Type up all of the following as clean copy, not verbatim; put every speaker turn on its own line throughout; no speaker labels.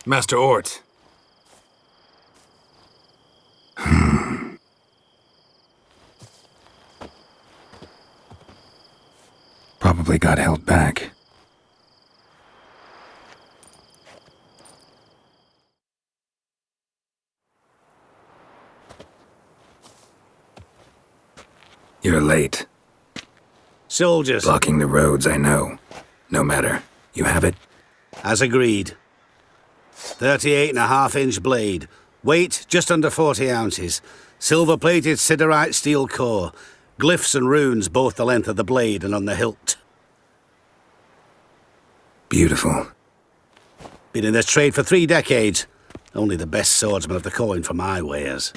Master Ort.
Probably got held back. You're late.
Soldiers.
Blocking the roads, I know. No matter. You have it?
As agreed. 38.5-inch blade. Weight just under 40 ounces. Silver-plated siderite steel core. Glyphs and runes both the length of the blade and on the hilt.
Beautiful.
Been in this trade for 3 decades. Only the best swordsman of the coin for my wares.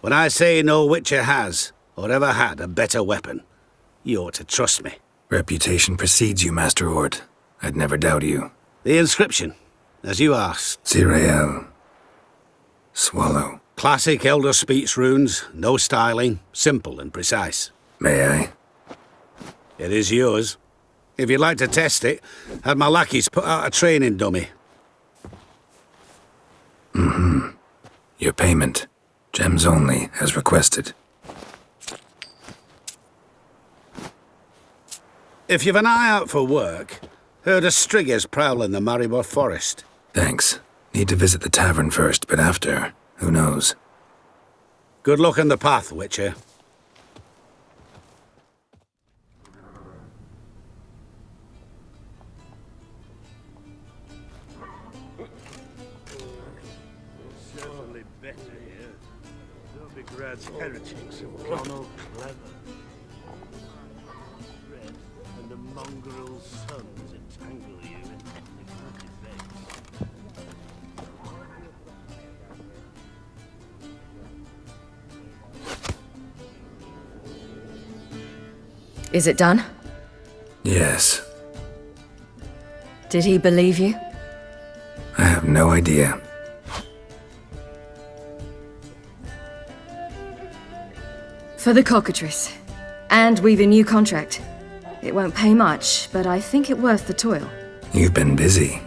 When I say no witcher has, or ever had, a better weapon, you ought to trust me.
Reputation precedes you, Master Ort. I'd never doubt you.
The inscription, as you asked.
Zirael. Swallow.
Classic Elder Speech runes, no styling, simple and precise.
May I?
It is yours. If you'd like to test it, had my lackeys put out a training dummy.
Your payment. Gems only, as requested.
If you've an eye out for work, heard of striggers prowling the Maribor forest.
Thanks. Need to visit the tavern first, but after, who knows?
Good luck on the path, Witcher.
Certainly better here. Novigrad's heretics have gone all clever. Red and the mongrel's sons entangle you in ethnical debates.
Is it done?
Yes.
Did he believe you?
I have no idea.
For the cockatrice. And we've a new contract. It won't pay much, but I think it worth the toil.
You've been busy.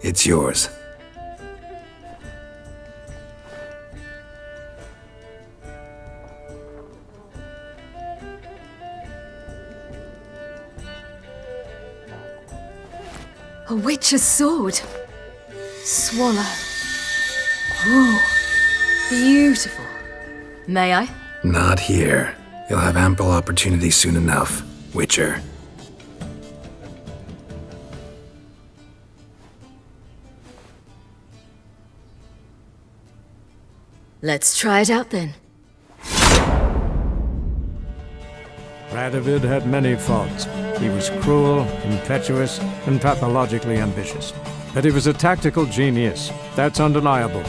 It's yours.
A witch's sword. Swallow. Ooh, beautiful. May I?
Not here. You'll have ample opportunity soon enough, Witcher.
Let's try it out then.
Radovid had many faults. He was cruel, impetuous, and pathologically ambitious. But he was a tactical genius. That's undeniable.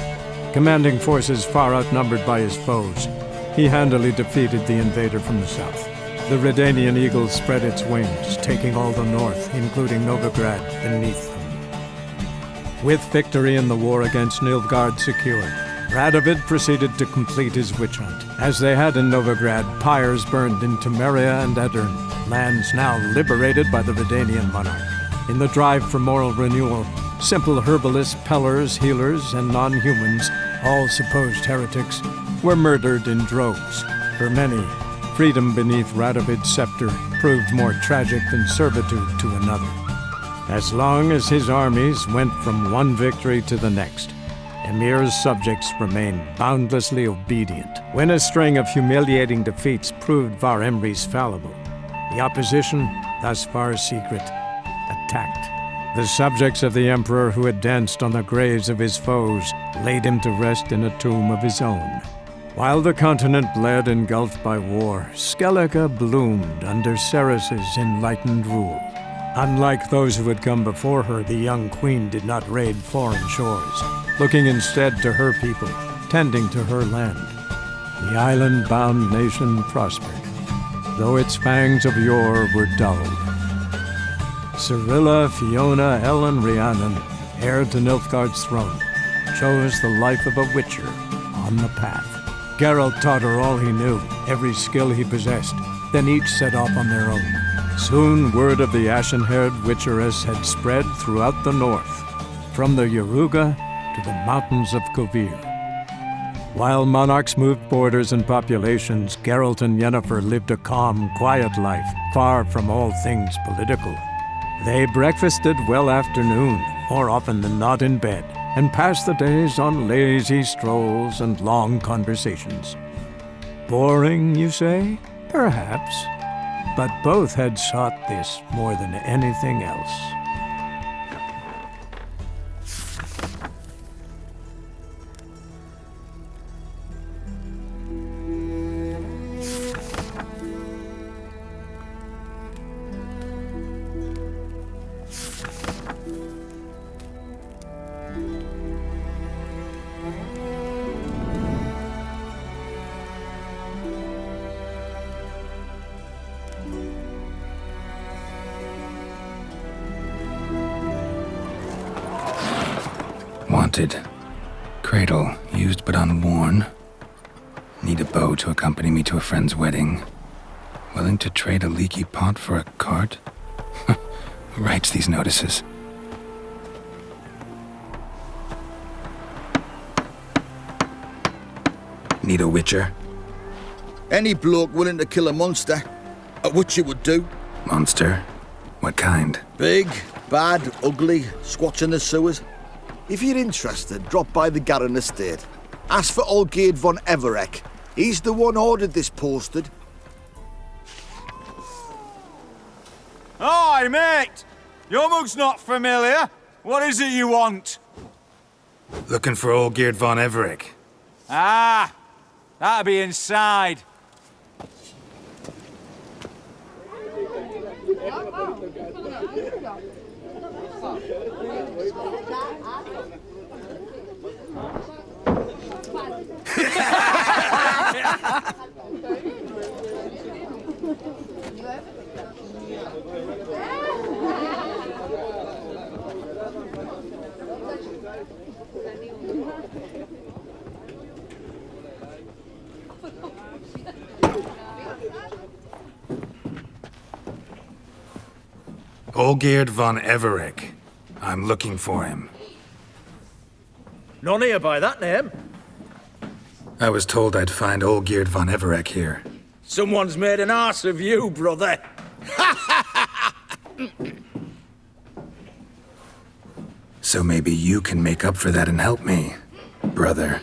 Commanding forces far outnumbered by his foes, he handily defeated the invader from the south. The Redanian eagle spread its wings, taking all the north, including Novigrad, beneath them. With victory in the war against Nilfgaard secured, Radovid proceeded to complete his witch hunt. As they had in Novigrad, pyres burned in Temeria and Aedirn, lands now liberated by the Redanian monarch. In the drive for moral renewal, simple herbalists, pellers, healers, and non-humans, all supposed heretics, were murdered in droves. For many, freedom beneath Radovid's scepter proved more tragic than servitude to another. As long as his armies went from one victory to the next, Emir's subjects remained boundlessly obedient. When a string of humiliating defeats proved Var Emreis fallible, the opposition, thus far secret, attacked. The subjects of the Emperor who had danced on the graves of his foes laid him to rest in a tomb of his own. While the continent bled engulfed by war, Skellige bloomed under Ceres's enlightened rule. Unlike those who had come before her, the young queen did not raid foreign shores, looking instead to her people, tending to her land. The island-bound nation prospered, though its fangs of yore were dulled. Cirilla, Fiona, Ellen, Rhiannon, heir to Nilfgaard's throne, chose the life of a witcher on the path. Geralt taught her all he knew, every skill he possessed. Then each set off on their own. Soon word of the ashen-haired witcheress had spread throughout the north, from the Yaruga to the mountains of Kovir. While monarchs moved borders and populations, Geralt and Yennefer lived a calm, quiet life, far from all things political. They breakfasted well after noon, more often than not in bed, and passed the days on lazy strolls and long conversations. Boring, you say? Perhaps. But both had sought this more than anything else.
Wanted. Cradle, used but unworn. Need a bow to accompany me to a friend's wedding. Willing to trade a leaky pot for a cart? Who writes these notices? Need a witcher?
Any bloke willing to kill a monster, a witcher would do.
Monster? What kind?
Big, bad, ugly, squats in the sewers. If you're interested, drop by the Garren estate. Ask for Olgierd von Everek. He's the one ordered this posted.
Hi, mate! Your mug's not familiar. What is it you want?
Looking for Olgierd von Everek.
Ah, that'll be inside.
Olgierd von Everek. I'm looking for him.
None here by that name.
I was told I'd find Olgierd von Everek here.
Someone's made an arse of you, brother.
So maybe you can make up for that and help me, brother.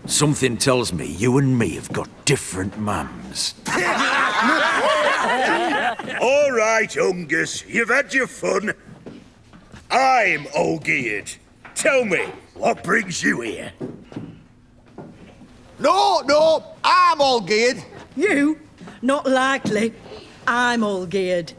Something tells me you and me have got different mums.
All right, Ungus, you've had your fun. I'm Olgierd. Tell me, what brings you here?
No, I'm Olgierd.
You? Not likely. I'm all geared.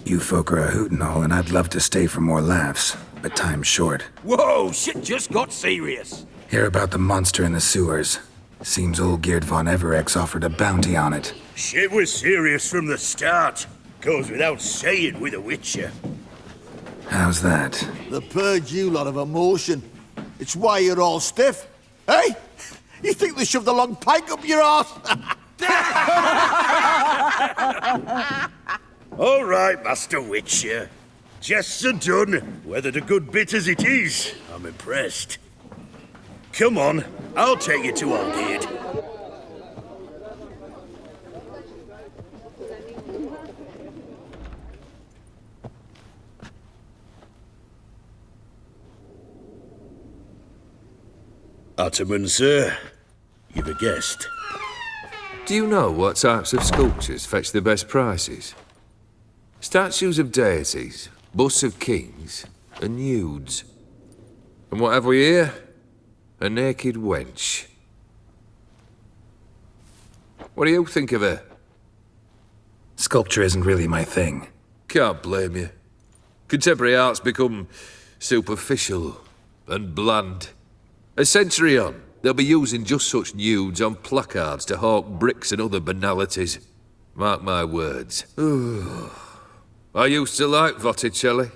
You folk are a hoot and all, and I'd love to stay for more laughs, but time's short.
Whoa, shit just got serious.
Hear about the monster in the sewers. Seems Olgierd von Everek's offered a bounty on it.
Shit was serious from the start. Goes without saying with a witcher.
How's that?
They purge you lot of emotion. It's why you're all stiff. Hey? You think they shoved a long pike up your arse?
All right, Master Witcher. Jests are done. Weathered a good bit as it is. I'm impressed. Come on, I'll take you to Olgierd. Ottoman, sir. You've a guest.
Do you know what types of sculptures fetch the best prices? Statues of deities, busts of kings, and nudes. And what have we here? A naked wench. What do you think of her?
Sculpture isn't really my thing.
Can't blame you. Contemporary art's become superficial and bland. A century on, they'll be using just such nudes on placards to hawk bricks and other banalities. Mark my words. I used to like Botticelli.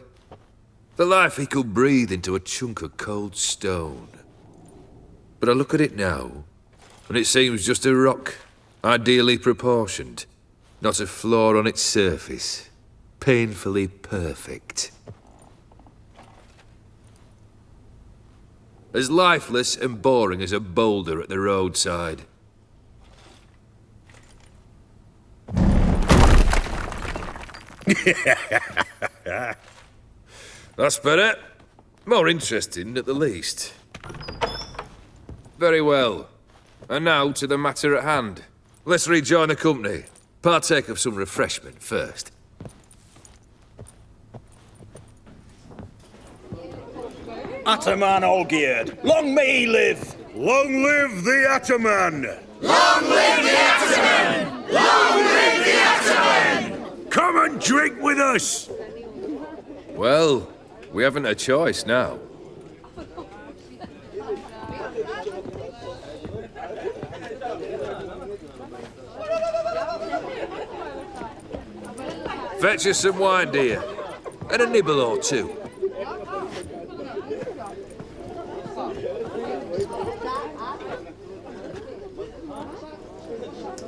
The life he could breathe into a chunk of cold stone. But I look at it now, and it seems just a rock, ideally proportioned. Not a flaw on its surface. Painfully perfect. As lifeless and boring as a boulder at the roadside. That's better. More interesting, at the least. Very well. And now to the matter at hand. Let's rejoin the company. Partake of some refreshment first.
Ataman Olgierd, long may he live! Long live the Ataman!
Long live the Ataman! Long live the Ataman!
Come and drink with us!
Well, we haven't a choice now. Fetch us some wine, dear. And a nibble or two.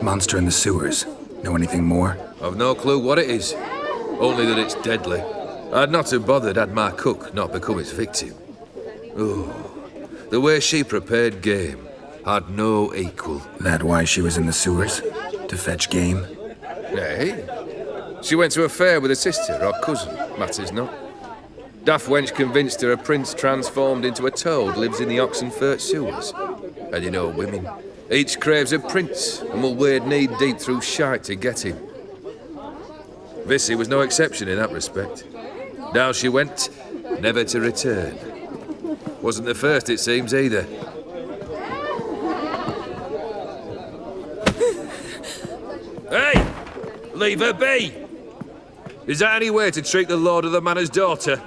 Monster in the sewers. Know anything more?
I've no clue what it is. Only that it's deadly. I'd not have bothered had my cook not become its victim. Oh, the way she prepared game had no equal.
That why she was in the sewers? To fetch game?
Nay. She went to a fair with a sister or cousin, matters not. Daft wench convinced her a prince transformed into a toad lives in the Oxenfurt sewers. And you know women. Each craves a prince and will wade knee-deep through shite to get him. Vissy was no exception in that respect. Down she went, never to return. Wasn't the first, it seems, either. Hey! Leave her be! Is that any way to treat the lord of the manor's daughter?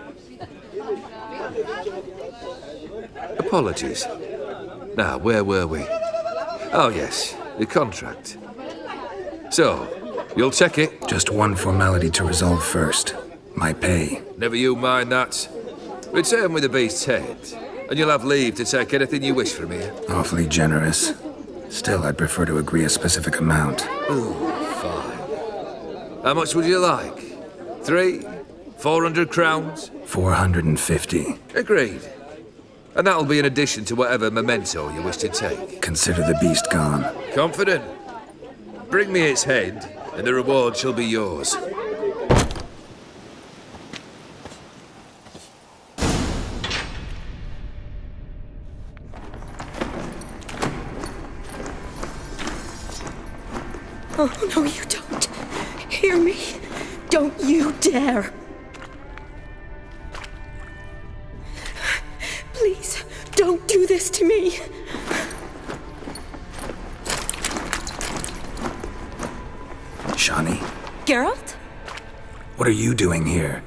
Apologies. Now, where were we? Oh, yes, the contract. So, you'll check it?
Just one formality to resolve first. My pay.
Never you mind that. Return with the beast's head, and you'll have leave to take anything you wish from here.
Awfully generous. Still, I'd prefer to agree a specific amount.
Ooh, fine. How much would you like? 400 crowns?
450.
Agreed. And that'll be in addition to whatever memento you wish to take.
Consider the beast gone.
Confident? Bring me its head, and the reward shall be yours.
Oh, no, you don't. Hear me? Don't you dare. Please, don't do this to me.
Shani?
Geralt?
What are you doing here?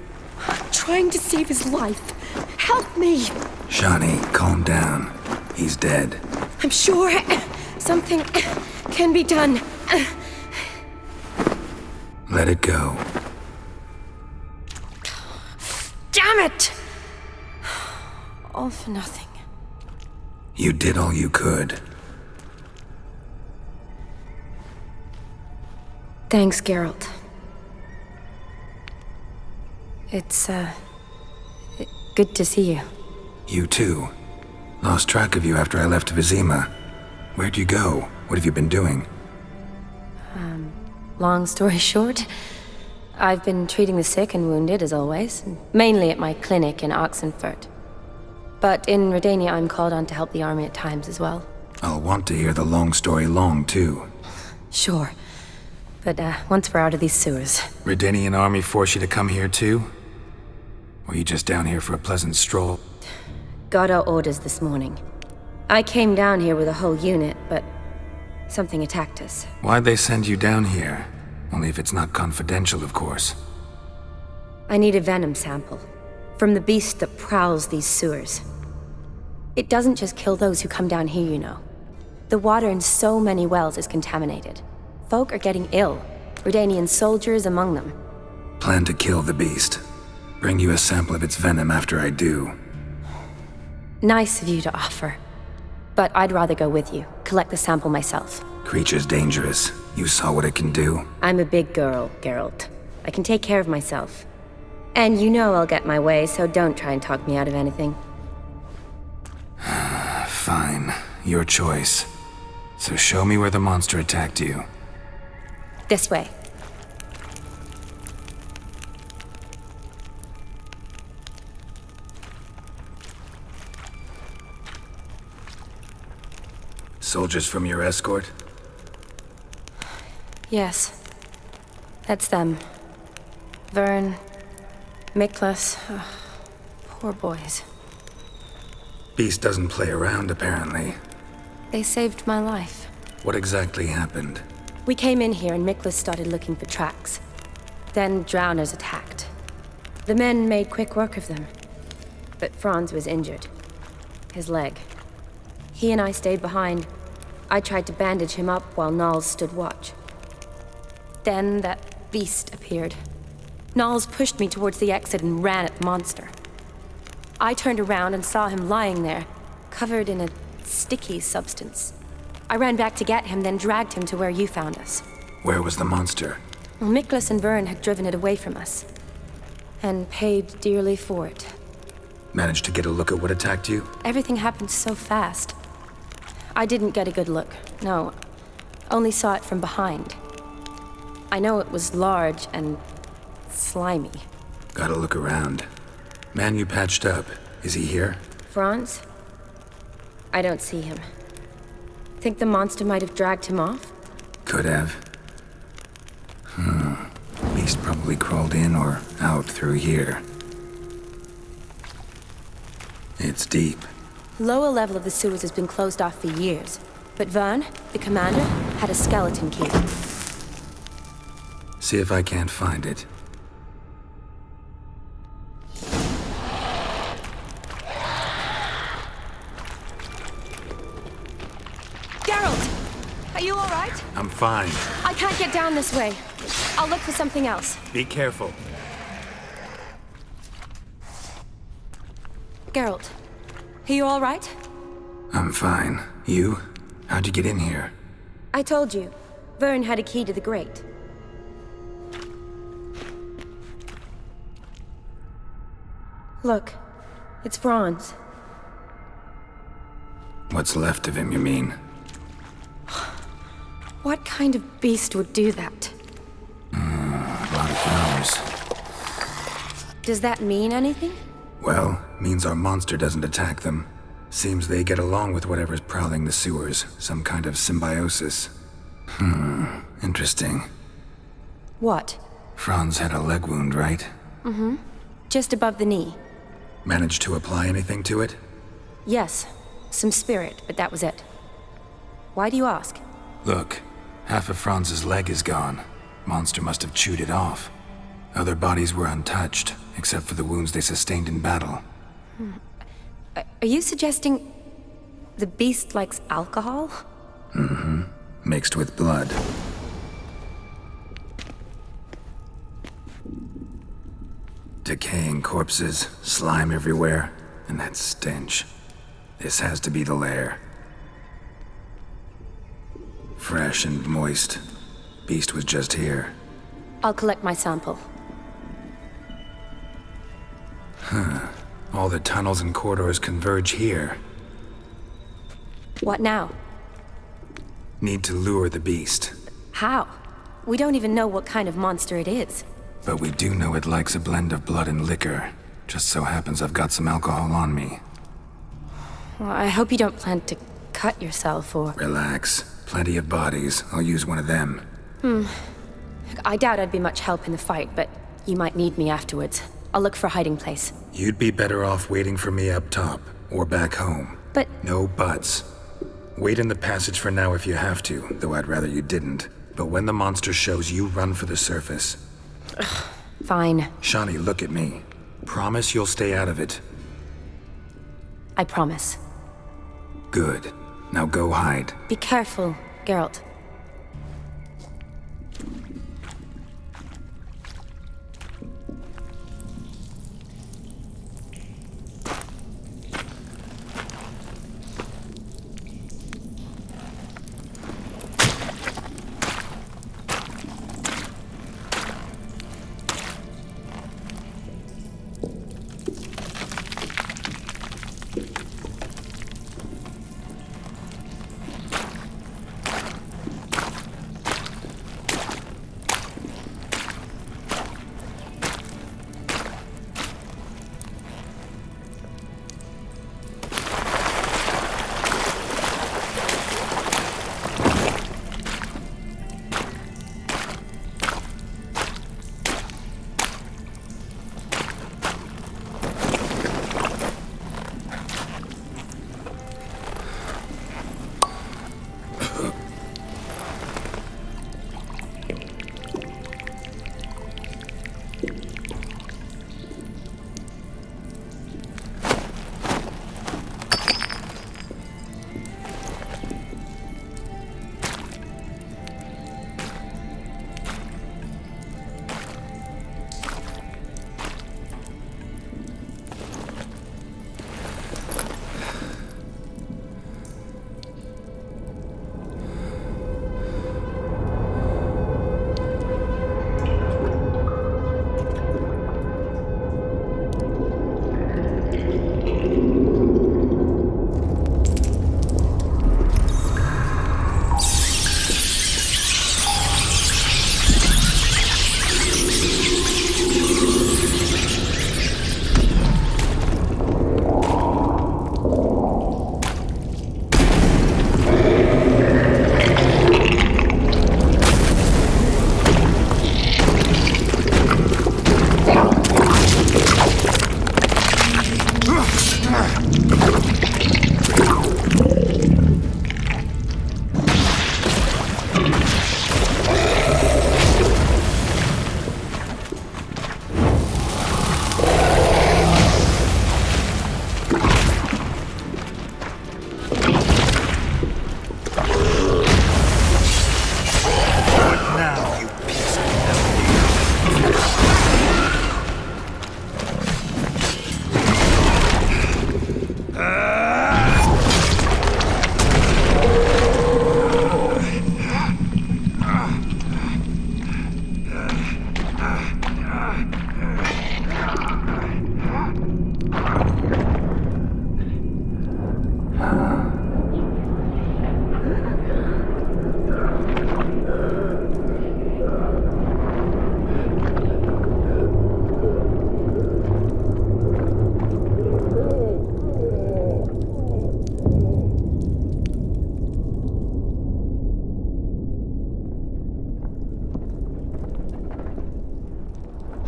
Trying to save his life. Help me.
Shani, calm down. He's dead.
I'm sure something can be done.
Let it go.
Damn it! All for nothing.
You did all you could.
Thanks, Geralt. It's, good to see you.
You too. Lost track of you after I left Vizima. Where'd you go? What have you been doing?
Long story short, I've been treating the sick and wounded, as always, mainly at my clinic in Oxenfurt. But in Redania, I'm called on to help the army at times as well.
I'll want to hear the long story long, too.
Sure. But, once we're out of these sewers...
Redanian army force you to come here, too? Or are you just down here for a pleasant stroll?
Got our orders this morning. I came down here with a whole unit, but something attacked us.
Why'd they send you down here? Only if it's not confidential, of course.
I need a venom sample. From the beast that prowls these sewers. It doesn't just kill those who come down here, you know. The water in so many wells is contaminated. Folk are getting ill. Redanian soldiers among them.
Plan to kill the beast. Bring you a sample of its venom after I do.
Nice of you to offer. But I'd rather go with you, collect the sample myself.
Creature's dangerous. You saw what it can do.
I'm a big girl, Geralt. I can take care of myself. And you know I'll get my way, so don't try and talk me out of anything.
Fine. Your choice. So show me where the monster attacked you.
This way.
Soldiers from your escort?
Yes. That's them. Vern, Miklas. Poor boys.
Beast doesn't play around, apparently.
They saved my life.
What exactly happened?
We came in here and Miklas started looking for tracks. Then drowners attacked. The men made quick work of them. But Franz was injured. His leg. He and I stayed behind. I tried to bandage him up while Nals stood watch. Then that beast appeared. Nals pushed me towards the exit and ran at the monster. I turned around and saw him lying there, covered in a sticky substance. I ran back to get him, then dragged him to where you found us.
Where was the monster?
Well, Miklas and Vern had driven it away from us. And paid dearly for it.
Managed to get a look at what attacked you?
Everything happened so fast. I didn't get a good look, no. Only saw it from behind. I know it was large and slimy.
Gotta look around. Man you patched up, is he here?
Franz? I don't see him. Think the monster might have dragged him off?
Could have. Beast probably crawled in or out through here. It's deep.
Lower level of the sewers has been closed off for years. But Vern, the commander, had a skeleton key.
See if I can't find it.
Geralt! Are you all right?
I'm fine.
I can't get down this way. I'll look for something else.
Be careful.
Geralt, are you all right?
I'm fine. You? How'd you get in here?
I told you. Vern had a key to the grate. Look, it's Franz.
What's left of him, you mean?
What kind of beast would do that?
A lot of flowers.
Does that mean anything?
Well, means our monster doesn't attack them. Seems they get along with whatever's prowling the sewers. Some kind of symbiosis. Interesting.
What?
Franz had a leg wound, right?
Mm-hmm. Just above the knee.
Managed to apply anything to it?
Yes. Some spirit, but that was it. Why do you ask?
Look, half of Franz's leg is gone. Monster must have chewed it off. Other bodies were untouched, except for the wounds they sustained in battle.
Are you suggesting the beast likes alcohol?
Mm-hmm. Mixed with blood. Decaying corpses, slime everywhere, and that stench. This has to be the lair. Fresh and moist. Beast was just here.
I'll collect my sample.
All the tunnels and corridors converge here.
What now?
Need to lure the beast.
How? We don't even know what kind of monster it is.
But we do know it likes a blend of blood and liquor. Just so happens I've got some alcohol on me.
Well, I hope you don't plan to cut yourself or...
Relax. Plenty of bodies. I'll use one of them.
I doubt I'd be much help in the fight, but you might need me afterwards. I'll look for a hiding place.
You'd be better off waiting for me up top, or back home.
But...
No buts. Wait in the passage for now if you have to, though I'd rather you didn't. But when the monster shows, you run for the surface.
Fine.
Shani, look at me. Promise you'll stay out of it.
I promise.
Good. Now go hide.
Be careful, Geralt.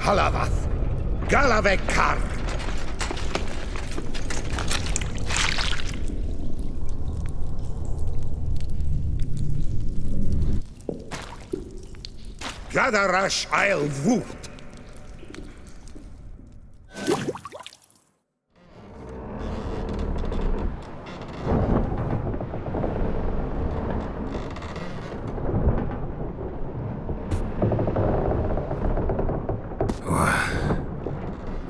Halavath, Galavekar. Gadarash I'll woot.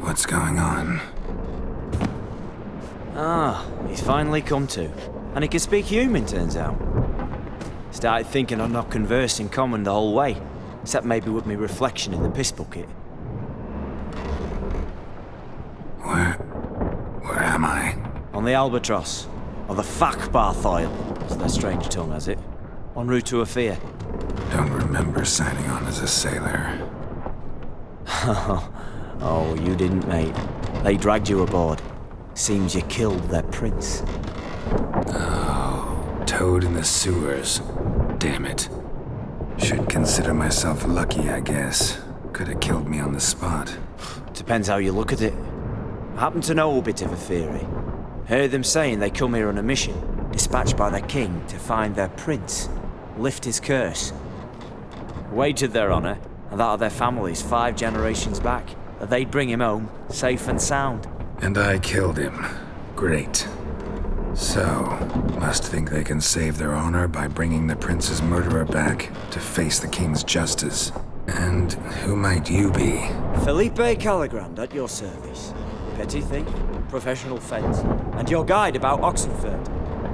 What's going on?
Ah, he's finally come to. And he can speak human, turns out. Started thinking I'd not conversed in common the whole way, except maybe with me reflection in the piss bucket.
Where am I?
On the Albatross, or the Fakbarthoil, as their strange tongue has it, en route to Ophir.
Don't remember signing on as a sailor.
Oh, you didn't, mate. They dragged you aboard. Seems you killed their prince.
Oh, toad in the sewers. Damn it. Should consider myself lucky, I guess. Could have killed me on the spot.
Depends how you look at it. I happen to know a bit of a theory. Heard them saying they come here on a mission, dispatched by their king to find their prince, lift his curse. Wagered their honor, and that of their families 5 generations back, that they'd bring him home, safe and sound.
And I killed him. Great. So, must think they can save their honor by bringing the prince's murderer back to face the king's justice. And who might you be?
Felipe Caligrand at your service. Petty thief, professional fence, and your guide about Oxenford.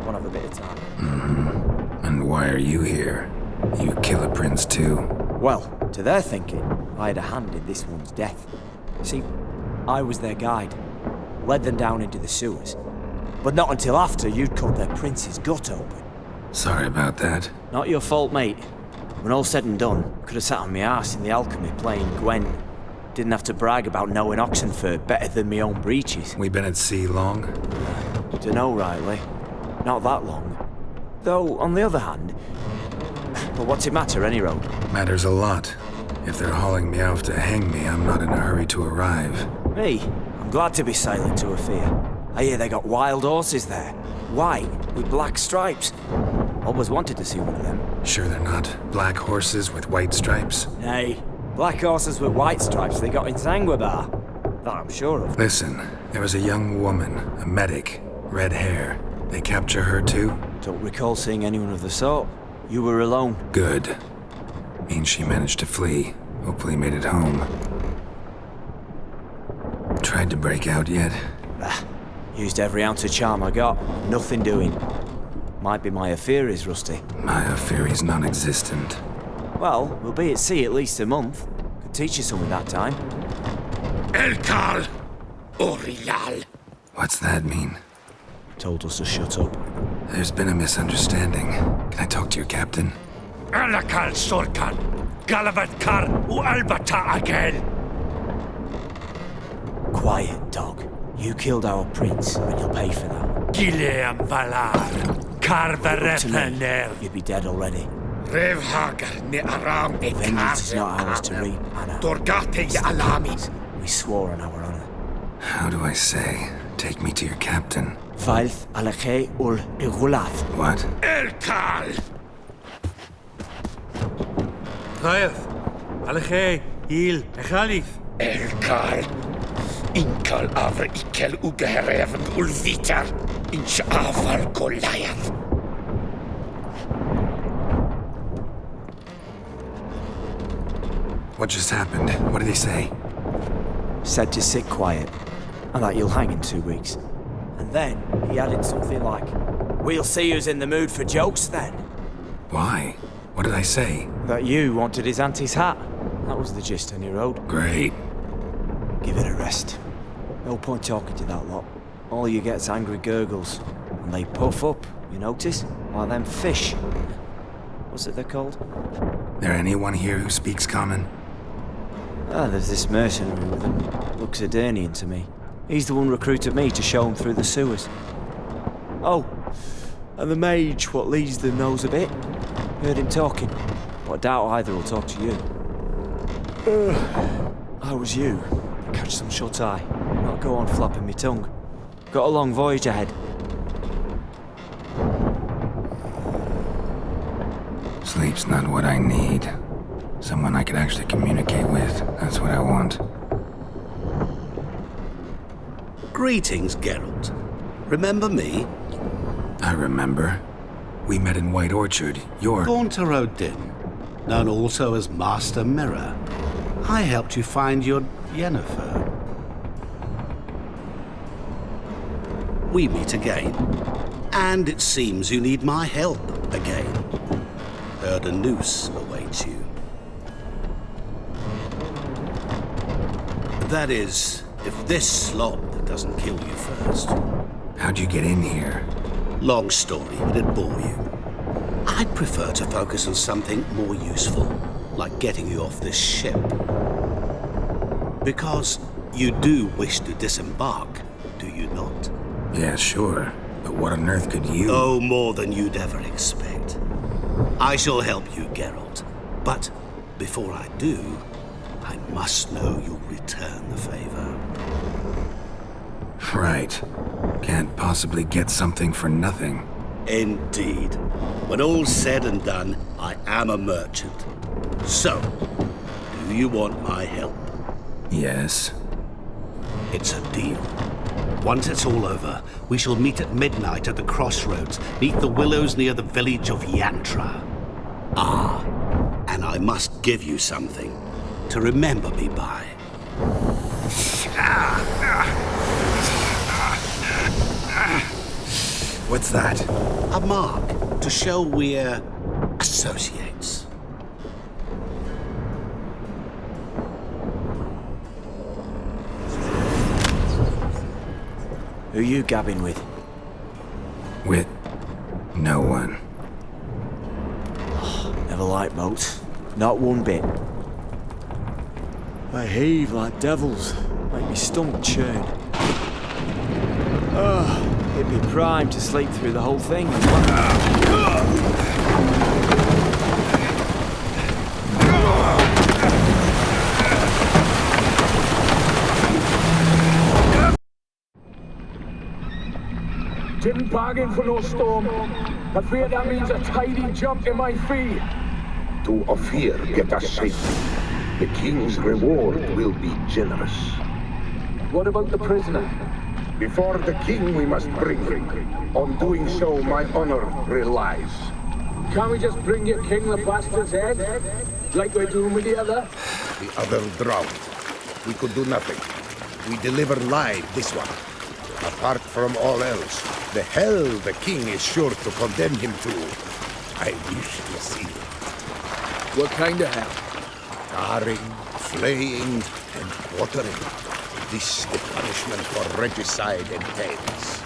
Won't have a bit of time.
Mm-hmm. And why are you here? You kill a prince too?
Well, to their thinking, I had a hand in this one's death. See, I was their guide. Led them down into the sewers. But not until after you'd cut their prince's gut open.
Sorry about that.
Not your fault, mate. When all said and done, could have sat on my arse in the alchemy playing Gwent. Didn't have to brag about knowing Oxenford better than my own breeches.
We been at sea long?
Dunno rightly. Not that long. Though, on the other hand... But what's it matter, any road?
Matters a lot. If they're hauling me off to hang me, I'm not in a hurry to arrive.
Me? I'm glad to be sailing to Ophir. I hear they got wild horses there. White, with black stripes. Always wanted to see one of them.
Sure they're not black horses with white stripes?
Nay, black horses with white stripes they got in Zangwabar. That I'm sure of.
Listen, there was a young woman, a medic, red hair. They capture her too?
Don't recall seeing anyone of the sort. You were alone.
Good. Means she managed to flee. Hopefully made it home. Tried to break out yet?
Used every ounce of charm I got. Nothing doing. Might be my Ophiri's rusty.
My Ophiri's non-existent.
Well, we'll be at sea at least a month. Could teach you something that time.
Elkal Orilal.
What's that mean?
Told us to shut up.
There's been a misunderstanding. Can I talk to your captain?
Alakal Sorkan. Galavatkar u Albata Agel.
Quiet, dog. You killed our prince, and you'll pay for that.
Gileam Valar. Carverethener.
You'd be dead already.
Revhagar ne aram e
Vengeance is not ours to reap, Anna.
Dorgate ya alami.
We swore on our honor.
How do I say? Take me to your captain.
Failth alakhe ul igulath.
What?
Elkal!
Failth alakhe il echalith.
Elkal! Inkal aver ikel ugehereven ulvitar. Inch avar Goliath.
What just happened? What did he say?
Said to sit quiet, and that you'll hang in 2 weeks. And then he added something like, "We'll see who's in the mood for jokes then."
Why? What did I say?
That you wanted his auntie's hat. That was the gist, and he wrote.
Great.
Give it a rest. No point talking to that lot. All you get's angry gurgles. And they puff up, you notice? Like them fish. What's it they're called?
There anyone here who speaks common?
There's this mercenary with him. Looks Edirnian to me. He's the one recruited me to show him through the sewers. Oh, and the mage what leads them knows a bit. Heard him talking, but I doubt either will talk to you. How was you? Catch some shut-eye. Not go on flapping me tongue. Got a long voyage ahead.
Sleep's not what I need. Someone I could actually communicate with. That's what I want.
Greetings, Geralt. Remember me?
I remember. We met in White Orchard. You're...
Gaunter O'Din, known also as Master Mirror. I helped you find your Yennefer. We meet again. And it seems you need my help again. Heard a noose awaits you. That is, if this slob doesn't kill you first.
How'd you get in here?
Long story, it'd bore you. I'd prefer to focus on something more useful, like getting you off this ship. Because you do wish to disembark, do you not?
Yeah, sure. But what on earth could you...
Oh, more than you'd ever expect. I shall help you, Geralt. But before I do, I must know you'll return the favor.
Right. Can't possibly get something for nothing.
Indeed. When all's said and done, I am a merchant. So, do you want my help?
Yes.
It's a deal. Once it's all over, we shall meet at midnight at the crossroads, beneath the willows near the village of Yantra. Ah, and I must give you something to remember me by.
What's that?
A mark to show we're associates.
Who you gabbing with?
With no one.
Never liked boats. Not one bit. They heave like devils. Make me stomach churn. It'd be prime to sleep through the whole thing.
Didn't bargain for no storm. I fear that means a tidy jump in my fee.
To Ophir get us safely. The king's reward will be generous.
What about the prisoner?
Before the king we must bring him. On doing so, my honor relies.
Can't we just bring your king the bastard's head? Like we're doing with the other?
The other drowned. We could do nothing. We deliver live this one. Apart from all else, the hell the king is sure to condemn him to. I wish to see it.
What kind of hell?
Tarring, flaying, and quartering. This the punishment for regicide entails.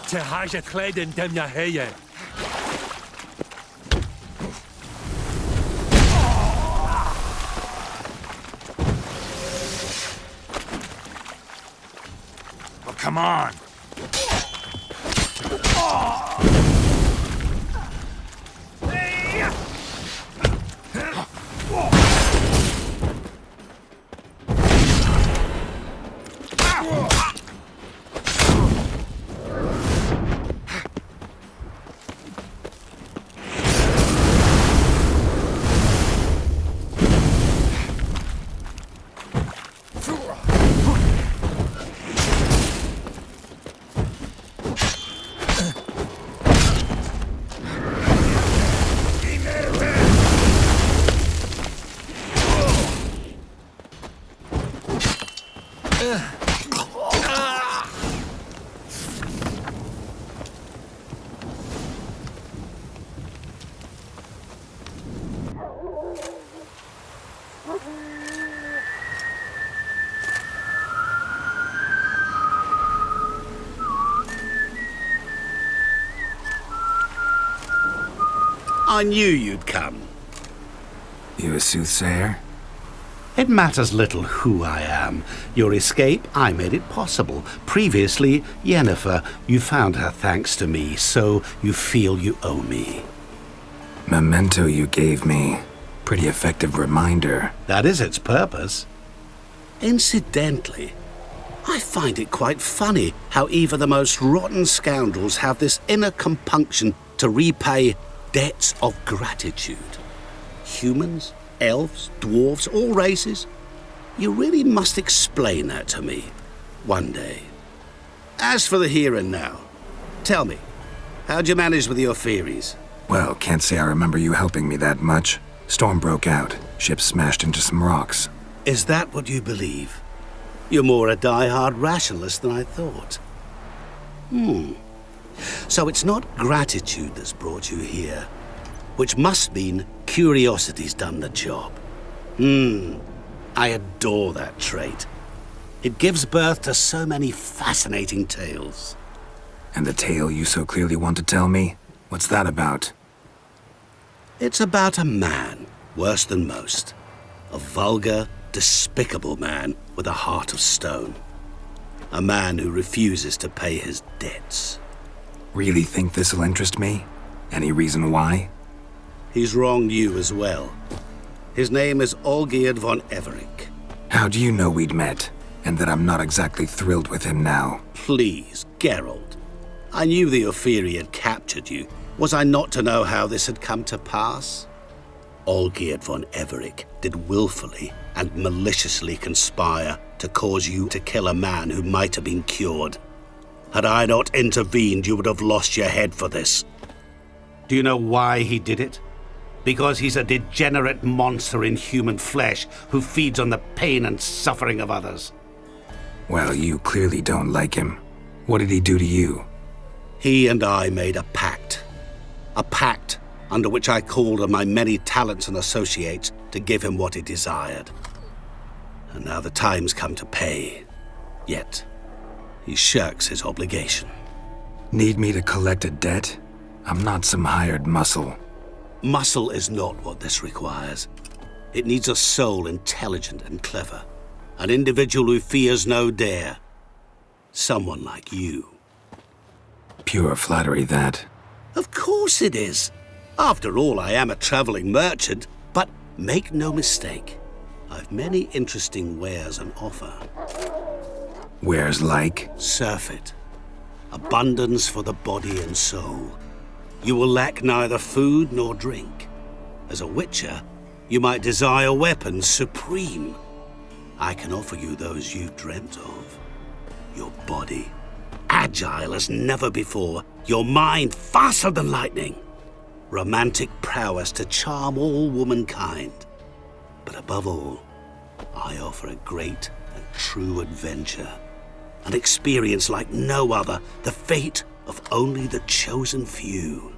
Te has je kleden dem na heje.
Oh, come on.
I knew you'd come.
You a soothsayer?
It matters little who I am. Your escape, I made it possible. Previously, Yennefer, you found her thanks to me, so you feel you owe me.
Memento you gave me. Pretty effective reminder.
That is its purpose. Incidentally, I find it quite funny how even the most rotten scoundrels have this inner compunction to repay debts of gratitude. Humans, elves, dwarves, all races. You really must explain that to me one day. As for the here and now, tell me, how'd you manage with your theories?
Well, can't say I remember you helping me that much. Storm broke out. Ship smashed into some rocks.
Is that what you believe? You're more a die-hard rationalist than I thought. So it's not gratitude that's brought you here, which must mean curiosity's done the job. I adore that trait. It gives birth to so many fascinating tales.
And the tale you so clearly want to tell me? What's that about?
It's about a man, worse than most. A vulgar, despicable man with a heart of stone. A man who refuses to pay his debts.
Really think this'll interest me? Any reason why?
He's wronged you as well. His name is Olgierd von Everec.
How do you know we'd met, and that I'm not exactly thrilled with him now?
Please, Geralt. I knew the Ophiri had captured you. Was I not to know how this had come to pass? Olgierd von Everec did willfully and maliciously conspire to cause you to kill a man who might have been cured. Had I not intervened, you would have lost your head for this. Do you know why he did it? Because he's a degenerate monster in human flesh who feeds on the pain and suffering of others.
Well, you clearly don't like him. What did he do to you?
He and I made a pact. A pact under which I called on my many talents and associates to give him what he desired. And now the time's come to pay. Yet, he shirks his obligation.
Need me to collect a debt? I'm not some hired muscle.
Muscle is not what this requires. It needs a soul intelligent and clever. An individual who fears no dare. Someone like you.
Pure flattery, that.
Of course it is. After all, I am a traveling merchant. But make no mistake, I've many interesting wares on offer.
Wares like?
Surfeit. Abundance for the body and soul. You will lack neither food nor drink. As a witcher, you might desire weapons supreme. I can offer you those you've dreamt of. Your body, agile as never before. Your mind, faster than lightning. Romantic prowess to charm all womankind. But above all, I offer a great and true adventure. An experience like no other, the fate of only the chosen few.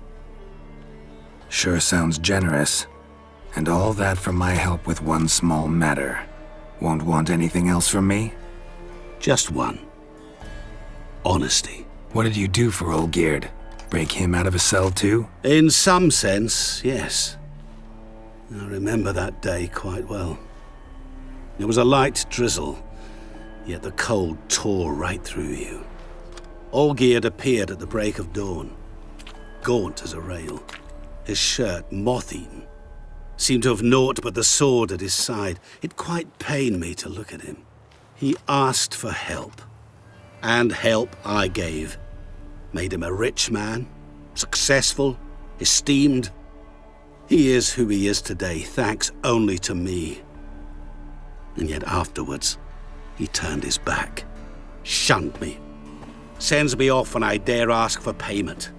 Sure sounds generous. And all that for my help with one small matter. Won't want anything else from me?
Just one. Honesty.
What did you do for Olgierd? Break him out of a cell too?
In some sense, yes. I remember that day quite well. It was a light drizzle, yet the cold tore right through you. Olgierd appeared at the break of dawn, gaunt as a rail, his shirt moth-eaten. Seemed to have naught but the sword at his side. It quite pained me to look at him. He asked for help, and help I gave. Made him a rich man, successful, esteemed. He is who he is today, thanks only to me. And yet afterwards, He turned his back, shunned me, sends me off when I dare ask for payment,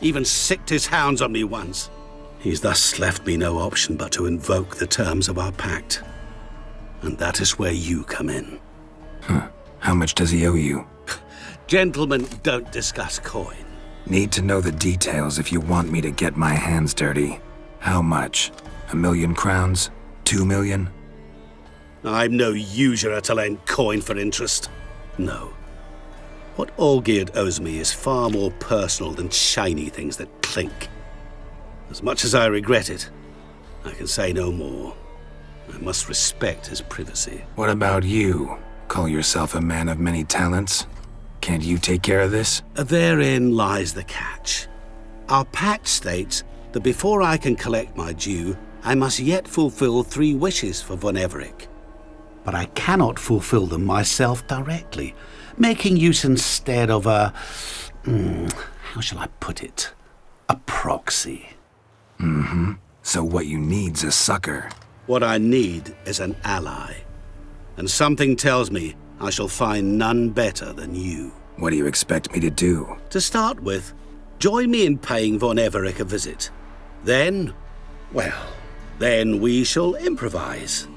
even sicked his hounds on me once. He's thus left me no option but to invoke the terms of our pact. And that is where you come in.
Huh. How much does he owe you?
Gentlemen don't discuss coin.
Need to know the details if you want me to get my hands dirty. How much? 1,000,000 crowns? 2 million?
I'm no usurer to lend coin for interest. No. What Olgierd owes me is far more personal than shiny things that clink. As much as I regret it, I can say no more. I must respect his privacy.
What about you? Call yourself a man of many talents? Can't you take care of this?
Therein lies the catch. Our pact states that before I can collect my due, I must yet fulfill 3 wishes for von Everec. But I cannot fulfill them myself directly, making use instead of a... how shall I put it? A proxy.
Mm-hmm. So what you need's a sucker.
What I need is an ally. And something tells me I shall find none better than you.
What do you expect me to do?
To start with, join me in paying von Everec a visit. Then, well, then we shall improvise.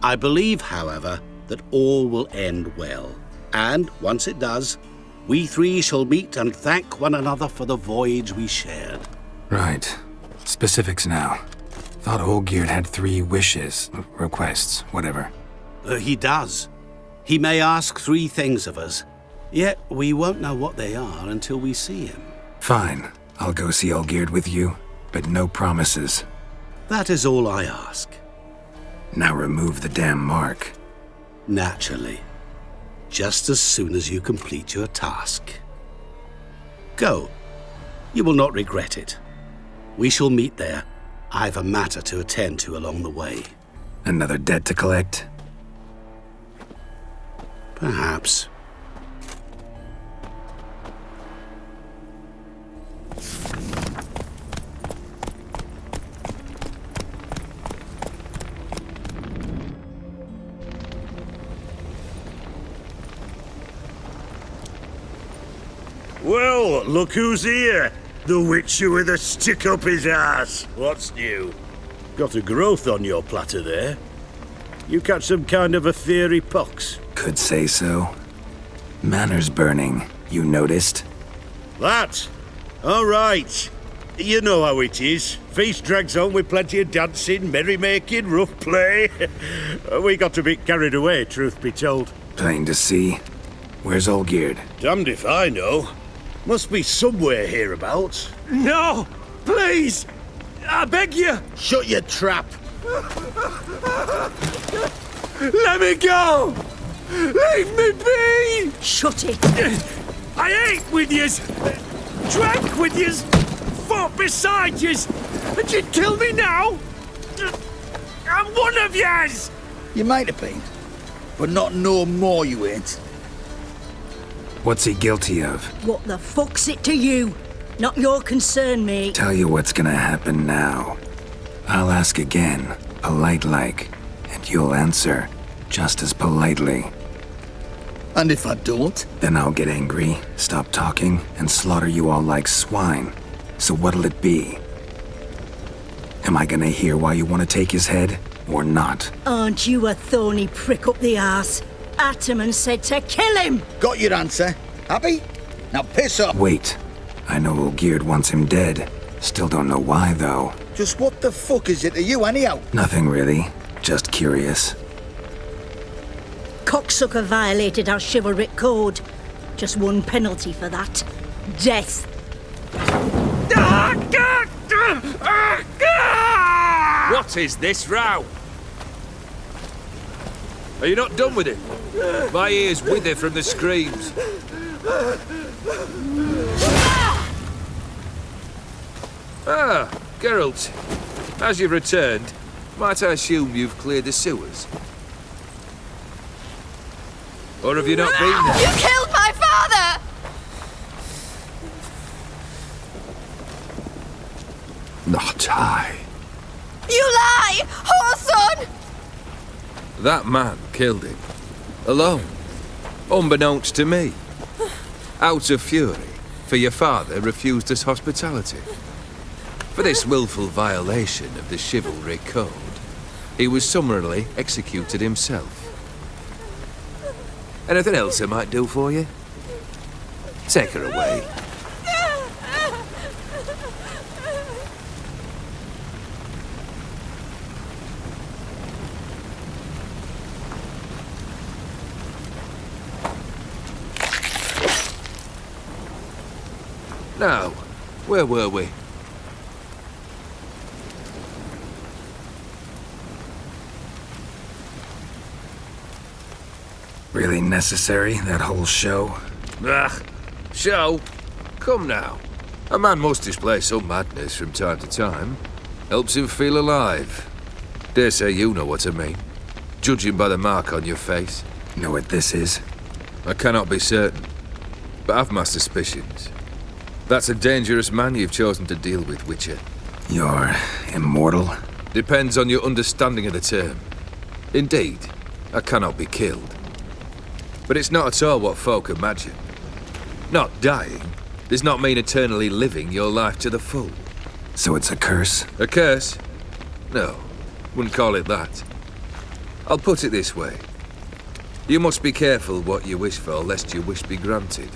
I believe, however, that all will end well. And once it does, we 3 shall meet and thank one another for the voyage we shared.
Right. Specifics now. Thought Olgierd had 3 wishes, requests, whatever.
He does. He may ask 3 things of us, yet we won't know what they are until we see him.
Fine. I'll go see Olgierd with you, but no promises.
That is all I ask.
Now remove the damn mark.
Naturally. Just as soon as you complete your task. Go. You will not regret it. We shall meet there. I've a matter to attend to along the way.
Another debt to collect?
Perhaps.
Well, look who's here. The Witcher with a stick up his ass. What's new? Got a growth on your platter there. You catch some kind of a theory pox?
Could say so. Manners burning, you noticed?
That? All right. You know how it is. Feast drags on with plenty of dancing, merrymaking, rough play. We got a bit carried away, truth be told.
Plain to see. Where's Olgierd?
Damned if I know. Must be somewhere hereabouts.
No! Please! I beg you!
Shut your trap!
Let me go! Leave me be!
Shut it!
I ate with yous! Drank with yous! Fought beside yous! And you'd kill me now? I'm one of yous!
You might have been, but not no more you ain't.
What's he guilty of?
What the fuck's it to you? Not your concern, mate.
Tell you what's gonna happen now. I'll ask again, polite-like, and you'll answer just as politely.
And if I don't?
Then I'll get angry, stop talking, and slaughter you all like swine. So what'll it be? Am I gonna hear why you want to take his head, or not?
Aren't you a thorny prick up the arse? Ataman said to kill him!
Got your answer. Happy? Now piss off!
Wait. I know Olgierd wants him dead. Still don't know why, though.
Just what the fuck is it to you, anyhow?
Nothing really. Just curious.
Cocksucker violated our chivalric code. Just one penalty for that. Death.
What is this row? Are you not done with it? My ears wither from the screams. Ah, Geralt. As you've returned, might I assume you've cleared the sewers? Or have you not been there?
You killed my father!
Not I.
You lie! Whoreson!
That man killed him. Alone. Unbeknownst to me. Out of fury, for your father refused us hospitality. For this willful violation of the chivalry code, he was summarily executed himself. Anything else I might do for you? Take her away. Now, where were we?
Really necessary, that whole show?
Ugh, show? Come now. A man must display some madness from time to time. Helps him feel alive. Dare say you know what I mean. Judging by the mark on your face.
Know what this is?
I cannot be certain, but I've my suspicions. That's a dangerous man you've chosen to deal with, Witcher.
You're immortal?
Depends on your understanding of the term. Indeed, I cannot be killed. But it's not at all what folk imagine. Not dying does not mean eternally living your life to the full.
So it's a curse?
A curse? No, wouldn't call it that. I'll put it this way. You must be careful what you wish for, lest your wish be granted.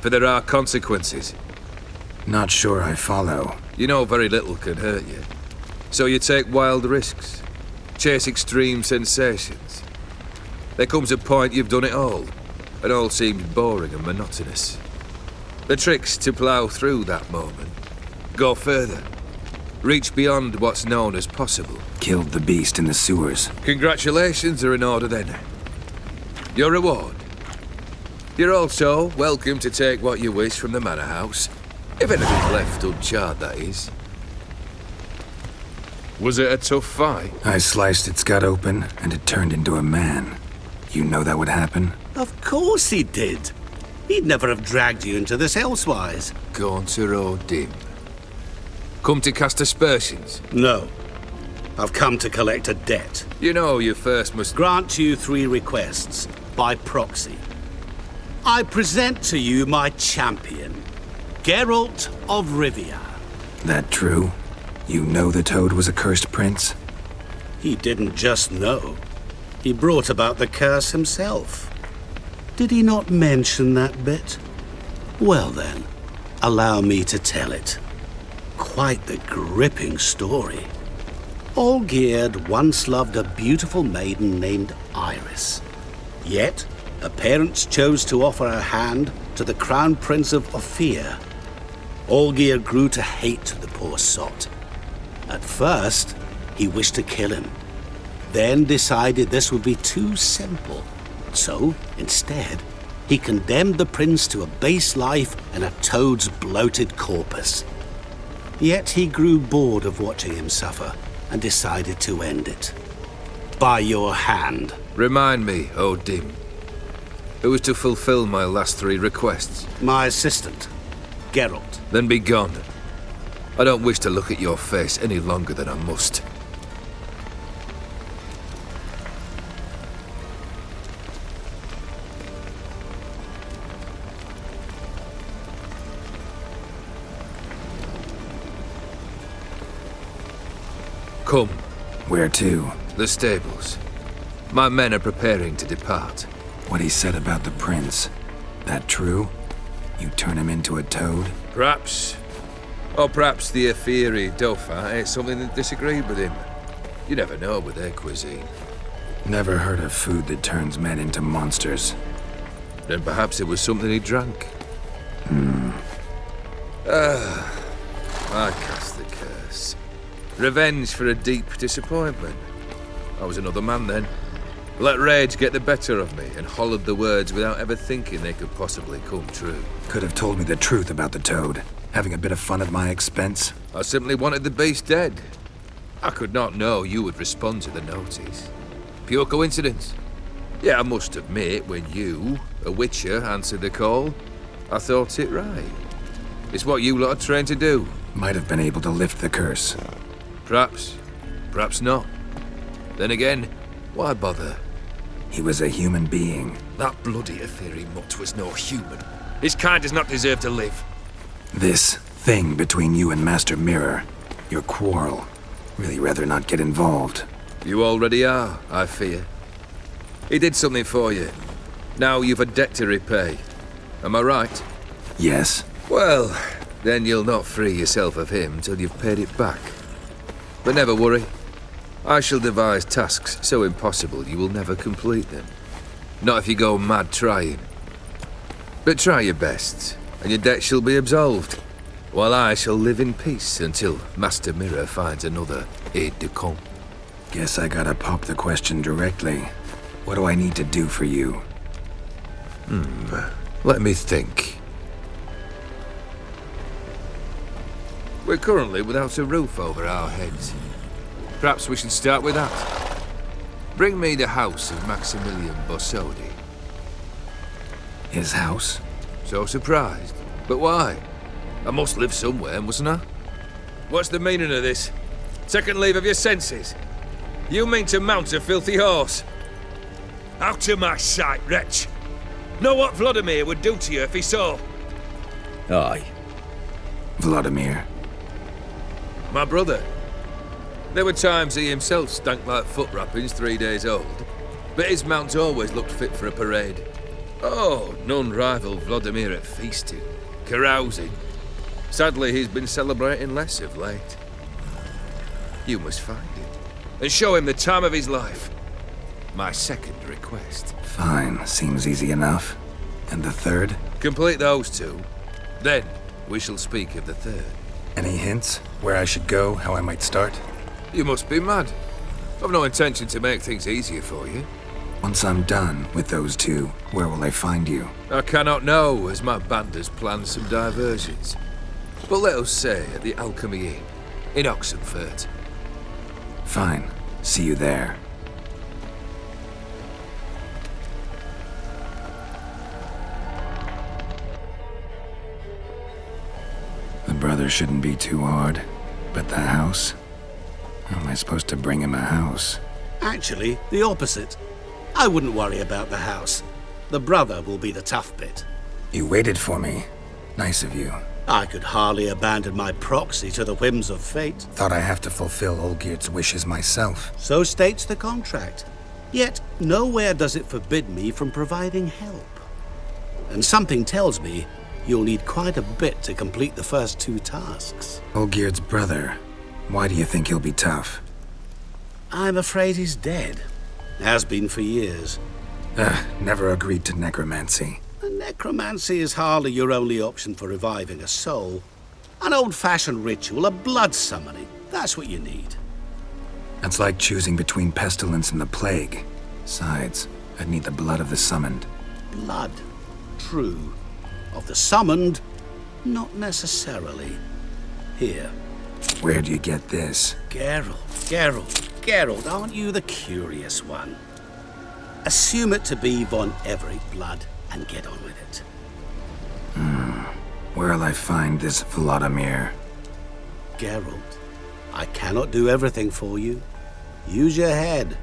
For there are consequences.
Not sure I follow.
You know very little can hurt you. So you take wild risks. Chase extreme sensations. There comes a point you've done it all, and all seems boring and monotonous. The trick's to plough through that moment. Go further. Reach beyond what's known as possible.
Killed the beast in the sewers.
Congratulations are in order then. Your reward. You're also welcome to take what you wish from the manor house. If anything's left uncharred, that is. Was it a tough fight?
I sliced its gut open, and it turned into a man. You know that would happen?
Of course he did. He'd never have dragged you into this elsewise.
Gaunter or dim? Come to cast aspersions?
No. I've come to collect a debt.
You know you first must
grant you 3 requests, by proxy. I present to you my champion, Geralt of Rivia.
That true? You know the Toad was a cursed prince?
He didn't just know. He brought about the curse himself. Did he not mention that bit? Well then, allow me to tell it. Quite the gripping story. Olgierd once loved a beautiful maiden named Iris. Yet, her parents chose to offer her hand to the Crown Prince of Ophir. Olgierd grew to hate the poor sot. At first, he wished to kill him. Then decided this would be too simple. So, instead, he condemned the prince to a base life in a toad's bloated corpus. Yet he grew bored of watching him suffer and decided to end it. By your hand.
Remind me, O Dim. Who is to fulfill my last 3 requests?
My assistant, Geralt.
Then be gone. I don't wish to look at your face any longer than I must. Come.
Where to?
The stables. My men are preparing to depart.
What he said about the prince, that true? You turn him into a toad?
Perhaps. Or perhaps the Ophiri Dauphin ate something that disagreed with him. You never know with their cuisine.
Never heard of food that turns men into monsters.
Then perhaps it was something he drank. I cast the curse. Revenge for a deep disappointment. I was another man then. Let rage get the better of me and hollered the words without ever thinking they could possibly come true.
Could have told me the truth about the toad, having a bit of fun at my expense.
I simply wanted the beast dead. I could not know you would respond to the notice. Pure coincidence. Yeah, I must admit, when you, a witcher, answered the call, I thought it right. It's what you lot are trained to do.
Might have been able to lift the curse.
Perhaps. Perhaps not. Then again, why bother?
He was a human being.
That bloody Aetheri mutt was no human. His kind does not deserve to live.
This thing between you and Master Mirror, your quarrel, really rather not get involved.
You already are, I fear. He did something for you. Now you've a debt to repay. Am I right?
Yes.
Well, then you'll not free yourself of him till you've paid it back. But never worry. I shall devise tasks so impossible you will never complete them. Not if you go mad trying. But try your best, and your debt shall be absolved, while I shall live in peace until Master Mirror finds another aide-de-camp.
Guess I gotta pop the question directly. What do I need to do for you?
Let me think. We're currently without a roof over our heads. Perhaps we should start with that. Bring me the house of Maximilian Bossodi.
His house?
So surprised. But why? I must live somewhere, mustn't I? What's the meaning of this? Second leave of your senses? You mean to mount a filthy horse? Out of my sight, wretch! Know what Vladimir would do to you if he saw?
Aye. Vladimir.
My brother. There were times he himself stank like foot wrappings 3 days old, but his mount always looked fit for a parade. Oh, none rival Vladimir at feasting, carousing. Sadly, he's been celebrating less of late. You must find him, and show him the time of his life. My second request.
Fine, seems easy enough. And the third?
Complete those two, then we shall speak of the third.
Any hints? Where I should go, how I might start?
You must be mad. I've no intention to make things easier for you.
Once I'm done with those two, where will I find you?
I cannot know, as my band has planned some diversions. But let us say at the Alchemy Inn, in Oxenfurt.
Fine. See you there. The brother shouldn't be too hard, but the house? How am I supposed to bring him a house?
Actually, the opposite. I wouldn't worry about the house. The brother will be the tough bit.
You waited for me. Nice of you.
I could hardly abandon my proxy to the whims of fate.
Thought I have to fulfill Olgierd's wishes myself.
So states the contract. Yet, nowhere does it forbid me from providing help. And something tells me you'll need quite a bit to complete the first two tasks.
Olgierd's brother. Why do you think he'll be tough?
I'm afraid he's dead. Has been for years.
Never agreed to necromancy.
Necromancy is hardly your only option for reviving a soul. An old-fashioned ritual, a blood summoning. That's what you need.
That's like choosing between pestilence and the plague. Besides, I'd need the blood of the summoned.
Blood. True. Of the summoned, not necessarily. Here.
Where do you get this?
Geralt, aren't you the curious one? Assume it to be von Everett blood and get on with it.
Where'll I find this Vladimir?
Geralt, I cannot do everything for you. Use your head.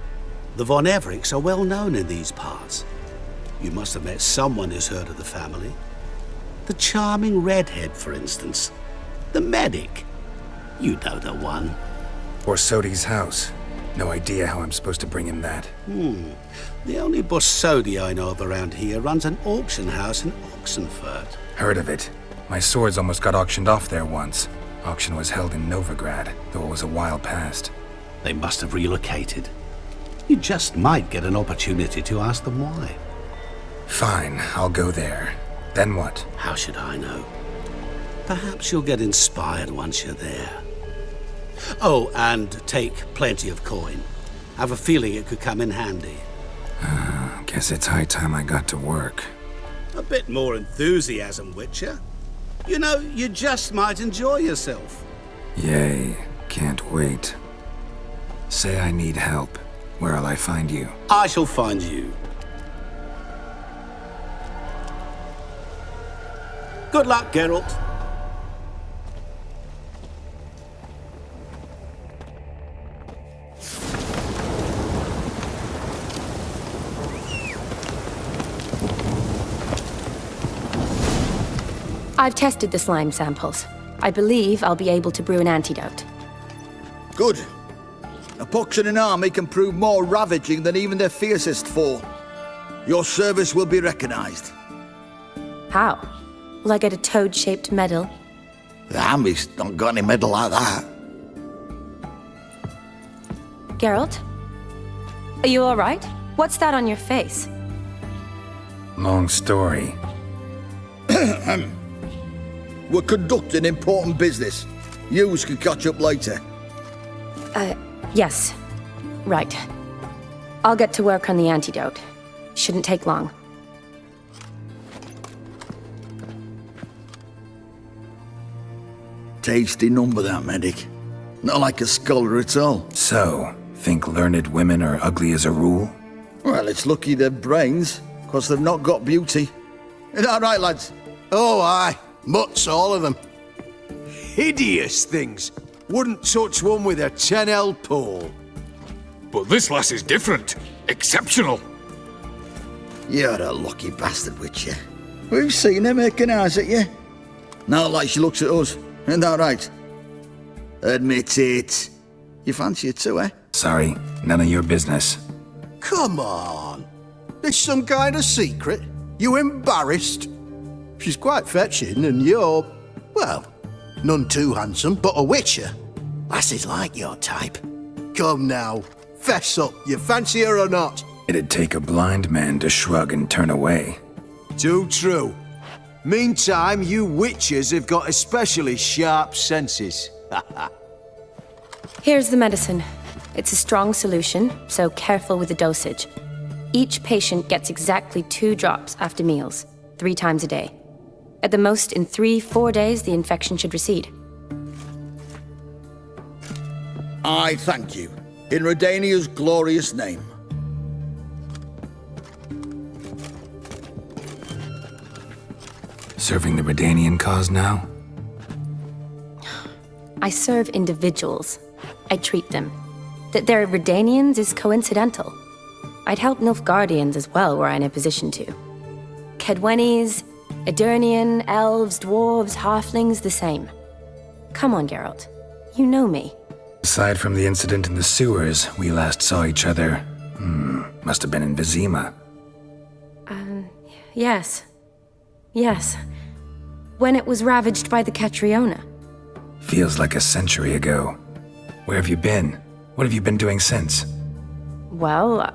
The von Evericks are well known in these parts. You must have met someone who's heard of the family. The charming redhead, for instance. The medic. You know the one.
Borsodi's house. No idea how I'm supposed to bring him that.
The only Borsodi I know of around here runs an auction house in Oxenfurt.
Heard of it. My swords almost got auctioned off there once. Auction was held in Novigrad, though it was a while past.
They must have relocated. You just might get an opportunity to ask them why.
Fine, I'll go there. Then what?
How should I know? Perhaps you'll get inspired once you're there. Oh, and take plenty of coin. Have a feeling it could come in handy.
Guess it's high time I got to work.
A bit more enthusiasm, Witcher. You know, you just might enjoy yourself.
Yay, can't wait. Say I need help. Where'll I find you?
I shall find you. Good luck, Geralt.
I've tested the slime samples. I believe I'll be able to brew an antidote.
Good. A pox in an army can prove more ravaging than even their fiercest foe. Your service will be recognized.
How? Will I get a toad-shaped medal?
The army's not got any medal like that.
Geralt? Are you alright? What's that on your face?
Long story.
We're conducting important business. Yous can catch up later.
Yes. Right. I'll get to work on the antidote. Shouldn't take long.
Tasty number, that medic. Not like a scholar at all.
So, think learned women are ugly as a rule?
Well, it's lucky they've brains, 'cause they've not got beauty. Is that right, lads?
Oh, aye. Mutts, all of them. Hideous things. Wouldn't touch one with a 10L pole.
But this lass is different. Exceptional.
You're a lucky bastard, Witcher. We've seen her making eyes at you. Not like she looks at us. Isn't that right? Admit it. You fancy it too, eh?
Sorry, none of your business.
Come on. There's some kind of secret. You embarrassed? She's quite fetching, and you're, well, none too handsome, but a witcher. Lasses like your type. Come now, fess up, you fancy her or not?
It'd take a blind man to shrug and turn away.
Too true. Meantime, you witches have got especially sharp senses.
Here's the medicine. It's a strong solution, so careful with the dosage. Each patient gets exactly 2 drops after meals, 3 times a day. At the most, in 3-4 days, the infection should recede.
I thank you, in Redania's glorious name.
Serving the Redanian cause now?
I serve individuals. I treat them. That they're Redanians is coincidental. I'd help Nilfgaardians as well were I in a position to. Kedwenis, Edirnian, elves, dwarves, halflings, the same. Come on, Geralt. You know me.
Aside from the incident in the sewers, we last saw each other, must have been in Vizima.
Yes. Yes. When it was ravaged by the Catriona.
Feels like a century ago. Where have you been? What have you been doing since?
Well,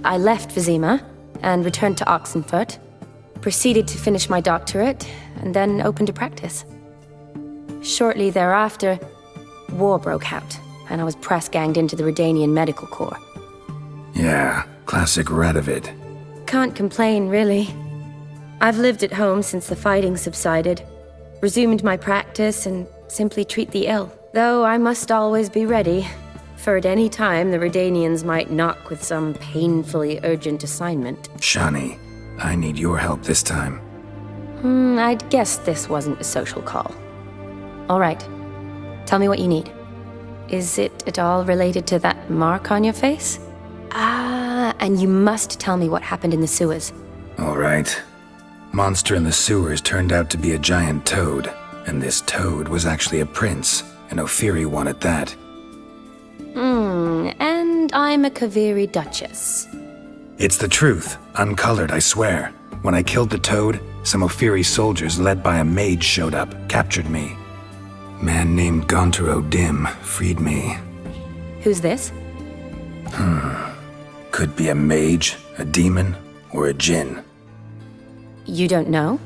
I left Vizima and returned to Oxenfurt, proceeded to finish my doctorate, and then opened a practice. Shortly thereafter, war broke out, and I was press-ganged into the Redanian Medical Corps.
Yeah, classic Radovid.
Can't complain, really. I've lived at home since the fighting subsided, resumed my practice, and simply treat the ill. Though I must always be ready, for at any time the Redanians might knock with some painfully urgent assignment.
Shani, I need your help this time.
I'd guessed this wasn't a social call. All right. Tell me what you need. Is it at all related to that mark on your face? And you must tell me what happened in the sewers.
All right. Monster in the sewers turned out to be a giant toad, and this toad was actually a prince, an Ophiri one at that.
And I'm a Kaviri Duchess.
It's the truth, uncolored, I swear. When I killed the toad, some Ophiri soldiers led by a mage showed up, captured me. Man named Gontaro Dim freed me.
Who's this?
Could be a mage, a demon, or a djinn.
You don't know?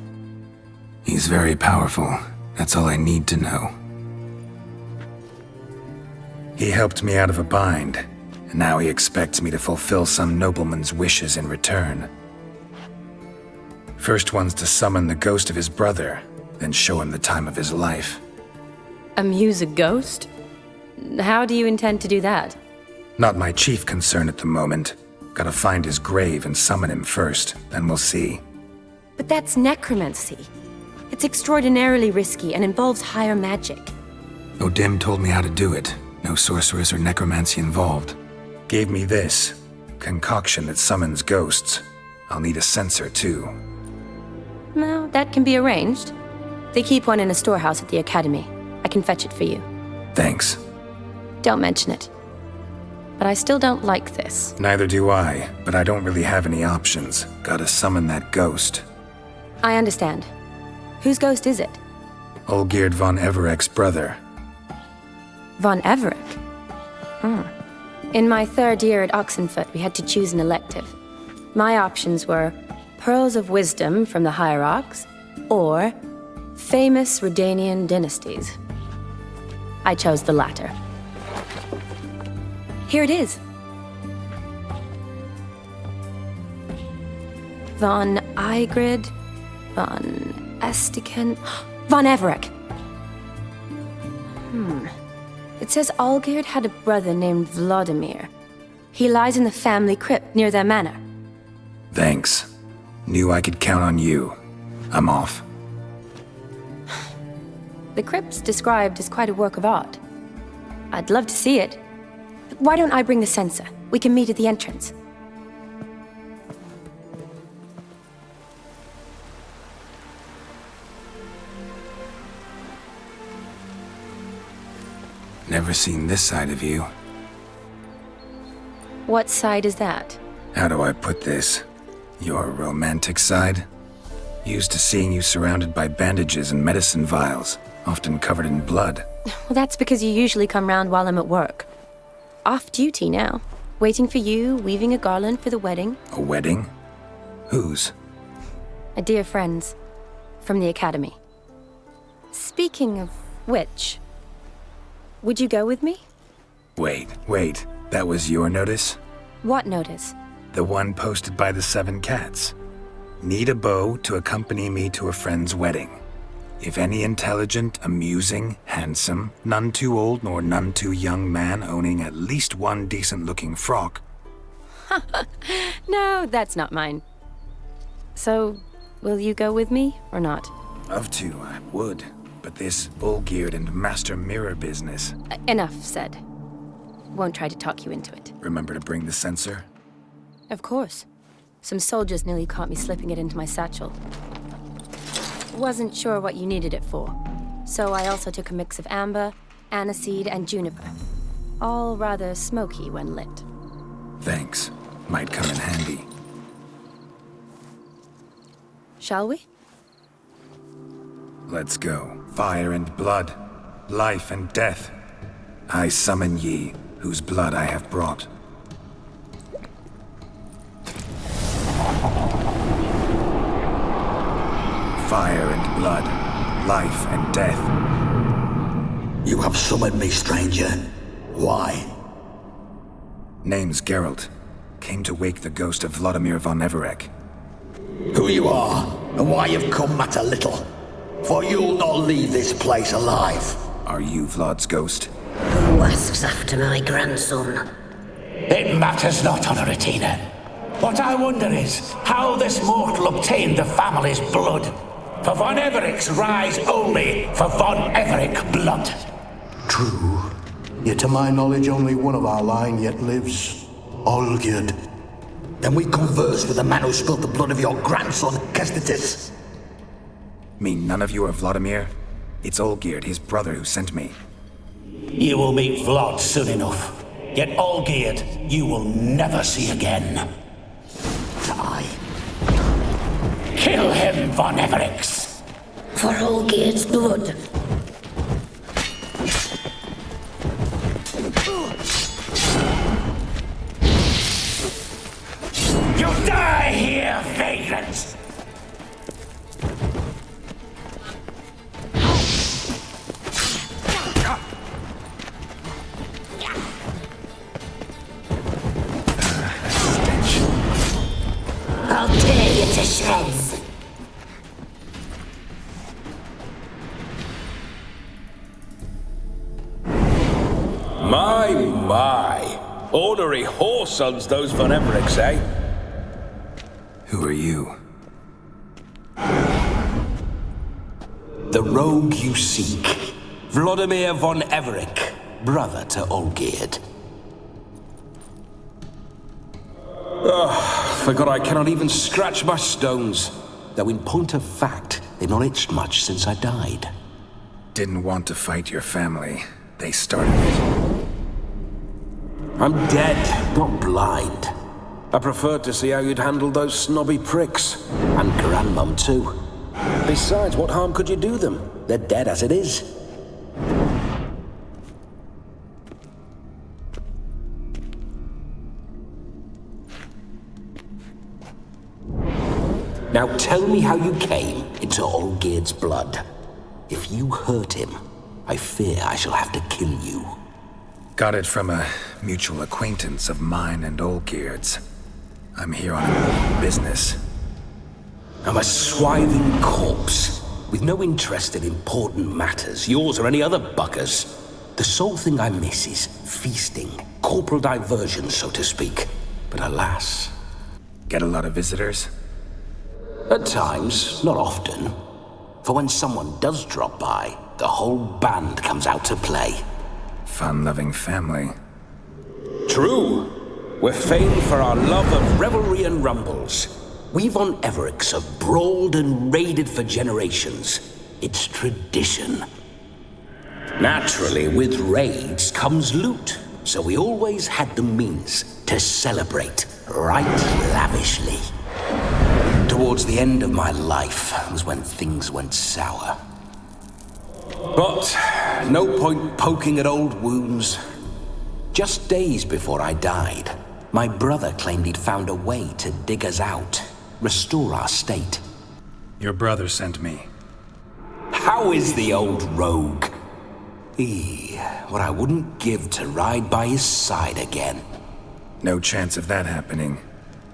He's very powerful. That's all I need to know. He helped me out of a bind, and now he expects me to fulfill some nobleman's wishes in return. First one's to summon the ghost of his brother, then show him the time of his life.
Amuse a ghost? How do you intend to do that?
Not my chief concern at the moment. Gotta find his grave and summon him first, then we'll see.
But that's necromancy. It's extraordinarily risky and involves higher magic.
Odim told me how to do it. No sorceress or necromancy involved. Gave me this concoction that summons ghosts. I'll need a censer too.
Well, that can be arranged. They keep one in a storehouse at the Academy. I can fetch it for you.
Thanks.
Don't mention it. But I still don't like this.
Neither do I, but I don't really have any options. Gotta summon that ghost.
I understand. Whose ghost is it?
Olgierd von Evereck's brother.
Von Evereck? In my 3rd year at Oxenfoot, we had to choose an elective. My options were Pearls of Wisdom from the Hierarchs, or Famous Redanian Dynasties. I chose the latter. Here it is. Von Igrid, von Estiken, von Evereck. It says Olgierd had a brother named Vladimir. He lies in the family crypt near their manor.
Thanks. Knew I could count on you. I'm off.
The crypt's described as quite a work of art. I'd love to see it. Why don't I bring the censer? We can meet at the entrance.
Never seen this side of you.
What side is that?
How do I put this? Your romantic side? Used to seeing you surrounded by bandages and medicine vials, often covered in blood.
Well, that's because you usually come round while I'm at work. Off duty now. Waiting for you, weaving a garland for the wedding.
A wedding? Whose?
A dear friend's. From the Academy. Speaking of which, would you go with me?
Wait. That was your notice?
What notice?
The one posted by the 7 cats. Need a beau to accompany me to a friend's wedding. If any intelligent, amusing, handsome, none too old nor none too young man owning at least one decent-looking frock.
No, that's not mine. So, will you go with me, or not?
Love to, I would. But this Olgierd and Master Mirror business...
Enough said. Won't try to talk you into it.
Remember to bring the censer?
Of course. Some soldiers nearly caught me slipping it into my satchel. Wasn't sure what you needed it for. So I also took a mix of amber, aniseed, and juniper. All rather smoky when lit.
Thanks. Might come in handy.
Shall we?
Let's go. Fire and blood. Life and death. I summon ye, whose blood I have brought. Fire and blood. Life and death.
You have summoned me, stranger. Why?
Name's Geralt. Came to wake the ghost of Vladimir von Evereck.
Who you are, and why you've come matter little. For you'll not leave this place alive.
Are you Vlad's ghost?
Who asks after my grandson?
It matters not, Honoratina. What I wonder is how this mortal obtained the family's blood. For von Evereck's rise only for von Evereck blood.
True. Yet to my knowledge, only one of our line yet lives. Olgierd.
Then we converse with the man who spilled the blood of your grandson, Kestitis.
Mean none of you are Vladimir? It's Olgierd, his brother, who sent me.
You will meet Vlad soon enough. Yet Olgierd, you will never see again.
Die.
Kill him, von Everex!
For Olgierd's blood.
You die here, vagrant!
I'll tear you to shreds.
My. Ornery whoresons, those von Everecks, eh?
Who are you?
The rogue you seek. Vladimir von Evereck, brother to Olgierd. Forgot I cannot even scratch my stones. Though in point of fact, They've not itched much since I died.
Didn't want to fight your family. They started it.
I'm dead, not blind. I preferred to see how you'd handle those snobby pricks. And Grandmum, too. Besides, what harm could you do them? They're dead as it is. Now tell me how you came into Olgierd's blood. If you hurt him, I fear I shall have to kill you.
Got it from a mutual acquaintance of mine and Olgierd's. I'm here on business.
I'm a swiving corpse, with no interest in important matters, yours or any other buggers. The sole thing I miss is feasting, corporal diversion, so to speak. But alas...
Get a lot of visitors?
At times, not often. For when someone does drop by, the whole band comes out to play.
Fun-loving family.
True. We're famed for our love of revelry and rumbles. We von Evericks have brawled and raided for generations. It's tradition. Naturally, with raids comes loot, so we always had the means to celebrate right lavishly. Towards the end of my life was when things went sour. But no point poking at old wounds. Just days before I died, my brother claimed he'd found a way to dig us out, restore our state.
Your brother sent me.
How is the old rogue? What I wouldn't give to ride by his side again.
No chance of that happening.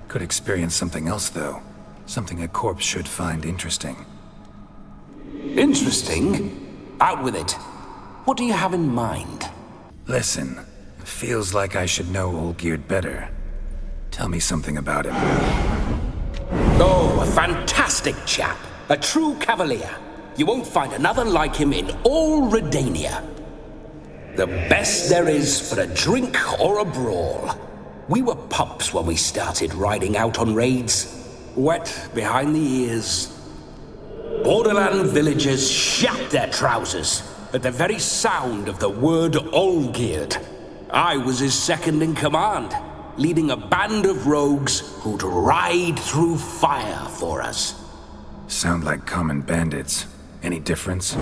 Could experience something else, though. Something a corpse should find interesting.
Interesting? Out with it. What do you have in mind?
Listen, feels like I should know Olgierd better. Tell me something about him.
Oh, a fantastic chap. A true cavalier. You won't find another like him in all Redania. The best there is for a drink or a brawl. We were pups when we started riding out on raids. Wet behind the ears. Borderland villagers shat their trousers at the very sound of the word Olgierd. I was his second in command, leading a band of rogues who'd ride through fire for us.
Sound like common bandits. Any difference?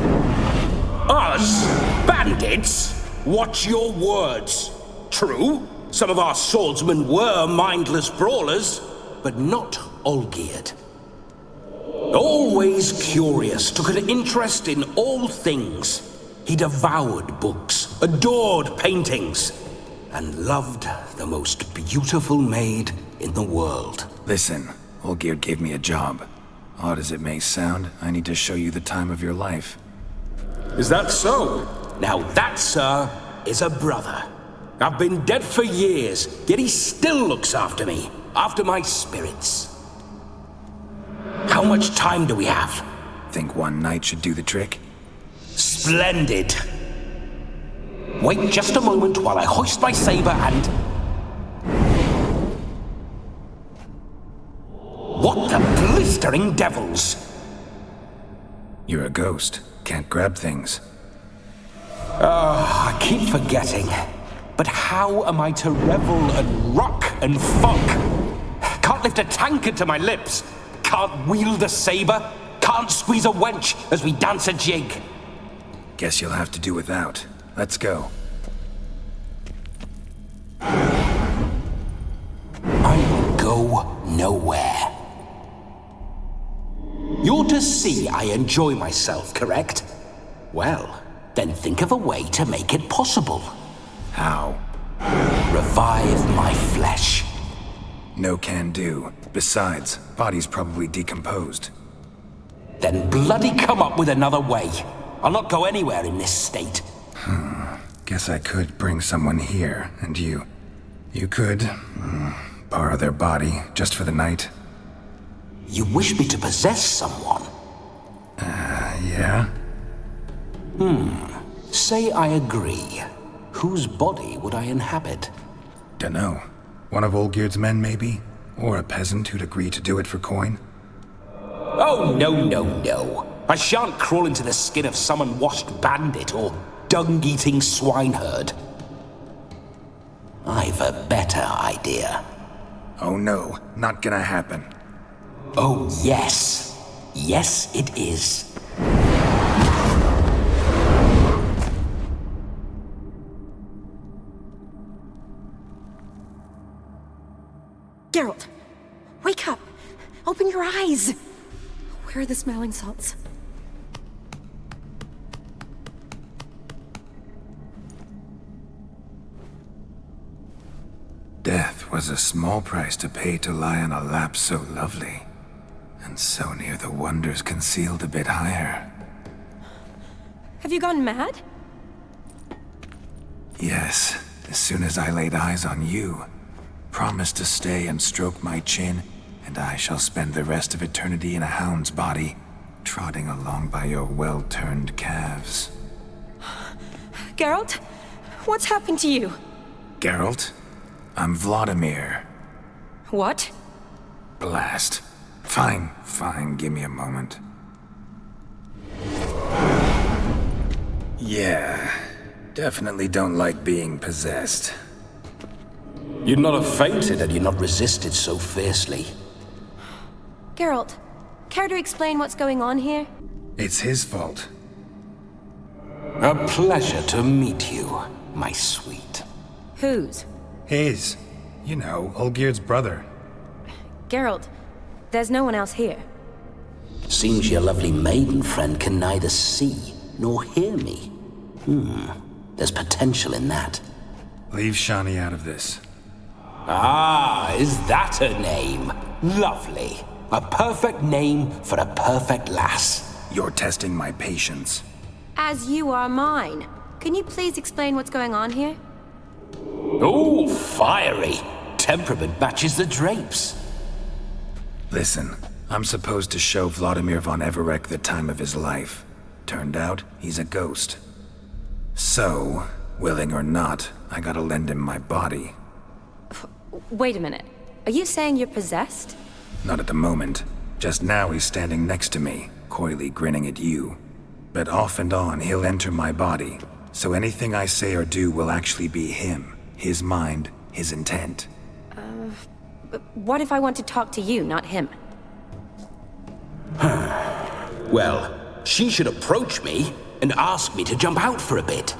Us? Bandits? Watch your words. True, some of our swordsmen were mindless brawlers, but not Olgierd. Always curious, took an interest in all things. He devoured books, adored paintings, and loved the most beautiful maid in the world.
Listen, Olgierd gave me a job. Odd as it may sound, I need to show you the time of your life.
Is that so? Now that, sir, is a brother. I've been dead for years, yet he still looks after me, after my spirits. How much time do we have?
Think one night should do the trick?
Splendid. Wait just a moment while I hoist my saber and... What the blistering devils?
You're a ghost. Can't grab things.
I keep forgetting. But how am I to revel and rock and fuck? Can't lift a tankard to my lips. Can't wield a saber. Can't squeeze a wench as we dance a jig.
Guess you'll have to do without. Let's go.
I will go nowhere. You're to see I enjoy myself, correct? Well, then think of a way to make it possible.
How?
Revive my flesh.
No can do. Besides, body's probably decomposed.
Then bloody come up with another way. I'll not go anywhere in this state.
Guess I could bring someone here, and you could borrow their body just for the night.
You wish me to possess someone?
Yeah?
Say I agree. Whose body would I inhabit?
Dunno. One of Olgierd's men, maybe? Or a peasant who'd agree to do it for coin?
Oh, no. I shan't crawl into the skin of some unwashed bandit or dung-eating swineherd. I've a better idea.
Oh no, not gonna happen.
Oh yes. Yes, it is.
Geralt, wake up! Open your eyes! Where are the smelling salts?
Death was a small price to pay to lie on a lap so lovely, and so near the wonders concealed a bit higher.
Have you gone mad?
Yes, as soon as I laid eyes on you, promise to stay and stroke my chin, and I shall spend the rest of eternity in a hound's body, trotting along by your well-turned calves.
Geralt, what's happened to you?
Geralt, I'm Vladimir.
What?
Blast. Fine, give me a moment. Yeah, definitely don't like being possessed.
You'd not have fainted had you not resisted so fiercely.
Geralt, care to explain what's going on here?
It's his fault.
A pleasure to meet you, my sweet.
Whose?
His. You know, Olgerd's brother.
Geralt, there's no one else here.
Seems your lovely maiden friend can neither see nor hear me. There's potential in that.
Leave Shani out of this.
Ah, is that her name? Lovely. A perfect name for a perfect lass.
You're testing my patience.
As you are mine. Can you please explain what's going on here?
Oh, fiery. Temperament matches the drapes.
Listen, I'm supposed to show Vladimir von Everec the time of his life. Turned out, he's a ghost. So, willing or not, I gotta lend him my body.
Wait a minute. Are you saying you're possessed?
Not at the moment. Just now he's standing next to me, coyly grinning at you. But off and on, he'll enter my body. So anything I say or do will actually be him. His mind, his intent.
What if I want to talk to you, not him?
Well, she should approach me and ask me to jump out for a bit.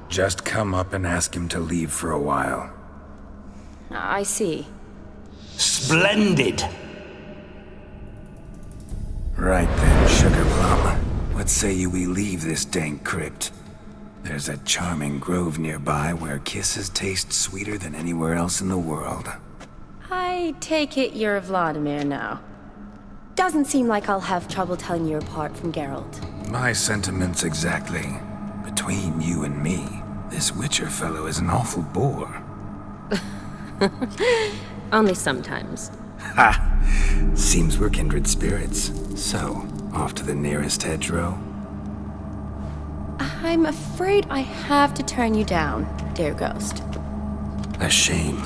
Just come up and ask him to leave for a while.
I see.
Splendid!
Right then, Sugar Plum. What say we leave this dank crypt? There's a charming grove nearby where kisses taste sweeter than anywhere else in the world.
I take it you're Vladimir now. Doesn't seem like I'll have trouble telling you apart from Geralt.
My sentiments exactly. Between you and me, this Witcher fellow is an awful bore.
Only sometimes.
Ha! Seems we're kindred spirits. So, off to the nearest hedgerow?
I'm afraid I have to turn you down, dear ghost.
A shame.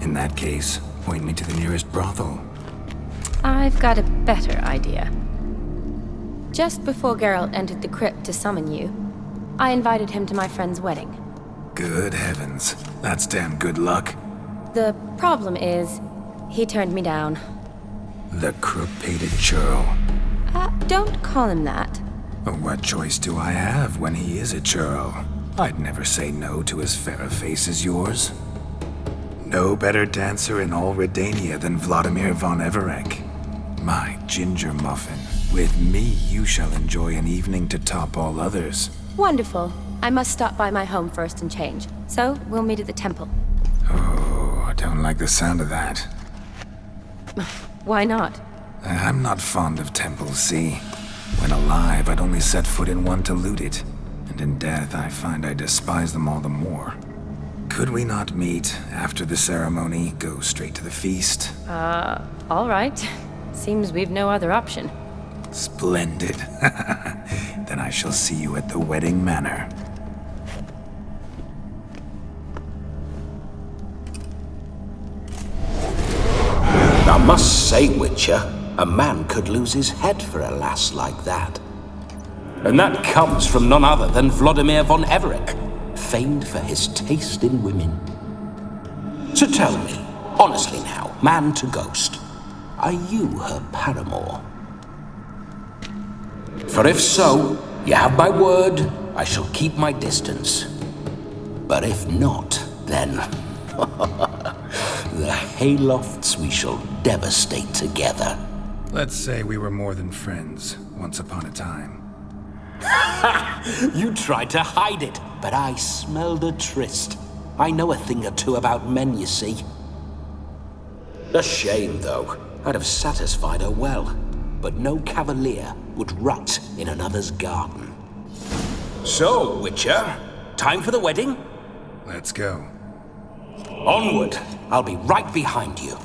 In that case, point me to the nearest brothel.
I've got a better idea. Just before Geralt entered the crypt to summon you, I invited him to my friend's wedding.
Good heavens. That's damn good luck.
The problem is, he turned me down.
The crook-pated churl.
Don't call him that.
What choice do I have when he is a churl? I'd never say no to as fair a face as yours. No better dancer in all Redania than Vladimir von Everec. My ginger muffin. With me, you shall enjoy an evening to top all others.
Wonderful. I must stop by my home first and change. So, we'll meet at the temple.
Oh, I don't like the sound of that.
Why not?
I'm not fond of temples, see? When alive, I'd only set foot in one to loot it. And in death, I find I despise them all the more. Could we not meet after the ceremony, go straight to the feast?
All right. Seems we've no other option.
Splendid. Then I shall see you at the wedding manor.
I must say, Witcher, A man could lose his head for a lass like that. And that comes from none other than Vladimir von Everec, famed for his taste in women. So tell me, honestly now, man to ghost, are you her paramour? For if so, you have my word, I shall keep my distance. But if not, then the haylofts we shall devastate together.
Let's say we were more than friends, once upon a time.
You tried to hide it, but I smelled a tryst. I know a thing or two about men, you see. A shame, though. I'd have satisfied her well, but no cavalier would rut in another's garden. So, Witcher, time for the wedding?
Let's go.
Onward. I'll be right behind you.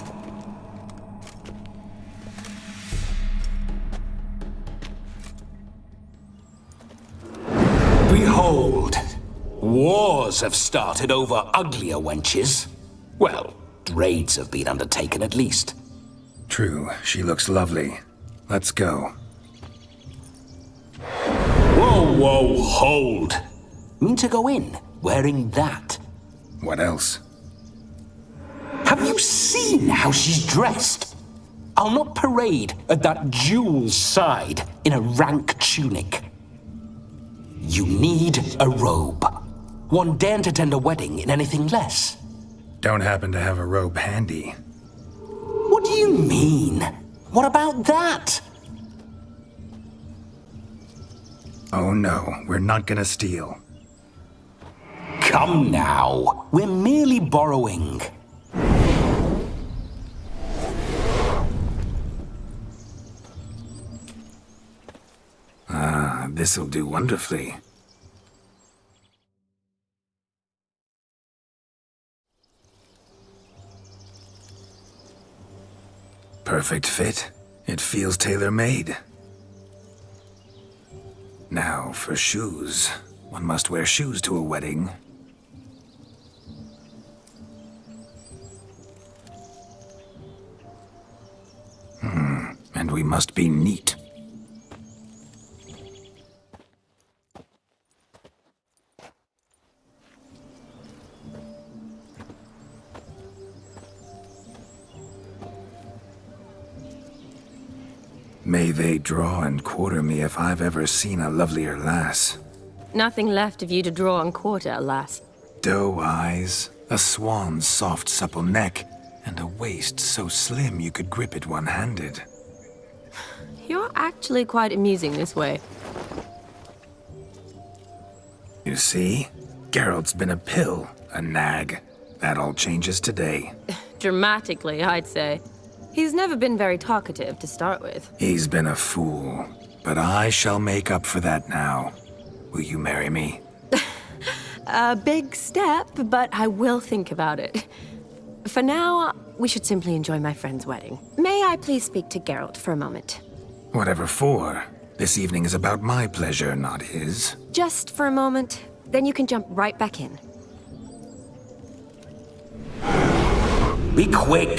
Behold, wars have started over uglier wenches. Well, raids have been undertaken at least.
True, she looks lovely. Let's go.
Whoa, whoa, hold. Mean to go in wearing that?
What else?
Have you seen how she's dressed? I'll not parade at that jewel's side in a rank tunic. You need a robe. One daren't attend a wedding in anything less.
Don't happen to have a robe handy.
What do you mean? What about that?
Oh no, we're not gonna steal.
Come now, we're merely borrowing.
Ah, this'll do wonderfully. Perfect fit. It feels tailor-made. Now, for shoes. One must wear shoes to a wedding. And we must be neat. May they draw and quarter me if I've ever seen a lovelier lass.
Nothing left of you to draw and quarter, alas.
Doe eyes, a swan's soft supple neck, and a waist so slim you could grip it one-handed.
You're actually quite amusing this way.
You see? Geralt's been a pill, a nag. That all changes today.
Dramatically, I'd say. He's never been very talkative to start with.
He's been a fool, but I shall make up for that now. Will you marry me?
A big step, but I will think about it. For now, we should simply enjoy my friend's wedding. May I please speak to Geralt for a moment?
Whatever for. This evening is about my pleasure, not his.
Just for a moment, then you can jump right back in.
Be quick!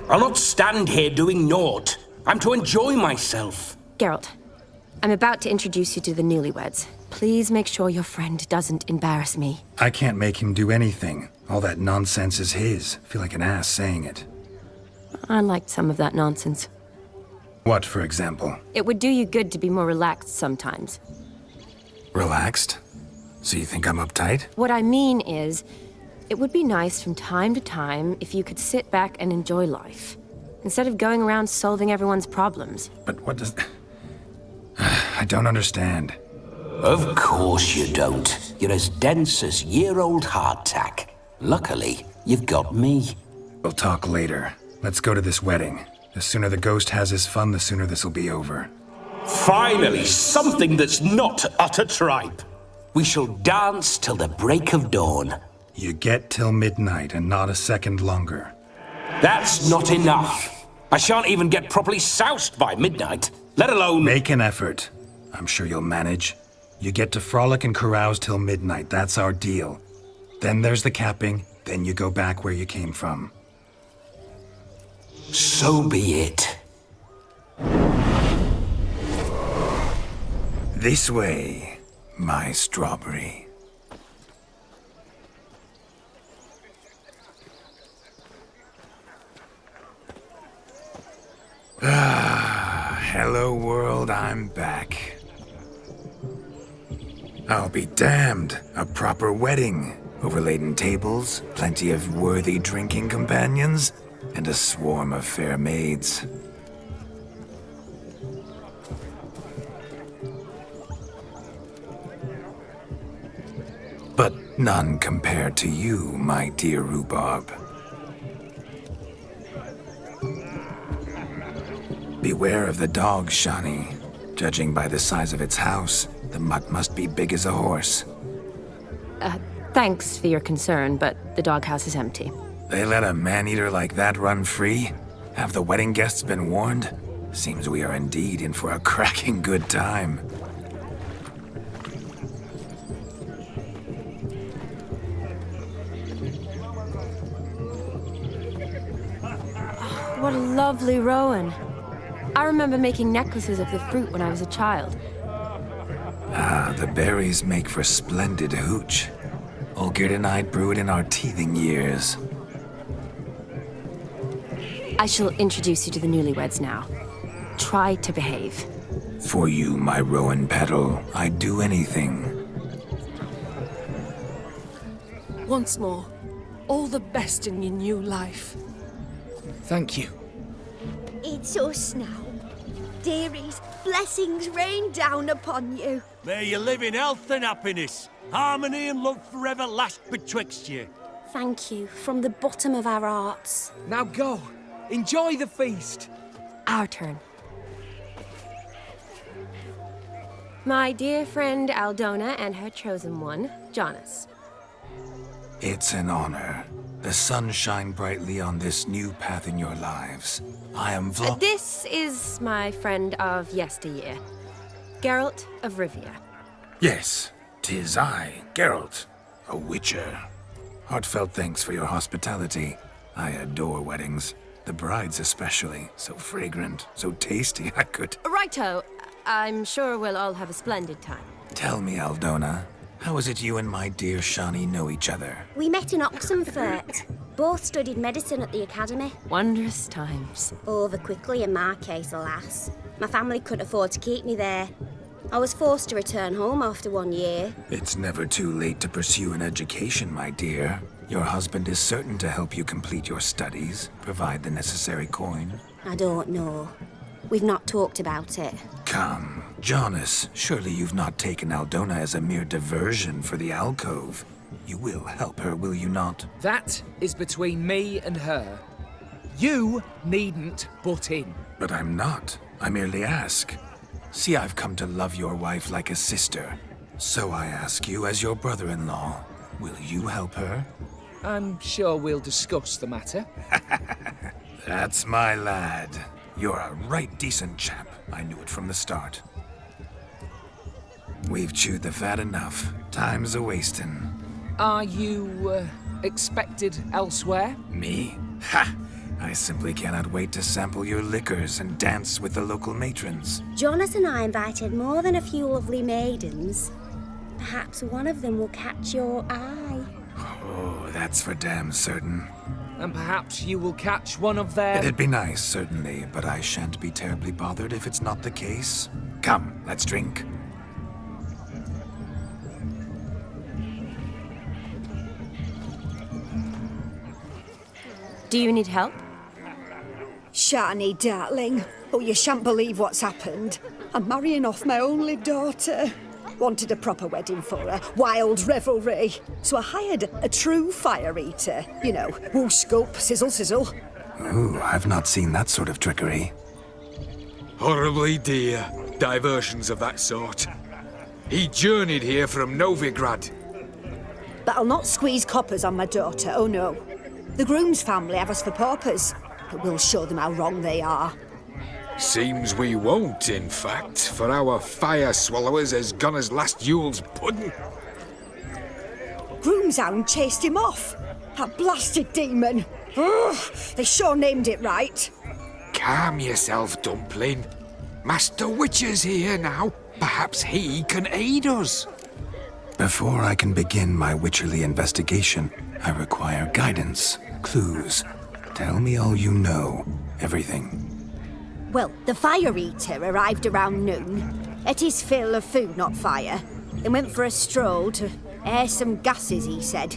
I'll not stand here doing naught. I'm to enjoy myself.
Geralt, I'm about to introduce you to the newlyweds. Please make sure your friend doesn't embarrass me.
I can't make him do anything. All that nonsense is his. I feel like an ass saying it.
I liked some of that nonsense.
What, for example?
It would do you good to be more relaxed sometimes.
Relaxed? So you think I'm uptight?
What I mean is, it would be nice from time to time if you could sit back and enjoy life, instead of going around solving everyone's problems.
But what does... I don't understand.
Of course you don't. You're as dense as year-old hardtack. Luckily, you've got me.
We'll talk later. Let's go to this wedding. The sooner the ghost has his fun, the sooner this'll be over.
Finally, something that's not utter tripe. We shall dance till the break of dawn.
You get till midnight and not a second longer.
That's not enough. I shan't even get properly soused by midnight, let alone...
Make an effort. I'm sure you'll manage. You get to frolic and carouse till midnight, that's our deal. Then there's the capping, then you go back where you came from.
So be it.
This way, my strawberry. Hello world, I'm back. I'll be damned. A proper wedding. Overladen tables, plenty of worthy drinking companions, and a swarm of fair maids. But none compared to you, my dear rhubarb. Beware of the dog, Shani. Judging by the size of its house, the mutt must be big as a horse.
Thanks for your concern, but the doghouse is empty.
They let a man-eater like that run free? Have the wedding guests been warned? Seems we are indeed in for a cracking good time.
What a lovely rowan. I remember making necklaces of the fruit when I was a child.
Ah, the berries make for splendid hooch. Olgerd and I brewed in our teething years.
I shall introduce you to the newlyweds now. Try to behave.
For you, my rowan petal, I'd do anything.
Once more, all the best in your new life.
Thank you.
It's us now. Dearies, blessings rain down upon you.
May you live in health and happiness. Harmony and love forever last betwixt you.
Thank you from the bottom of our hearts.
Now go. Enjoy the feast.
Our turn. My dear friend Aldona and her chosen one, Jonas.
It's an honor. The sun shine brightly on this new path in your lives. I am
This is my friend of yesteryear, Geralt of Rivia.
Yes, 'tis I, Geralt, a witcher. Heartfelt thanks for your hospitality. I adore weddings. The brides especially. So fragrant, so tasty, I could...
Righto. I'm sure we'll all have a splendid time.
Tell me, Aldona, how is it you and my dear Shani know each other?
We met in Oxenfurt. Both studied medicine at the academy.
Wondrous times.
Over quickly in my case, alas. My family couldn't afford to keep me there. I was forced to return home after 1 year.
It's never too late to pursue an education, my dear. Your husband is certain to help you complete your studies, provide the necessary coin.
I don't know. We've not talked about it.
Come, Jonas, surely you've not taken Aldona as a mere diversion for the alcove. You will help her, will you not?
That is between me and her. You needn't butt in.
But I'm not. I merely ask. See, I've come to love your wife like a sister. So I ask you as your brother-in-law, will you help her?
I'm sure we'll discuss the matter.
That's my lad. You're a right decent chap. I knew it from the start. We've chewed the fat enough. Time's a-wasting.
Are you, expected elsewhere?
Me? Ha! I simply cannot wait to sample your liquors and dance with the local matrons.
Jonas and I invited more than a few lovely maidens. Perhaps one of them will catch your eye.
Oh, that's for damn certain.
And perhaps you will catch one of their...
It'd be nice, certainly, but I shan't be terribly bothered if it's not the case. Come, let's drink.
Do you need help?
Shani, darling. Oh, you shan't believe what's happened. I'm marrying off my only daughter. Wanted a proper wedding for her, wild revelry. So I hired a true fire eater. You know, woo scope, sizzle sizzle.
Ooh, I've not seen that sort of trickery.
Horribly dear diversions of that sort. He journeyed here from Novigrad.
But I'll not squeeze coppers on my daughter, oh no. The groom's family have us for paupers, but we'll show them how wrong they are.
Seems we won't, in fact, for our fire swallowers has gone as last Yule's pudding.
Groom's hound chased him off. That blasted demon. Ugh, they sure named it right.
Calm yourself, Dumpling. Master Witcher's here now. Perhaps he can aid us.
Before I can begin my witcherly investigation, I require guidance, clues. Tell me all you know, everything.
Well, the fire eater arrived around noon, ate his fill of food, not fire, and went for a stroll to air some gases, he said.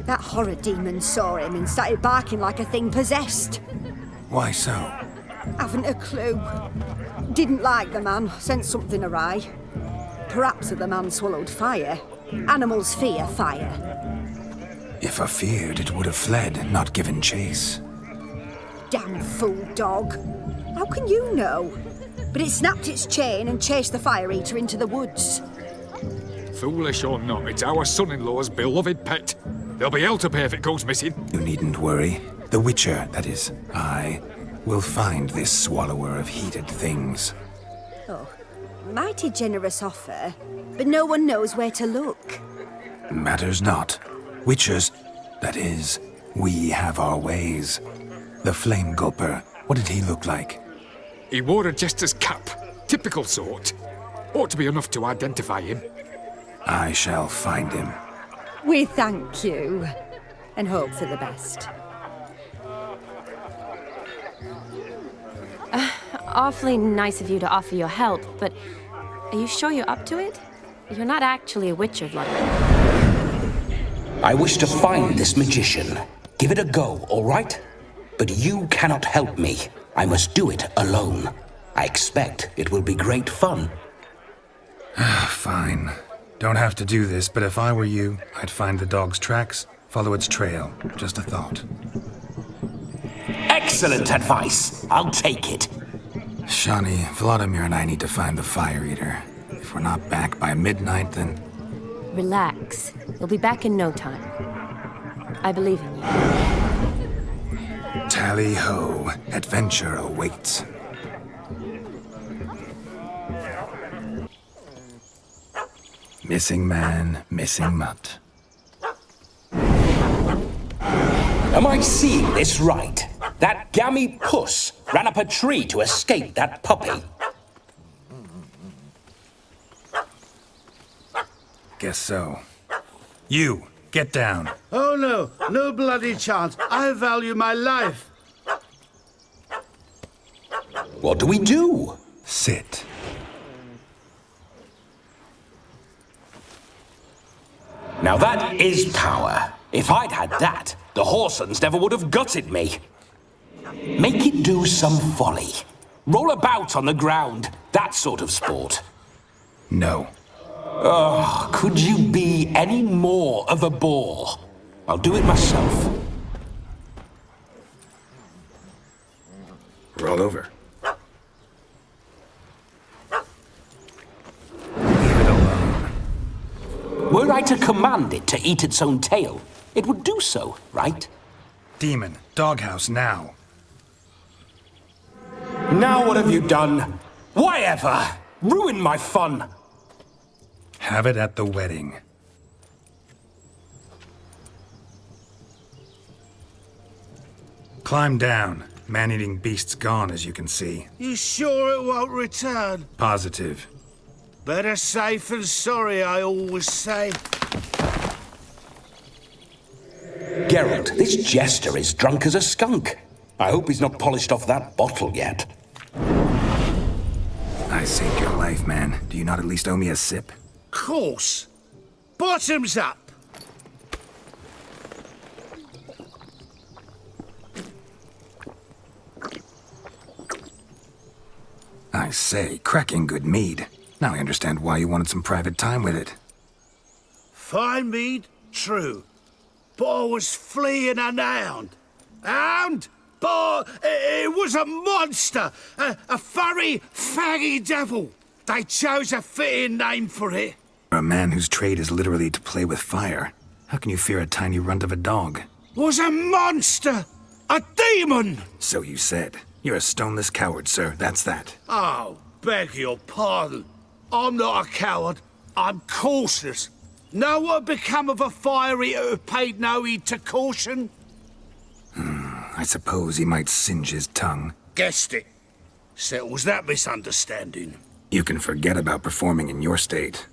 That horror demon saw him and started barking like a thing possessed.
Why so?
Haven't a clue. Didn't like the man, sent something awry. Perhaps the man swallowed fire. Animals fear fire.
If I feared, it would have fled, not given chase.
Damn fool dog. How can you know? But it snapped its chain and chased the fire eater into the woods.
Foolish or not, it's our son-in-law's beloved pet. There'll be hell to pay if it goes missing.
You needn't worry. The Witcher, that is, I, will find this swallower of heated things.
Oh, mighty generous offer, but no one knows where to look.
Matters not. Witchers, that is, we have our ways. The Flame Gulper, what did he look like?
He wore a jester's cap, typical sort. Ought to be enough to identify him.
I shall find him.
We thank you, and hope for the best.
Awfully nice of you to offer your help, but are you sure you're up to it? You're not actually a witcher, Ludwig.
I wish to find this magician. Give it a go, all right? But you cannot help me. I must do it alone. I expect it will be great fun.
Fine. Don't have to do this, but if I were you, I'd find the dog's tracks, follow its trail. Just a thought.
Excellent advice. I'll take it.
Shani, Vladimir and I need to find the fire eater. If we're not back by midnight, then...
Relax. You'll be back in no time. I believe in you.
Tally-ho. Adventure awaits. Missing man, missing mutt.
Am I seeing this right? That gammy puss ran up a tree to escape that puppy.
Guess so. You, get down.
Oh no, no bloody chance. I value my life.
What do we do?
Sit.
Now that is power. If I'd had that, the Horsons never would have gutted me. Make it do some folly. Roll about on the ground. That sort of sport.
No.
Oh, could you be any more of a bore? I'll do it myself.
Roll over.
Were I to command it to eat its own tail, it would do so, right?
Demon, doghouse now.
Now what have you done? Why ever? Ruin my fun.
Have it at the wedding. Climb down. Man-eating beast's gone, as you can see.
You sure it won't return?
Positive.
Better safe than sorry, I always say.
Geralt, this jester is drunk as a skunk. I hope he's not polished off that bottle yet.
I saved your life, man. Do you not at least owe me a sip?
Course. Bottoms up.
I say, cracking good mead. Now I understand why you wanted some private time with it.
Fine mead, true. But I was fleeing an hound. Hound? But it was a monster. A furry, faggy devil. They chose a fitting name for it.
A man whose trade is literally to play with fire. How can you fear a tiny runt of a dog?
Was a monster. A demon.
So you said. You're a stoneless coward, sir. That's that.
Oh, beg your pardon. I'm not a coward. I'm cautious. Know what become of a fire eater who paid no heed to caution?
I suppose he might singe his tongue.
Guessed it. Settles that misunderstanding.
You can forget about performing in your state.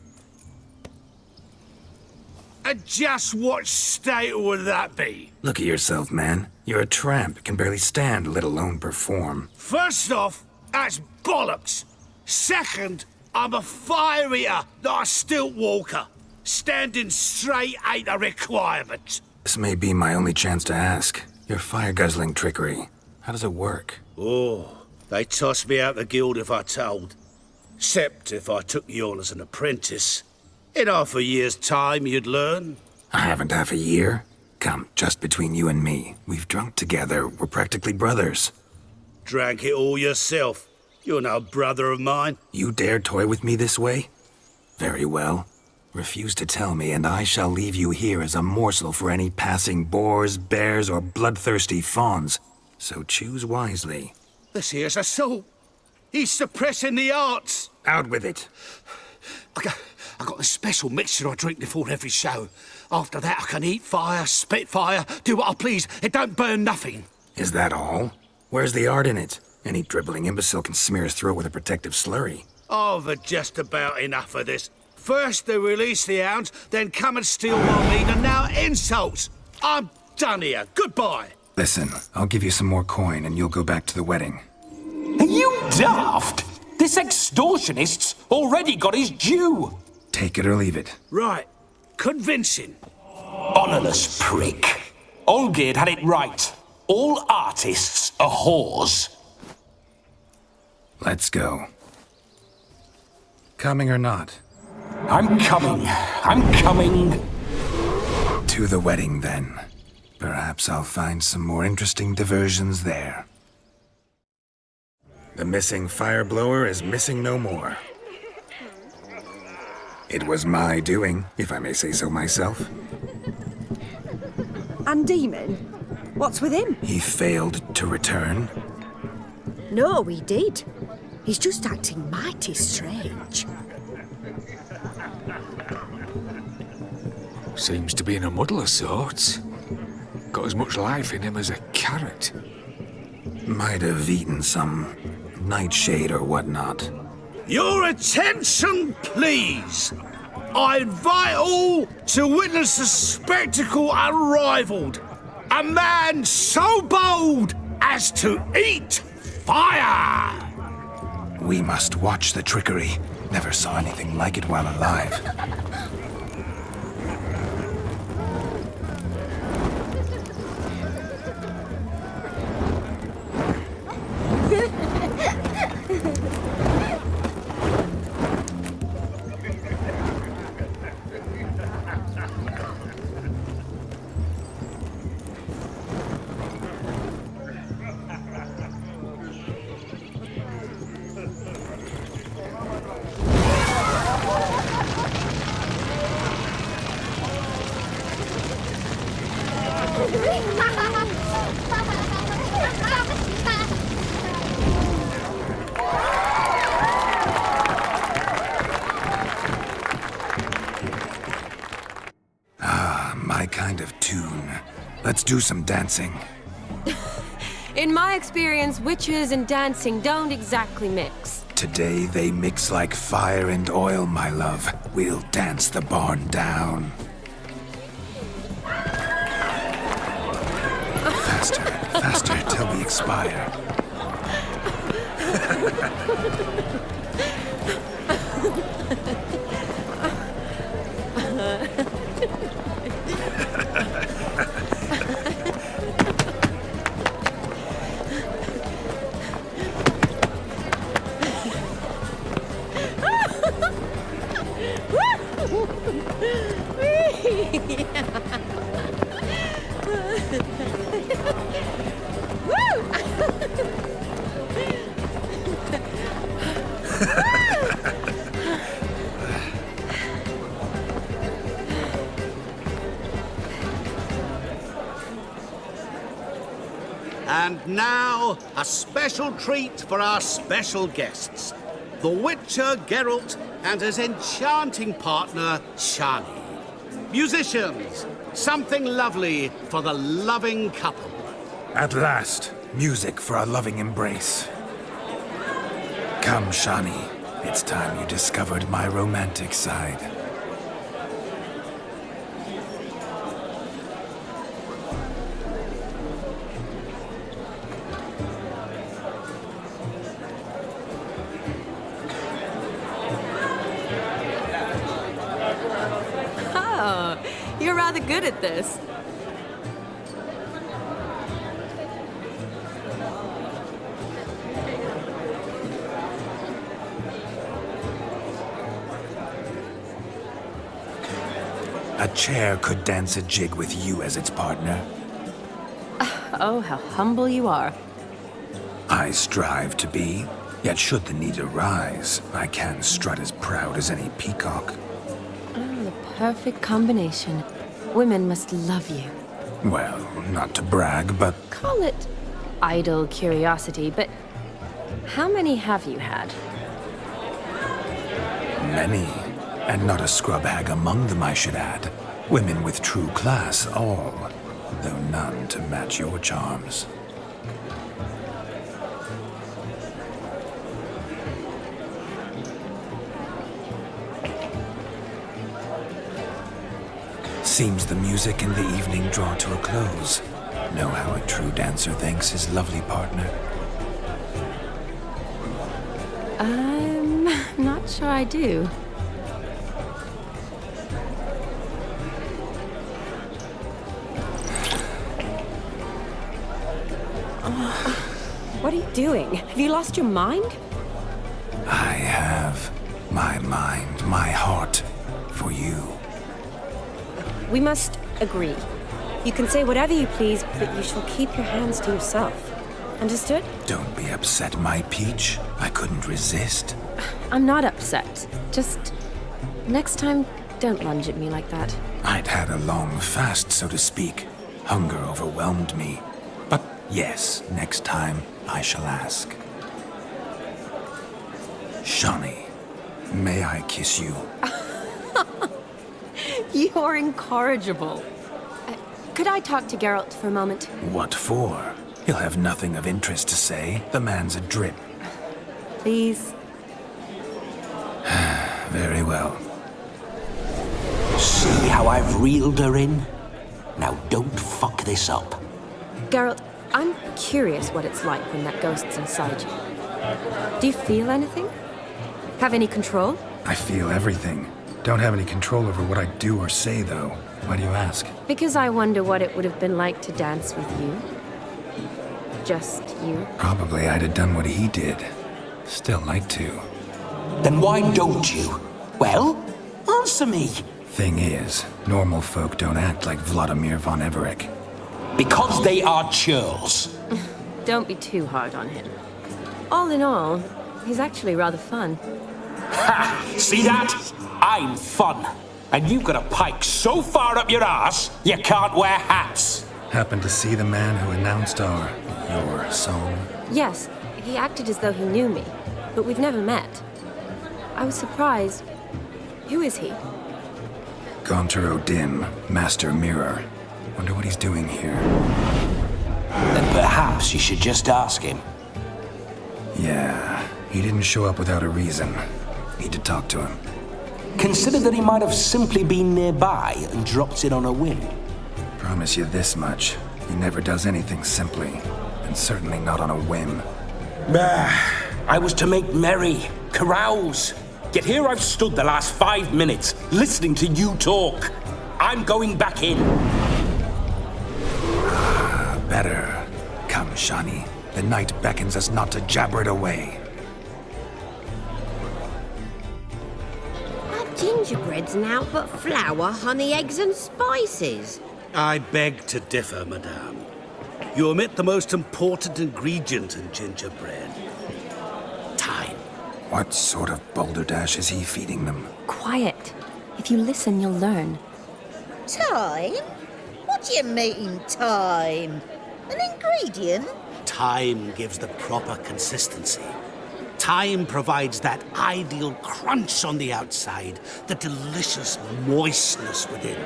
And just what state would that be?
Look at yourself, man. You're a tramp, can barely stand, let alone perform.
First off, that's bollocks. Second, I'm a fire eater, not a stilt walker. Standing straight ain't a requirement.
This may be my only chance to ask. Your fire-guzzling trickery, how does it work?
Oh, they toss me out the guild if I told. Except if I took you on as an apprentice. In half a year's time, you'd learn.
I haven't half a year. Come, just between you and me. We've drunk together. We're practically brothers.
Drank it all yourself. You're no brother of mine.
You dare toy with me this way? Very well. Refuse to tell me, and I shall leave you here as a morsel for any passing boars, bears, or bloodthirsty fawns. So choose wisely.
This here's assault. He's suppressing the arts.
Out with it.
I got a special mixture I drink before every show. After that, I can eat fire, spit fire, do what I please. It don't burn nothing.
Is that all? Where's the art in it? Any dribbling imbecile can smear his throat with a protective slurry.
I've had just about enough of this. First they release the hounds, then come and steal my meat, and now insults. I'm done here. Goodbye.
Listen, I'll give you some more coin and you'll go back to the wedding.
Are you daft? This extortionist's already got his due.
Take it or leave it.
Right. Convincing.
Honourless prick. Olgerd had it right. All artists are whores.
Let's go. Coming or not?
I'm coming. I'm coming.
To the wedding, then. Perhaps I'll find some more interesting diversions there. The missing fire blower is missing no more. It was my doing, if I may say so myself.
And Demon? What's with him?
He failed to return.
No, he did. He's just acting mighty strange.
Seems to be in a muddle of sorts. Got as much life in him as a carrot.
Might have eaten some nightshade or whatnot.
Your attention, please. I invite all to witness a spectacle unrivaled. A man so bold as to eat fire.
We must watch the trickery. Never saw anything like it while alive. My kind of tune. Let's do some dancing.
In my experience, witches and dancing don't exactly mix.
Today they mix like fire and oil, my love. We'll dance the barn down. Faster, faster, till we expire.
And now, a special treat for our special guests. The Witcher Geralt and his enchanting partner, Shani. Musicians, something lovely for the loving couple.
At last, music for a loving embrace. Come, Shani. It's time you discovered my romantic side.
Oh, you're rather good at this.
A chair could dance a jig with you as its partner.
Oh, how humble you are.
I strive to be, yet should the need arise, I can strut as proud as any peacock.
Oh, the perfect combination. Women must love you.
Well, not to brag, but...
Call it idle curiosity, but how many have you had?
Many. And not a scrub hag among them, I should add. Women with true class, all. Though none to match your charms. Seems the music and the evening draw to a close. Know how a true dancer thanks his lovely partner?
I'm not sure I do. What are you doing? Have you lost your mind?
I have my mind, my heart for you.
We must agree. You can say whatever you please, but you shall keep your hands to yourself. Understood?
Don't be upset, my peach. I couldn't resist.
I'm not upset. Just next time, don't lunge at me like that.
I'd had a long fast, so to speak. Hunger overwhelmed me. But yes, next time I shall ask. Shawnee, may I kiss you?
You're incorrigible. Could I talk to Geralt for a moment?
What for? He'll have nothing of interest to say. The man's a drip.
Please.
Very well.
See how I've reeled her in? Now don't fuck this up.
Geralt, I'm curious what it's like when that ghost's inside you. Do you feel anything? Have any control?
I feel everything. Don't have any control over what I do or say, though. Why do you ask?
Because I wonder what it would have been like to dance with you. Just you.
Probably I'd have done what he did. Still like to.
Then why don't you? Well, answer me.
Thing is, normal folk don't act like Vladimir von Everett.
Because they are churls.
Don't be too hard on him. All in all, he's actually rather fun.
Ha! See that? I'm fun. And you've got a pike so far up your ass, you can't wear hats.
Happened to see the man who announced your song?
Yes, he acted as though he knew me, but we've never met. I was surprised. Who is he?
Gaunter O'Dim, Master Mirror. Wonder what he's doing here.
Then perhaps you should just ask him.
Yeah, he didn't show up without a reason. Need to talk to him.
Consider that he might have simply been nearby and dropped in on a whim.
Promise you this much. He never does anything simply, and certainly not on a whim.
I was to make merry, carouse. Yet here I've stood the last 5 minutes, listening to you talk. I'm going back in.
Better. Come, Shawnee. The night beckons us not to jabber it away.
Gingerbread's now but flour, honey, eggs and spices.
I beg to differ, madame. You omit the most important ingredient in gingerbread. Time.
What sort of balderdash is he feeding them?
Quiet. If you listen, you'll learn.
Time? What do you mean, time? An ingredient?
Time gives the proper consistency. Time provides that ideal crunch on the outside, the delicious moistness within.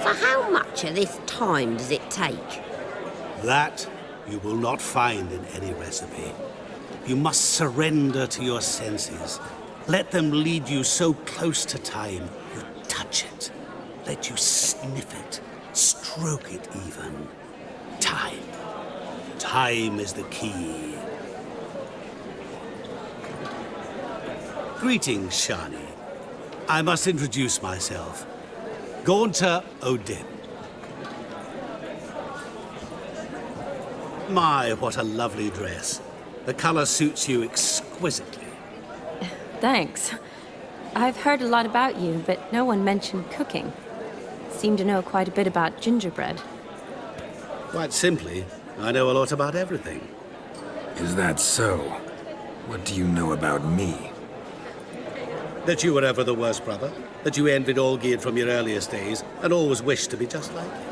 So how much of this time does it take?
That you will not find in any recipe. You must surrender to your senses. Let them lead you so close to time, you touch it. Let you sniff it, stroke it even. Time. Time is the key. Greetings, Shani. I must introduce myself. Gaunter Odin. My, what a lovely dress. The color suits you exquisitely.
Thanks. I've heard a lot about you, but no one mentioned cooking. Seem to know quite a bit about gingerbread.
Quite simply, I know a lot about everything.
Is that so? What do you know about me?
That you were ever the worst brother. That you envied Olgierd from your earliest days, and always wished to be just like him.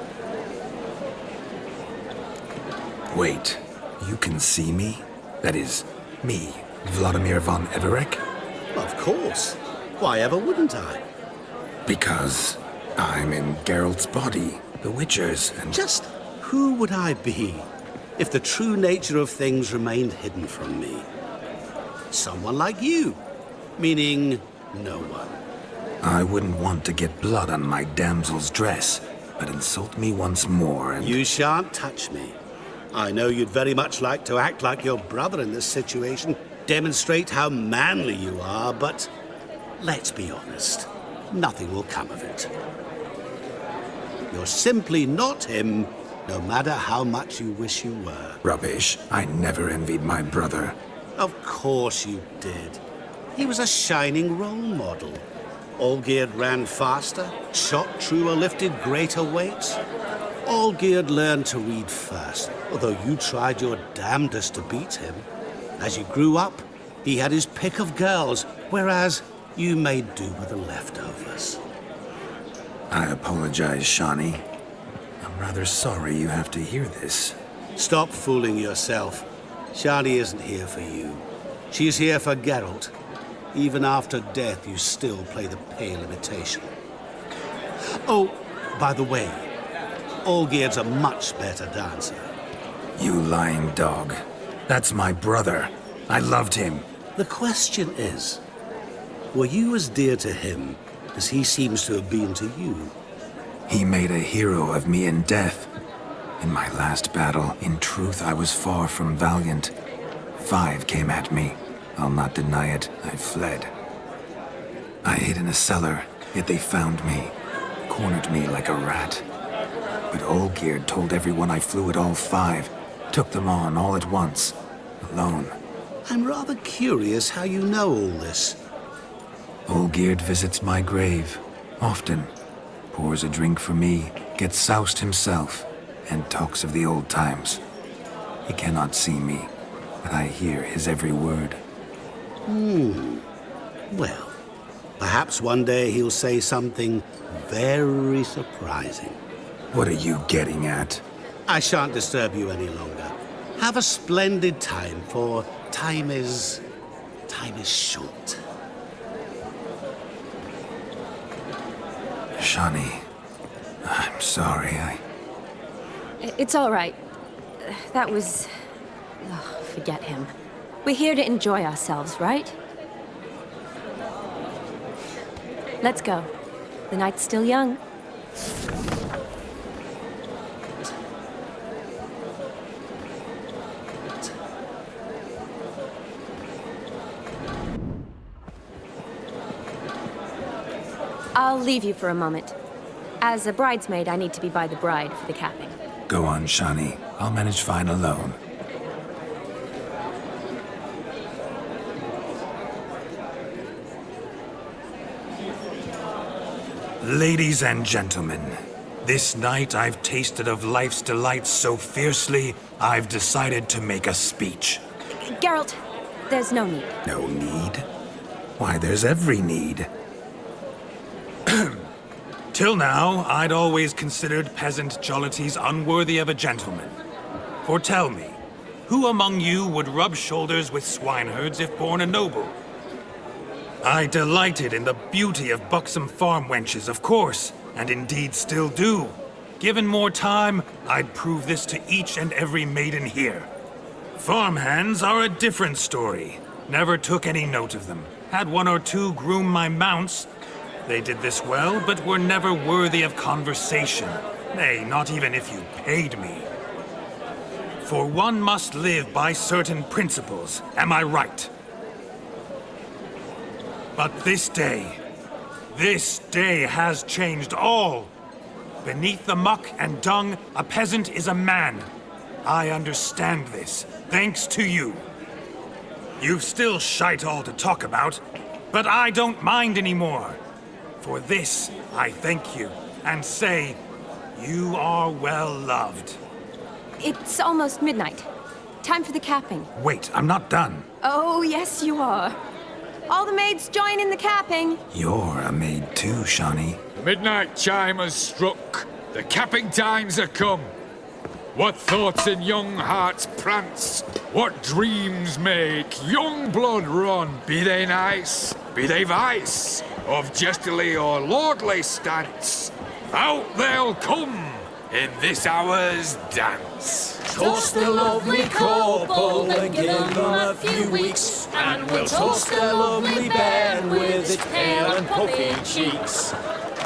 Wait, you can see me? That is, me, Vladimir von Everec?
Of course. Why ever wouldn't I?
Because I'm in Geralt's body, the Witcher's, and...
Just who would I be if the true nature of things remained hidden from me? Someone like you. Meaning, no one.
I wouldn't want to get blood on my damsel's dress, but insult me once more and...
You shan't touch me. I know you'd very much like to act like your brother in this situation, demonstrate how manly you are, but let's be honest, nothing will come of it. You're simply not him, no matter how much you wish you were.
Rubbish. I never envied my brother.
Of course you did. He was a shining role model. Olgierd ran faster, shot truer, lifted greater weights. Olgierd learned to read first, although you tried your damnedest to beat him. As you grew up, he had his pick of girls, whereas you made do with the leftovers.
I apologize, Shani. I'm rather sorry you have to hear this.
Stop fooling yourself. Shani isn't here for you. She's here for Geralt. Even after death, you still play the pale imitation. Oh, by the way, Olgierd's a much better dancer.
You lying dog. That's my brother. I loved him.
The question is, were you as dear to him as he seems to have been to you?
He made a hero of me in death. In my last battle, in truth, I was far from valiant. 5 came at me. I'll not deny it, I fled. I hid in a cellar, yet they found me, cornered me like a rat. But Olgierd told everyone I flew at all 5, took them on all at once, alone.
I'm rather curious how you know all this.
Olgierd visits my grave, often. Pours a drink for me, gets soused himself, and talks of the old times. He cannot see me, but I hear his every word.
Well, perhaps one day he'll say something very surprising.
What are you getting at?
I shan't disturb you any longer. Have a splendid time, for time is short.
Shani, I'm sorry,
It's all right. That was... Oh, forget him. We're here to enjoy ourselves, right? Let's go. The night's still young. I'll leave you for a moment. As a bridesmaid, I need to be by the bride for the capping.
Go on, Shani. I'll manage fine alone. Ladies and gentlemen, this night I've tasted of life's delights so fiercely, I've decided to make a speech.
Geralt, there's no need.
No need? Why, there's every need. Till now, I'd always considered peasant jollities unworthy of a gentleman. For tell me, who among you would rub shoulders with swineherds if born a noble? I delighted in the beauty of buxom farm wenches, of course, and indeed still do. Given more time, I'd prove this to each and every maiden here. Farmhands are a different story. Never took any note of them. Had one or two groom my mounts. They did this well, but were never worthy of conversation. Nay, not even if you paid me. For one must live by certain principles, am I right? But this day has changed all. Beneath the muck and dung, a peasant is a man. I understand this, thanks to you. You've still shite all to talk about, but I don't mind anymore. For this, I thank you, and say, you are well loved.
It's almost midnight. Time for the capping.
Wait, I'm not done.
Oh, yes, you are. All the maids join in the capping.
You're a maid too, Shawnee.
The midnight chime has struck. The capping times are come. What thoughts in young hearts prance? What dreams make young blood run? Be they nice, be they vice, of jestily or lordly stance, out they'll come in this hour's dance.
Toast the lovely couple and give them a few weeks, and we'll toast the lovely bed with its pale and puffy cheeks.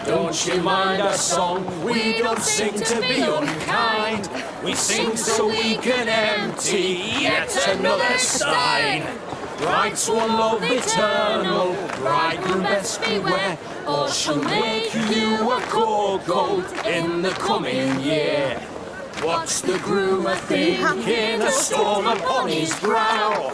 Don't you mind our song? We don't sing to be unkind. We sing so we can empty yet another stein. Bride's one love eternal, bridegroom best beware, or she'll make you a cold coat in the coming year. What's the groom a-thinking, a storm upon his brow?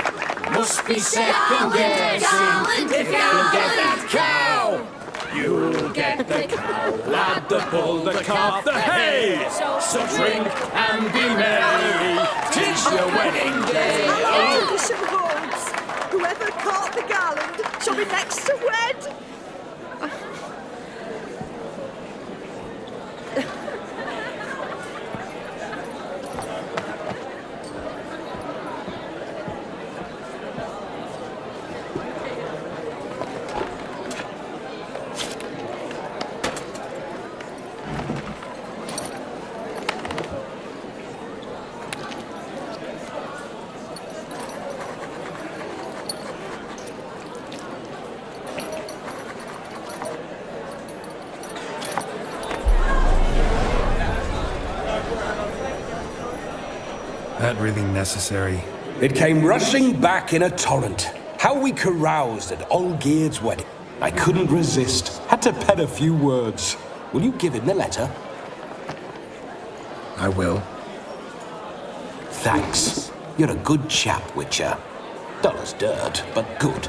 Must be second guessing if you can get that cow. You'll get the cow, lad, the bull, the calf, the hay. So drink and be merry, 'tis your wedding day.
Oh, tradition holds. Whoever caught the garland shall be next to wed.
That really necessary?
It came rushing back in a torrent. How we caroused at Olgierd's wedding. I couldn't resist. Had to pen a few words. Will you give him the letter?
I will.
Thanks. You're a good chap, Witcher. Dull as dirt, but good.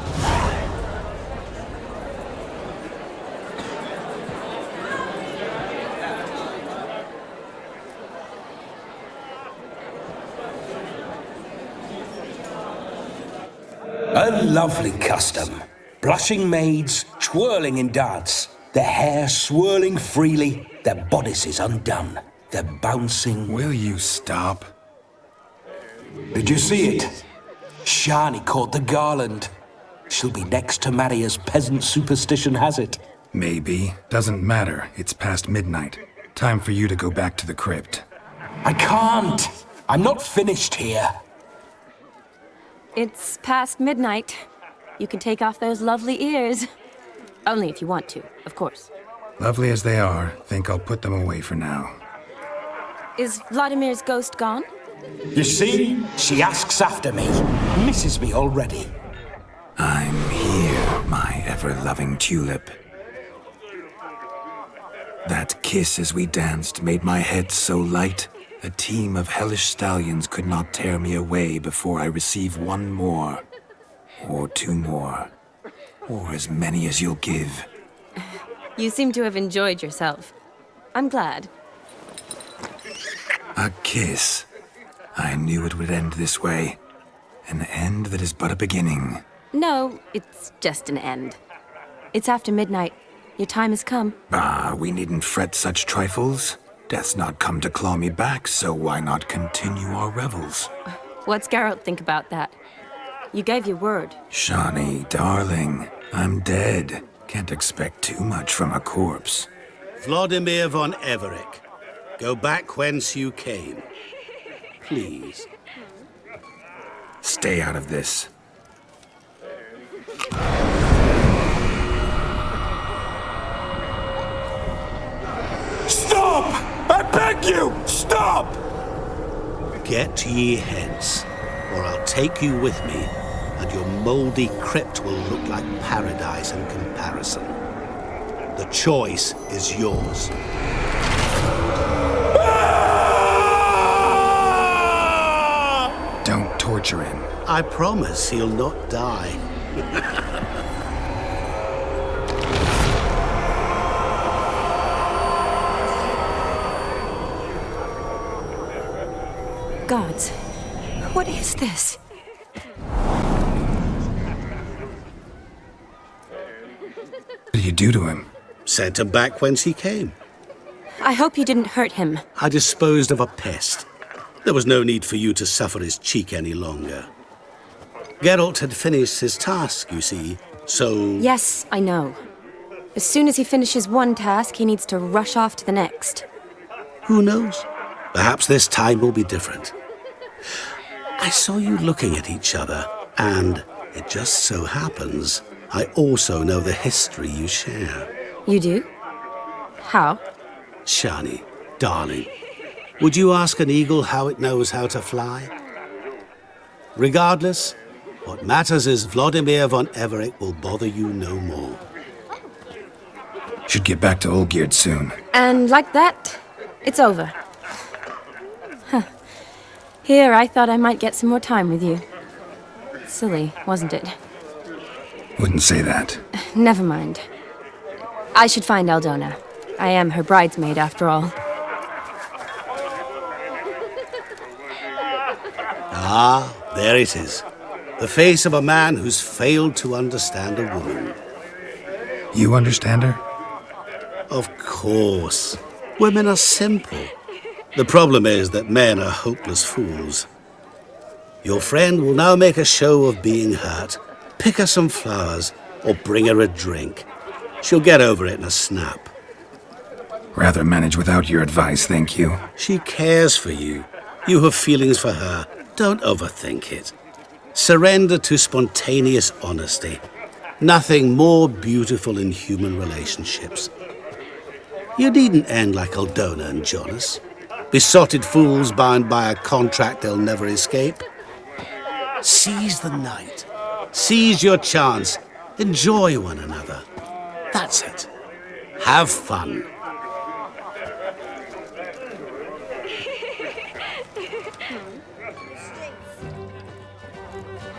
A lovely custom. Blushing maids, twirling in dance, their hair swirling freely, their bodices undone, their bouncing...
Will you stop?
Did you see it? Shani caught the garland. She'll be next to marry as peasant superstition has it.
Maybe. Doesn't matter. It's past midnight. Time for you to go back to the crypt.
I can't. I'm not finished here.
It's past midnight. You can take off those lovely ears. Only if you want to, of course.
Lovely as they are, think I'll put them away for now.
Is Vladimir's ghost gone?
You see? She asks after me. Misses me already.
I'm here, my ever-loving tulip. That kiss as we danced made my head so light. A team of hellish stallions could not tear me away before I receive one more. Or two more. Or as many as you'll give.
You seem to have enjoyed yourself. I'm glad.
A kiss. I knew it would end this way. An end that is but a beginning.
No, it's just an end. It's after midnight. Your time has come.
Ah, we needn't fret such trifles. Death's not come to claw me back, so why not continue our revels?
What's Geralt think about that? You gave your word.
Shawnee, darling, I'm dead. Can't expect too much from a corpse.
Vladimir von Everick, go back whence you came. Please.
Stay out of this.
Stop! I beg you! Stop!
Get ye hence, or I'll take you with me, and your mouldy crypt will look like paradise in comparison. The choice is yours.
Don't torture him.
I promise he'll not die.
Gods, what is this?
What did you do to him?
Sent him back whence he came.
I hope you didn't hurt him.
I disposed of a pest. There was no need for you to suffer his cheek any longer. Geralt had finished his task, you see, so...
Yes, I know. As soon as he finishes one task, he needs to rush off to the next.
Who knows? Perhaps this time will be different. I saw you looking at each other, and it just so happens I also know the history you share.
You do? How?
Shani, darling, would you ask an eagle how it knows how to fly? Regardless, what matters is Vladimir von Everett will bother you no more.
Should get back to Olgierd soon.
And like that, it's over. Huh. Here, I thought I might get some more time with you. Silly, wasn't it?
Wouldn't say that.
Never mind. I should find Aldona. I am her bridesmaid, after all.
Ah, there it is. The face of a man who's failed to understand a woman.
You understand her?
Of course. Women are simple. The problem is that men are hopeless fools. Your friend will now make a show of being hurt, pick her some flowers, or bring her a drink. She'll get over it in a snap.
Rather manage without your advice, thank you.
She cares for you. You have feelings for her. Don't overthink it. Surrender to spontaneous honesty. Nothing more beautiful in human relationships. You needn't end like Aldona and Jonas. Besotted fools bound by a contract they'll never escape. Seize the night. Seize your chance. Enjoy one another. That's it. Have fun.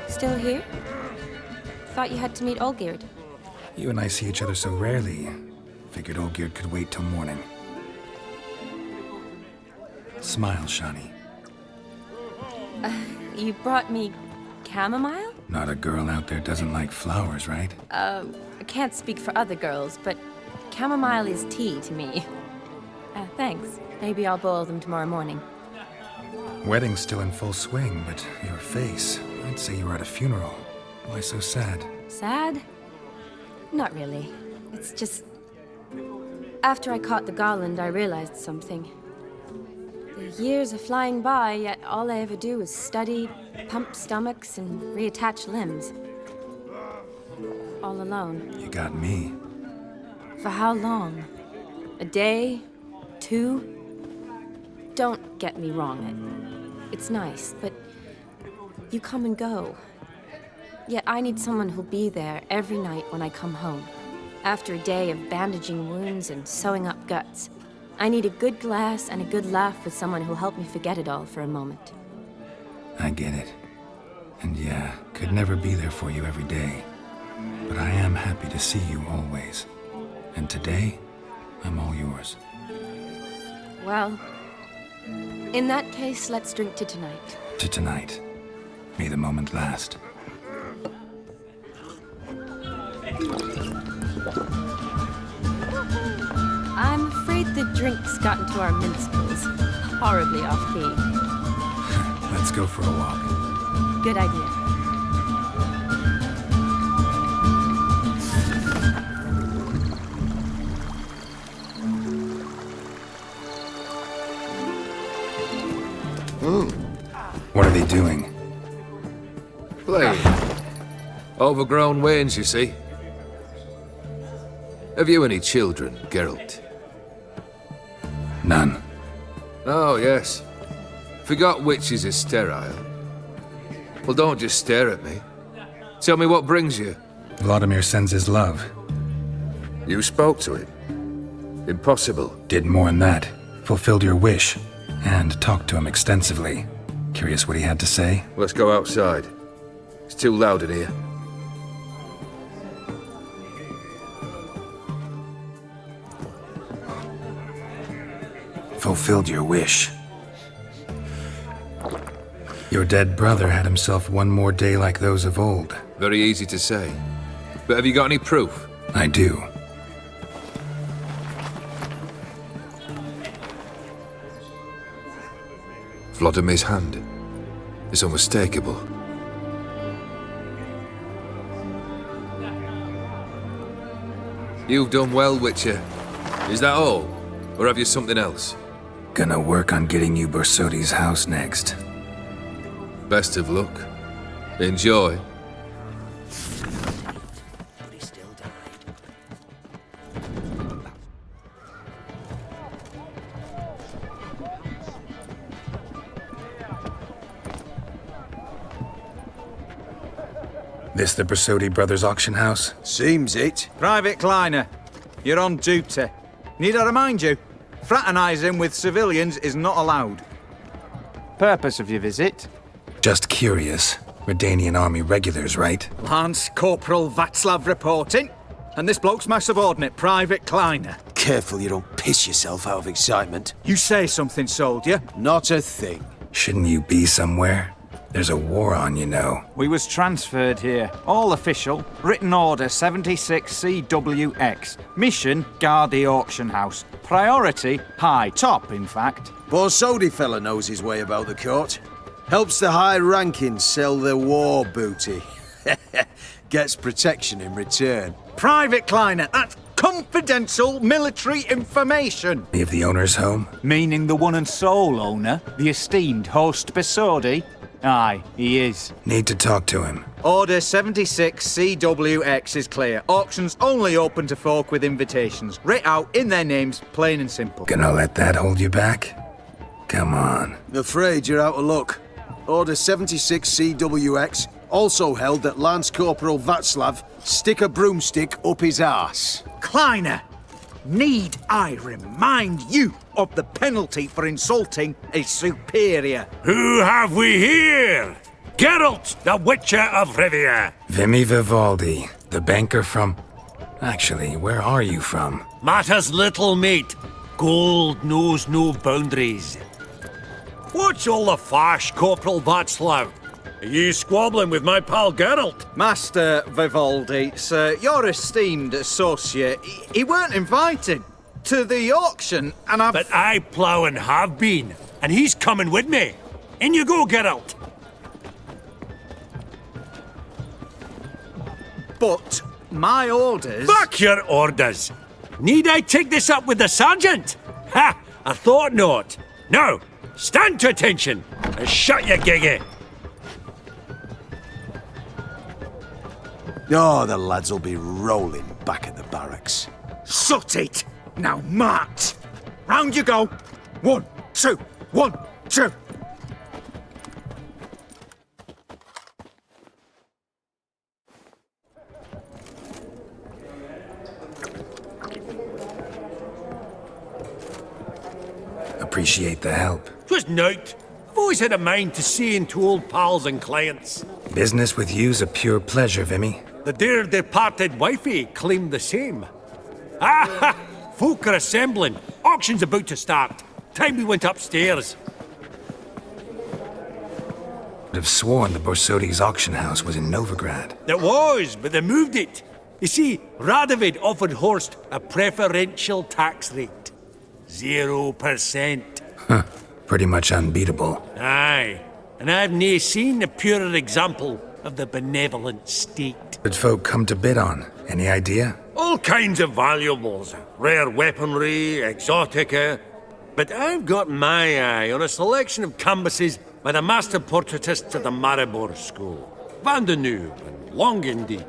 Still here? Thought you had to meet Olgierd.
You and I see each other so rarely. Figured Olgierd could wait till morning. Smile, Shani.
You brought me chamomile?
Not a girl out there doesn't like flowers, right?
I can't speak for other girls, but chamomile is tea to me. Thanks. Maybe I'll boil them tomorrow morning.
Wedding's still in full swing, but your face, I'd say you were at a funeral. Why so sad?
Sad? Not really. It's just... After I caught the garland, I realized something. The years are flying by, yet all I ever do is study, pump stomachs, and reattach limbs. All alone.
You got me.
For how long? A day? 2? Don't get me wrong. It's nice, but you come and go. Yet I need someone who'll be there every night when I come home. After a day of bandaging wounds and sewing up guts, I need a good glass and a good laugh with someone who'll help me forget it all for a moment.
I get it. And yeah, could never be there for you every day. But I am happy to see you always. And today, I'm all yours.
Well, in that case, let's drink to tonight.
To tonight. May the moment last.
I'm afraid the drinks got into our minstrels. Horribly off key.
Let's go for a walk.
Good idea.
What are they doing?
overgrown wains, you see. Have you any children, Geralt?
None.
Oh, yes. Forgot witches is sterile. Well, don't just stare at me. Tell me what brings you.
Vladimir sends his love.
You spoke to him? Impossible.
Did more than that. Fulfilled your wish. And talked to him extensively. Curious what he had to say?
Let's go outside. It's too loud in here.
Fulfilled your wish. Your dead brother had himself one more day like those of old.
Very easy to say. But have you got any proof?
I do.
Vladimir's hand. It's unmistakable. You've done well, Witcher. Is that all? Or have you something else?
Gonna work on getting you Borsodi's house next.
Best of luck. Enjoy.
This the Borsodi Brothers auction house?
Seems it.
Private Kleiner, you're on duty. Need I remind you? Fraternising with civilians is not allowed. Purpose of your visit?
Just curious. Redanian army regulars, right?
Lance Corporal Václav reporting. And this bloke's my subordinate, Private Kleiner.
Careful you don't piss yourself out of excitement.
You say something, soldier?
Not a thing.
Shouldn't you be somewhere? There's a war on, you know.
We was transferred here. All official. Written order 76 CWX. Mission, guard the auction house. Priority, high. Top, in fact.
Borsodi fella knows his way about the court. Helps the high rankings sell their war booty. Gets protection in return.
Private Kleiner, that's confidential military information.
Leave the owners home?
Meaning the one and sole owner, the esteemed host Borsodi? Aye, he is.
Need to talk to him.
Order 76 CWX is clear. Auctions only open to folk with invitations. Writ out in their names, plain and simple.
Gonna let that hold you back? Come on.
Afraid you're out of luck. Order 76 CWX also held that Lance Corporal Václav stick a broomstick up his arse.
Kleiner, need I remind you of the penalty for insulting a superior?
Who have we here? Geralt, the Witcher of Rivia.
Vimy Vivaldi, the banker from... Actually, where are you from?
Matters little, mate. Gold knows no boundaries. What's all the fash, Corporal Václav? Are you squabbling with my pal Geralt?
Master Vivaldi, sir, your esteemed associate, he weren't invited to the auction, and I've...
But I plough and have been, and he's coming with me. In you go, Geralt.
But my orders...
Fuck your orders! Need I take this up with the sergeant? Ha! I thought not. Now, stand to attention and shut your giggy.
Oh, the lads will be rolling back at the barracks.
Shut it! Now march! Round you go! 1, 2, 1, 2!
Appreciate the help.
'Twas nowt. I've always had a mind to see into old pals and clients.
Business with you's a pure pleasure, Vimy.
The dear departed wifey claimed the same. Ah! Folk are assembling. Auction's about to start. Time we went upstairs.
Would have sworn the Borsodi's auction house was in Novigrad.
It was, but they moved it. You see, Radovid offered Horst a preferential tax rate. 0%.
Huh. Pretty much unbeatable.
Aye. And I've nae seen a purer example of the benevolent state.
Did folk come to bid on? Any idea?
All kinds of valuables. Rare weaponry, exotica. But I've got my eye on a selection of canvases by the master portraitists of the Maribor School. Van de Noob and
long indeed.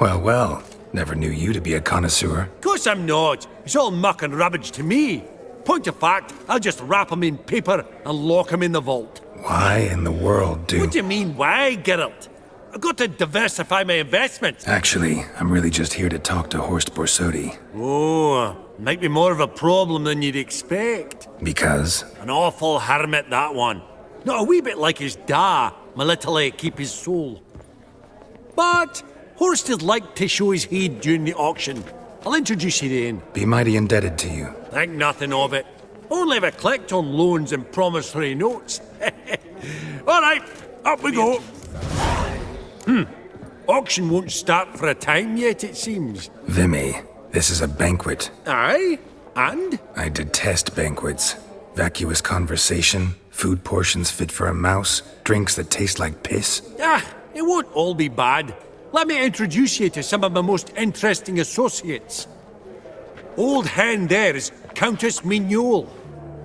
Well, well. Never knew you to be a connoisseur.
Course I'm not. It's all muck and rubbish to me. Point of fact, I'll just wrap 'em in paper and lock 'em in the vault.
Why in the world do...
What do you mean, why, Geralt? I've got to diversify my investments.
Actually, I'm really just here to talk to Horst Borsodi.
Oh, might be more of a problem than you'd expect.
Because?
An awful hermit, that one. Not a wee bit like his da, my little keep his soul. But Horst would like to show his head during the auction. I'll introduce you then.
Be mighty indebted to you.
Think nothing of it. Only if I collect on loans and promissory notes. All right, up we go. Auction won't start for a time yet, it seems.
Vimy, this is a banquet.
Aye? And?
I detest banquets. Vacuous conversation, food portions fit for a mouse, drinks that taste like piss.
It won't all be bad. Let me introduce you to some of my most interesting associates. Old hen there is Countess Mignole.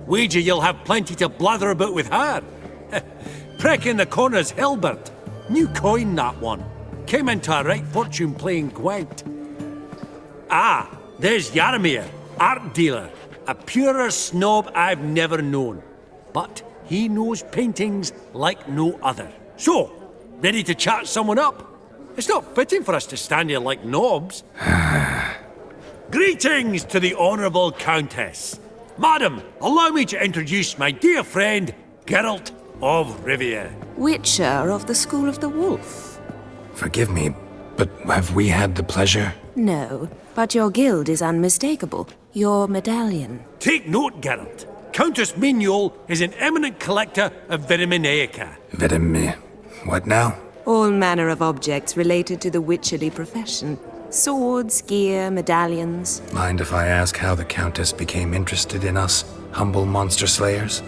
Wager you'll have plenty to blather about with her. Prick in the corner's Hilbert. New coin, that one. Came into a right fortune playing Gwent. There's Jaromir, art dealer. A purer snob I've never known. But he knows paintings like no other. So, ready to chat someone up? It's not fitting for us to stand here like knobs. Greetings to the Honourable Countess. Madam, allow me to introduce my dear friend, Geralt of Rivia.
Witcher of the School of the Wolf.
Forgive me, but have we had the pleasure?
No, but your guild is unmistakable. Your medallion.
Take note, Geralt. Countess Mignole is an eminent collector of Vitaminaica.
What now?
All manner of objects related to the witcherly profession. Swords, gear, medallions.
Mind if I ask how the Countess became interested in us, humble monster slayers?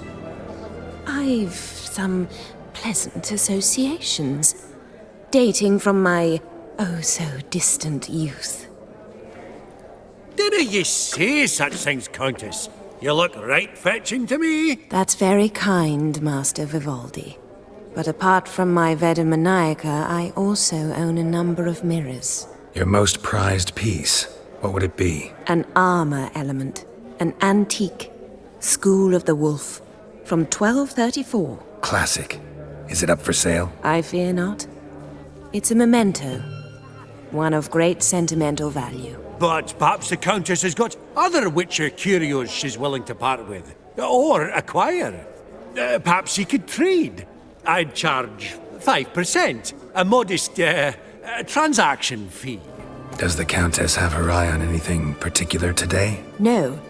I've some pleasant associations, dating from my oh-so-distant youth.
Didn't you say such things, Countess? You look right fetching to me.
That's very kind, Master Vivaldi. But apart from my Vitaminaica, I also own a number of mirrors.
Your most prized piece, what would it be?
An armor element. An antique. School of the Wolf. From 1234.
Classic. Is it up for sale?
I fear not. It's a memento. One of great sentimental value.
But perhaps the Countess has got other Witcher curios she's willing to part with. Or acquire. Perhaps she could trade. I'd charge 5%. A modest, transaction fee.
Does the Countess have her eye on anything particular today?
No,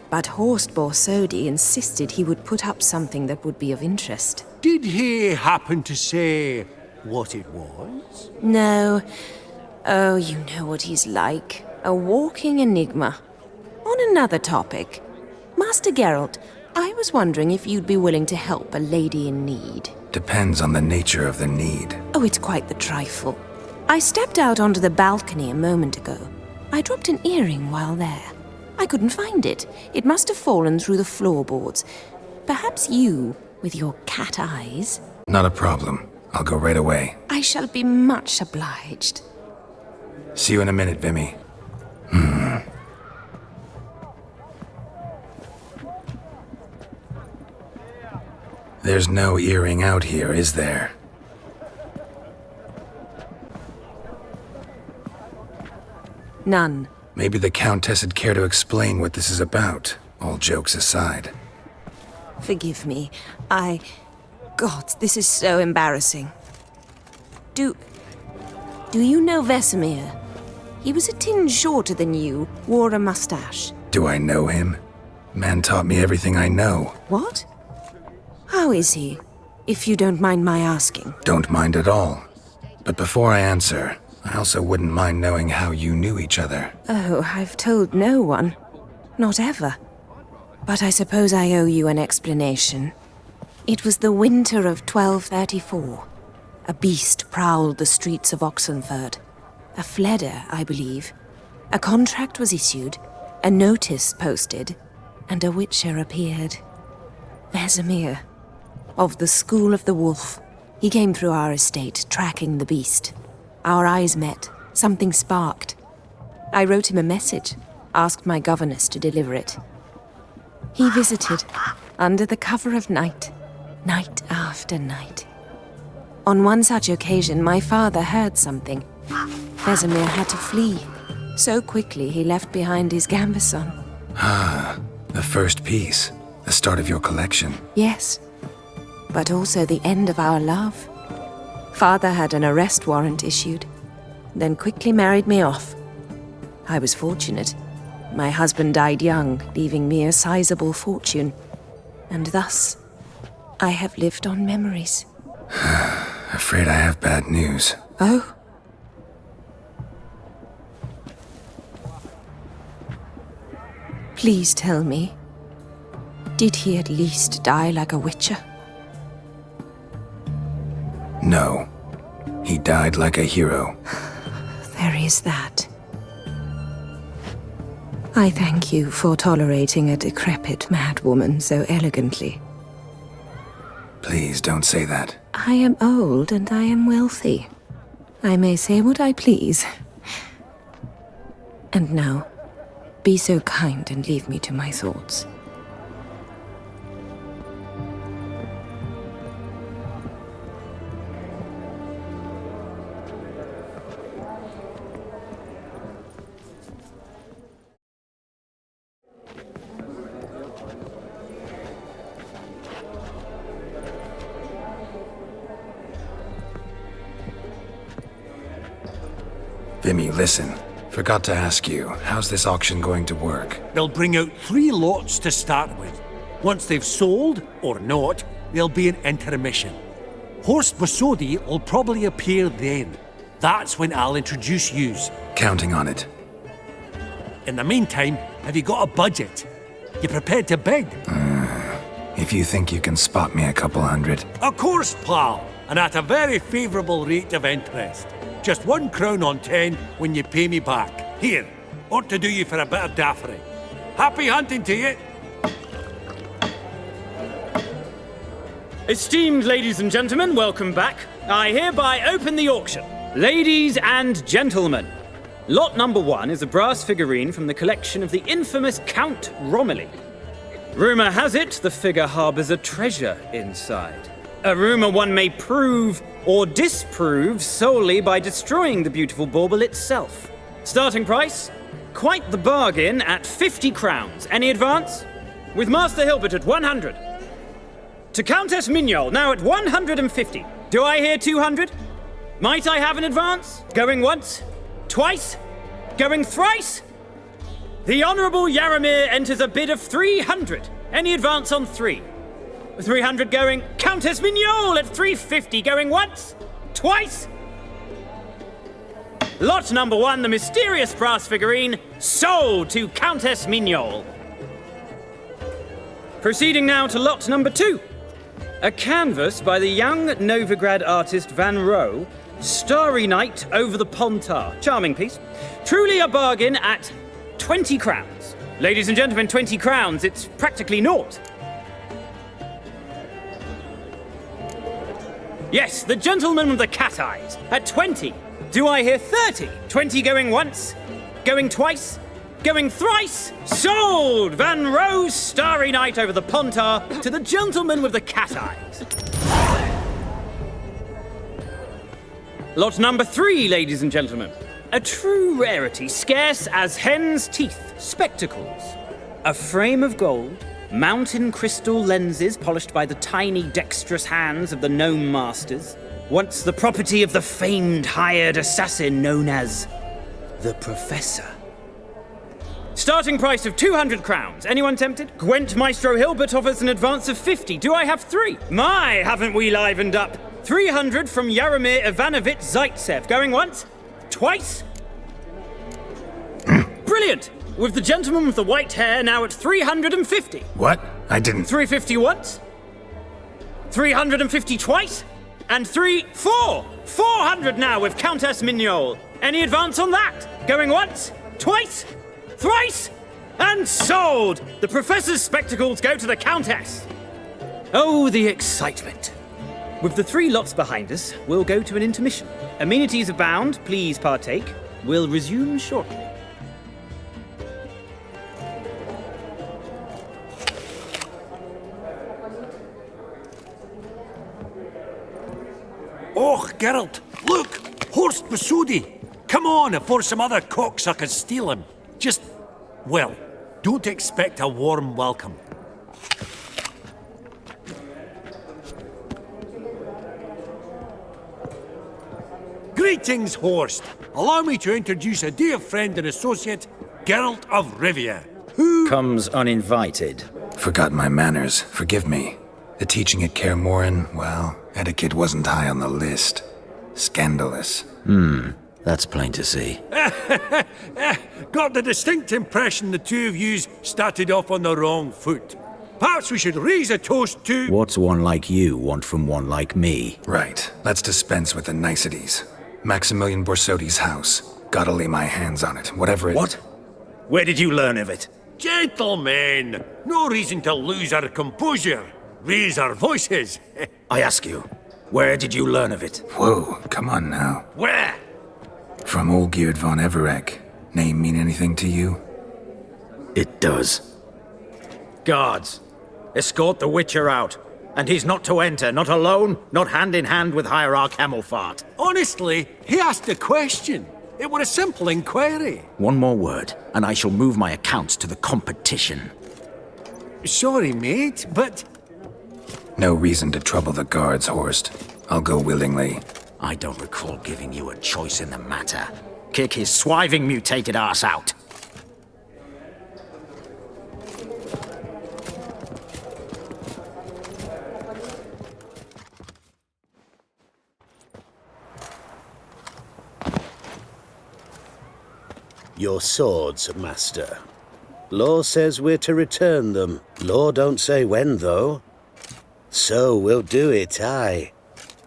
but Horst Borsodi insisted he would put up something that would be of interest.
Did he happen to say what it was?
No. Oh, you know what he's like. A walking enigma. On another topic, Master Geralt, I was wondering if you'd be willing to help a lady in need.
Depends on the nature of the need.
Oh, it's quite the trifle. I stepped out onto the balcony a moment ago. I dropped an earring while there. I couldn't find it. It must have fallen through the floorboards. Perhaps you, with your cat eyes...
Not a problem. I'll go right away.
I shall be much obliged.
See you in a minute, Vimy. There's no earring out here, is there?
None.
Maybe the Countess would care to explain what this is about, all jokes aside.
Forgive me. God, this is so embarrassing. Do you know Vesemir? He was a tinge shorter than you, wore a mustache.
Do I know him? Man taught me everything I know.
What? How is he, if you don't mind my asking?
Don't mind at all. But before I answer, I also wouldn't mind knowing how you knew each other.
Oh, I've told no one. Not ever. But I suppose I owe you an explanation. It was the winter of 1234. A beast prowled the streets of Oxenford. A fledder, I believe. A contract was issued, a notice posted, and a witcher appeared. Vesemir, of the School of the Wolf. He came through our estate, tracking the beast. Our eyes met. Something sparked. I wrote him a message, asked my governess to deliver it. He visited, under the cover of night, night after night. On one such occasion, my father heard something. Vesemir had to flee. So quickly he left behind his gambeson.
Ah, the first piece. The start of your collection.
Yes, but also the end of our love. Father had an arrest warrant issued, then quickly married me off. I was fortunate. My husband died young, leaving me a sizable fortune. And thus, I have lived on memories.
Afraid I have bad news.
Oh? Please tell me, did he at least die like a witcher?
No. He died like a hero.
There is that. I thank you for tolerating a decrepit madwoman so elegantly.
Please don't say that.
I am old and I am wealthy. I may say what I please. And now, be so kind and leave me to my thoughts.
Vimy, listen. Forgot to ask you, how's this auction going to work?
They'll bring out 3 lots to start with. Once they've sold, or not, there'll be an intermission. Horst Bosodi will probably appear then. That's when I'll introduce yous.
Counting on it.
In the meantime, have you got a budget? You prepared to bid?
If you think you can spot me a couple hundred.
Of course, pal, and at a very favourable rate of interest. Just 1 crown on 10 when you pay me back. Here, ought to do you for a bit of daffery. Happy hunting to you.
Esteemed ladies and gentlemen, welcome back. I hereby open the auction. Ladies and gentlemen, lot number 1 is a brass figurine from the collection of the infamous Count Romilly. Rumour has it the figure harbours a treasure inside. A rumour one may prove or disprove solely by destroying the beautiful bauble itself. Starting price? Quite the bargain at 50 crowns. Any advance? With Master Hilbert at 100. To Countess Mignol, now at 150. Do I hear 200? Might I have an advance? Going once? Twice? Going thrice? The Honourable Yaramir enters a bid of 300. Any advance on 3? 300 going. Countess Mignol at 350 going once? Twice? Lot number 1, the mysterious brass figurine, sold to Countess Mignol. Proceeding now to lot number 2. A canvas by the young Novigrad artist Van Rohe, Starry Night over the Pontar. Charming piece. Truly a bargain at 20 crowns. Ladies and gentlemen, 20 crowns, it's practically naught. Yes, the gentleman with the cat eyes, at 20. Do I hear 30? 20 going once? Going twice? Going thrice? Sold! Van Rohe's Starry Night over the Pontar to the gentleman with the cat eyes. Lot number 3, ladies and gentlemen. A true rarity, scarce as hen's teeth, spectacles. A frame of gold, mountain crystal lenses polished by the tiny dexterous hands of the gnome masters, once the property of the famed hired assassin known as the Professor. Starting price of 200 crowns. Anyone tempted? Gwent Maestro Hilbert offers an advance of 50. Do I have 3? My, haven't we livened up? 300 from Yaramir Ivanovich Zaitsev. Going once? Twice? Brilliant! With the gentleman with the white hair now at 350.
What? I didn't...
350 once? 350 twice? And 400 now with Countess Mignol. Any advance on that? Going once? Twice? Thrice? And sold! The Professor's spectacles go to the Countess. Oh, the excitement. With the 3 lots behind us, we'll go to an intermission. Amenities abound, please partake. We'll resume shortly.
Oh, Geralt, look! Horst Masudi! Come on, before some other cocksuckers steal him. Just, well, don't expect a warm welcome. Greetings, Horst. Allow me to introduce a dear friend and associate, Geralt of Rivia.
Comes uninvited.
Forgot my manners. Forgive me. The teaching at Kaer Morhen, well, etiquette wasn't high on the list. Scandalous.
That's plain to see.
Got the distinct impression the two of yous started off on the wrong foot. Perhaps we should raise a toast to...
What's one like you want from one like me?
Right. Let's dispense with the niceties. Maximilian Borsodi's house. Gotta lay my hands on it, whatever it...
What? Where did you learn of it?
Gentlemen, no reason to lose our composure. Raise our voices.
I ask you, where did you learn of it?
Whoa, come on now.
Where?
From Olgierd von Everec. Name mean anything to you?
It does. Guards, escort the Witcher out. And he's not to enter, not alone, not hand in hand with Hierarch Hamelfart.
Honestly, he asked a question. It were a simple inquiry.
One more word, and I shall move my accounts to the competition.
Sorry, mate, but...
No reason to trouble the guards, Horst. I'll go willingly.
I don't recall giving you a choice in the matter. Kick his swiving mutated ass out.
Your swords, master. Law says we're to return them. Law don't say when, though. So we'll do it, aye.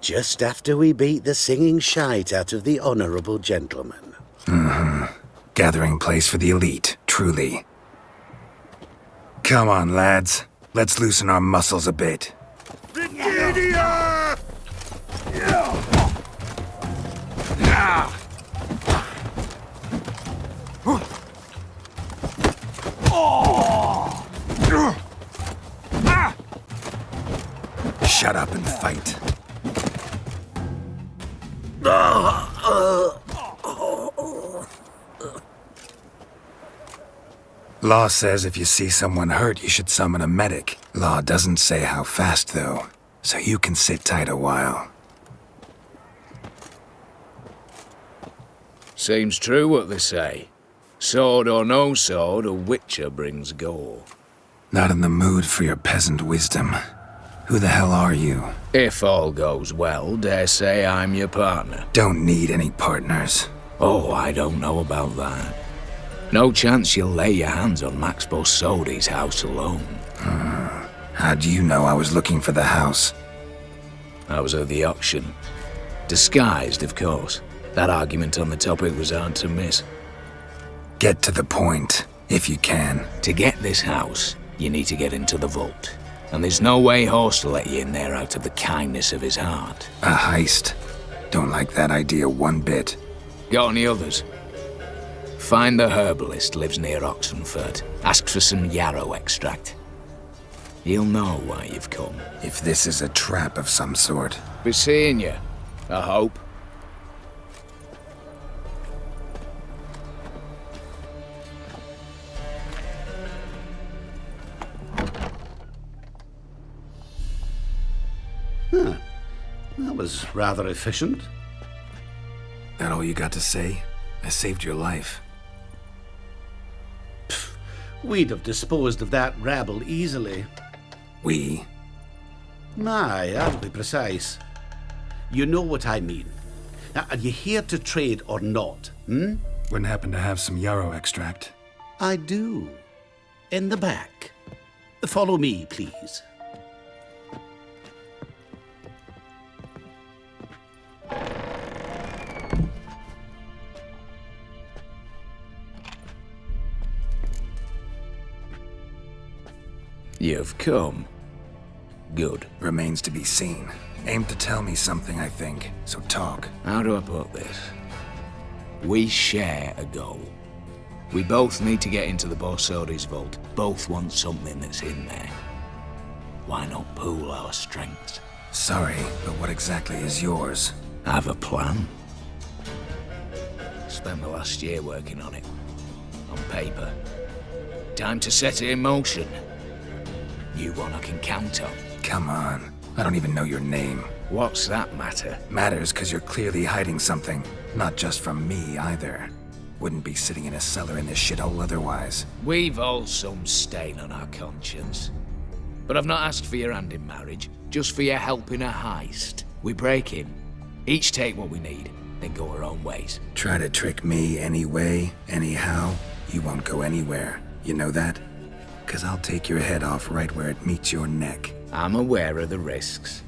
Just after we beat the singing shite out of the honourable gentleman.
Gathering place for the elite, truly. Come on, lads. Let's loosen our muscles a bit.
Brigadia!
Shut up and fight. Law says if you see someone hurt, you should summon a medic. Law doesn't say how fast, though, so you can sit tight a while.
Seems true what they say. Sword or no sword, a witcher brings gore.
Not in the mood for your peasant wisdom. Who the hell are you?
If all goes well, dare say I'm your partner.
Don't need any partners.
Oh, I don't know about that. No chance you'll lay your hands on Max Borsodi's house alone.
How do you know I was looking for the house?
I was at the auction. Disguised, of course. That argument on the topic was hard to miss.
Get to the point, if you can.
To get this house, you need to get into the vault. And there's no way Horst will let you in there out of the kindness of his heart.
A heist. Don't like that idea one bit.
Got any others? Find the herbalist, lives near Oxenfurt. Ask for some yarrow extract. He'll know why you've come.
If this is a trap of some sort.
Be seeing you, I hope.
Huh. That was rather efficient.
That all you got to say? I saved your life.
We'd have disposed of that rabble easily.
We?
Aye, I'll be precise. You know what I mean. Now, are you here to trade or not,
Wouldn't happen to have some yarrow extract.
I do. In the back. Follow me, please.
You've come. Good.
Remains to be seen. Aim to tell me something, I think. So talk.
How do I put this? We share a goal. We both need to get into the Borsodi's vault. Both want something that's in there. Why not pool our strengths?
Sorry, but what exactly is yours?
I have a plan. Spent the last year working on it. On paper. Time to set it in motion. You one I can count on.
Come on. I don't even know your name.
What's that matter?
Matters because you're clearly hiding something. Not just from me, either. Wouldn't be sitting in a cellar in this shithole otherwise.
We've all some stain on our conscience. But I've not asked for your hand in marriage, just for your help in a heist. We break in, each take what we need, then go our own ways.
Try to trick me anyway, anyhow, you won't go anywhere. You know that? 'Cause I'll take your head off right where it meets your neck.
I'm aware of the risks.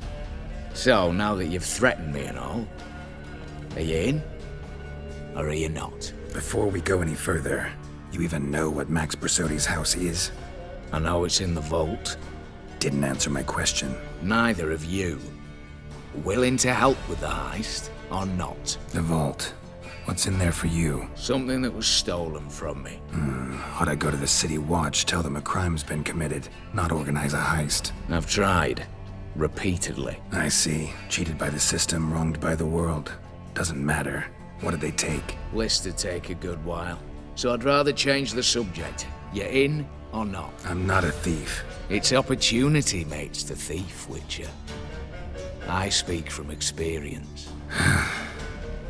So, now that you've threatened me and all, are you in? Or are you not?
Before we go any further, you even know what Max Borsodi's house is?
I know it's in the vault.
Didn't answer my question.
Neither of you. Willing to help with the heist, or not?
The vault. What's in there for you?
Something that was stolen from me.
Ought I go to the City Watch, tell them a crime's been committed, not organize a heist?
I've tried. Repeatedly.
I see. Cheated by the system, wronged by the world. Doesn't matter. What did they take?
List'd take a good while. So I'd rather change the subject. You in or not?
I'm not a thief.
It's opportunity makes the thief, Witcher. I speak from experience.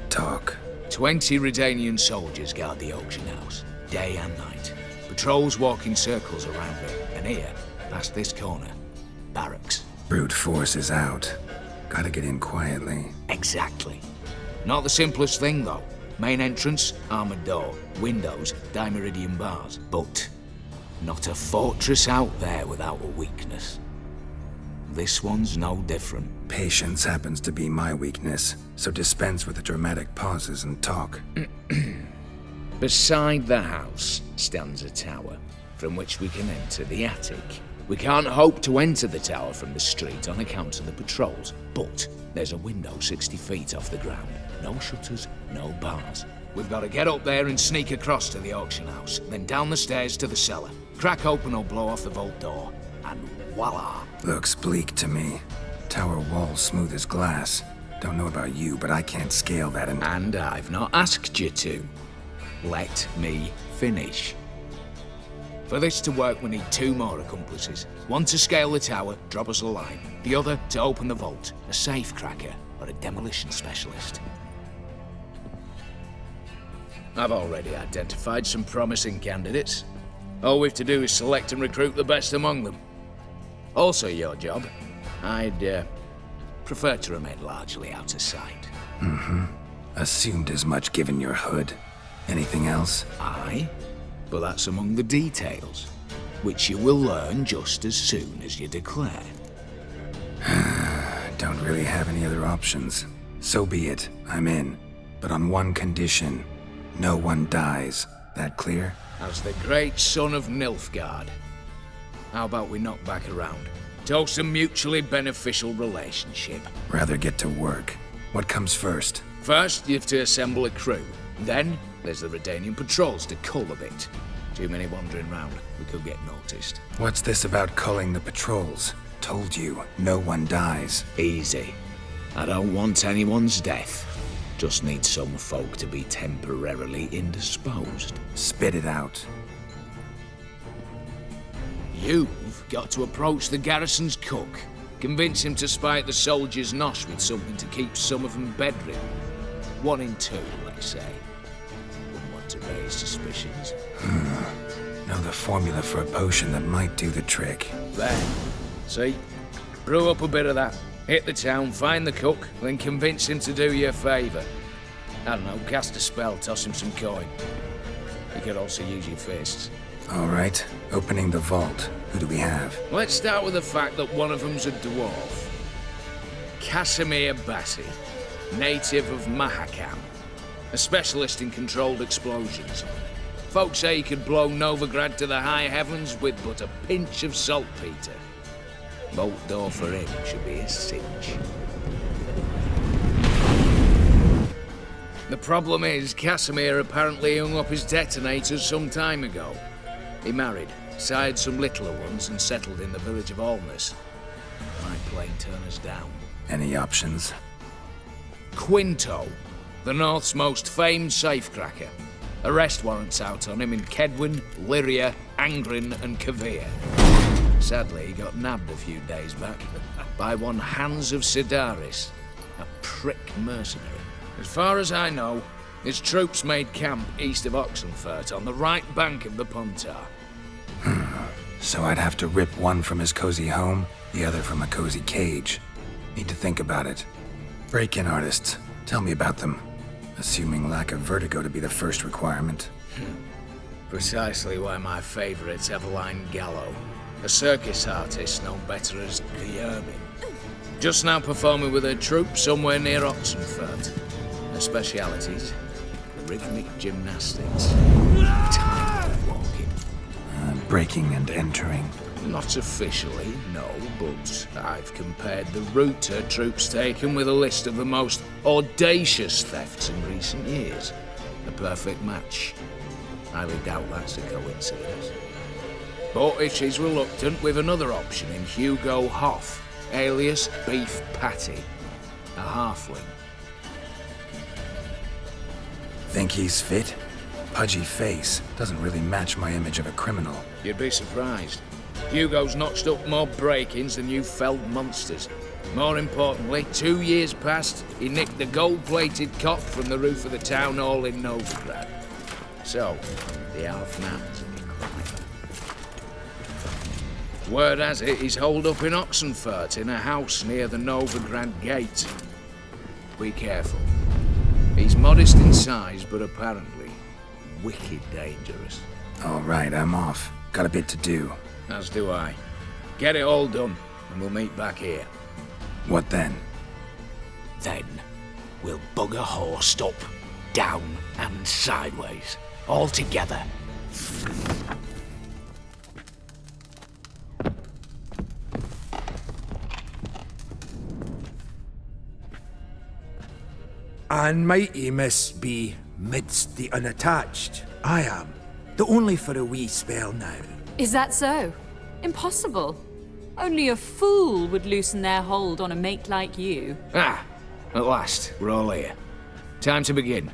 Talk.
20 Redanian soldiers guard the auction house, day and night. Patrols walk in circles around it, and here, past this corner, barracks.
Brute force is out. Gotta get in quietly.
Exactly. Not the simplest thing, though. Main entrance, armored door, windows, dimeridian bars. But not a fortress out there without a weakness. This one's no different.
Patience happens to be my weakness, so dispense with the dramatic pauses and talk.
Beside the house stands a tower, from which we can enter the attic. We can't hope to enter the tower from the street on account of the patrols, but there's a window 60 feet off the ground. No shutters, no bars. We've got to get up there and sneak across to the auction house, then down the stairs to the cellar. Crack open or blow off the vault door, and voila!
Looks bleak to me. Tower wall smooth as glass. Don't know about you, but I can't scale that
And I've not asked you to. Let me finish. For this to work, we need 2 more accomplices. One to scale the tower, drop us a line. The other to open the vault, a safe cracker or a demolition specialist. I've already identified some promising candidates. All we have to do is select and recruit the best among them. Also your job. I'd prefer to remain largely out of sight.
Assumed as much given your hood. Anything else?
Aye, but that's among the details, which you will learn just as soon as you declare.
Don't really have any other options. So be it, I'm in. But on one condition. No one dies. That clear?
As the great son of Nilfgaard. How about we knock back around? Toast a mutually beneficial relationship.
Rather get to work. What comes first?
First, you have to assemble a crew. Then, there's the Redanian patrols to cull a bit. Too many wandering round. We could get noticed.
What's this about culling the patrols? Told you, no one dies.
Easy. I don't want anyone's death. Just need some folk to be temporarily indisposed.
Spit it out.
You've got to approach the garrison's cook. Convince him to spike the soldiers' nosh with something to keep some of them bedridden. 1 in 2, let's say. Wouldn't want to raise suspicions.
Know the formula for a potion that might do the trick.
There. See? Brew up a bit of that. Hit the town, find the cook, then convince him to do you a favour. I don't know, cast a spell, toss him some coin. You could also use your fists.
All right, opening the vault. Who do we have?
Let's start with the fact that one of them's a dwarf. Casimir Bassi, native of Mahakam. A specialist in controlled explosions. Folks say he could blow Novigrad to the high heavens with but a pinch of saltpeter. Bolt door for him should be a cinch. The problem is, Casimir apparently hung up his detonators some time ago. He married, sired some littler ones, and settled in the village of Alness. Might plain turn us down.
Any options?
Quinto, the North's most famed safecracker. Arrest warrants out on him in Kedwin, Lyria, Angrin, and Kavir. Sadly, he got nabbed a few days back by one Hans of Sidaris, a prick mercenary. As far as I know, his troops made camp east of Oxenfurt on the right bank of the Pontar.
So I'd have to rip one from his cozy home, the other from a cozy cage. Need to think about it. Break-in artists. Tell me about them. Assuming lack of vertigo to be the first requirement.
Precisely why my favourite's Eveline Gallo, a circus artist known better as the Ermine. Just now performing with her troupe somewhere near Oxenfurt. Her specialities, rhythmic gymnastics, tightrope walking.
Breaking and entering.
Not officially, no, but I've compared the route her troope's taken with a list of the most audacious thefts in recent years. A perfect match. Highly doubt that's a coincidence. But if she's reluctant, we've another option in Hugo Hoff, alias Beef Patty, a halfling.
Think he's fit? Pudgy face doesn't really match my image of a criminal.
You'd be surprised. Hugo's notched up more break-ins than you felled monsters. More importantly, 2 years past, he nicked the gold-plated cop from the roof of the town hall in Novigrad. So, the half-man's a clever. Word has it he's holed up in Oxenfurt in a house near the Novigrad gate. Be careful. He's modest in size, but apparently wicked dangerous.
All right, I'm off. Got a bit to do.
As do I. Get it all done, and we'll meet back here.
What then?
Then, we'll bugger horsed up, down, and sideways. All together.
And mighty miss be midst the unattached. I am, though only for a wee spell now.
Is that so? Impossible. Only a fool would loosen their hold on a mate like you.
Ah, at last, we're all here. Time to begin.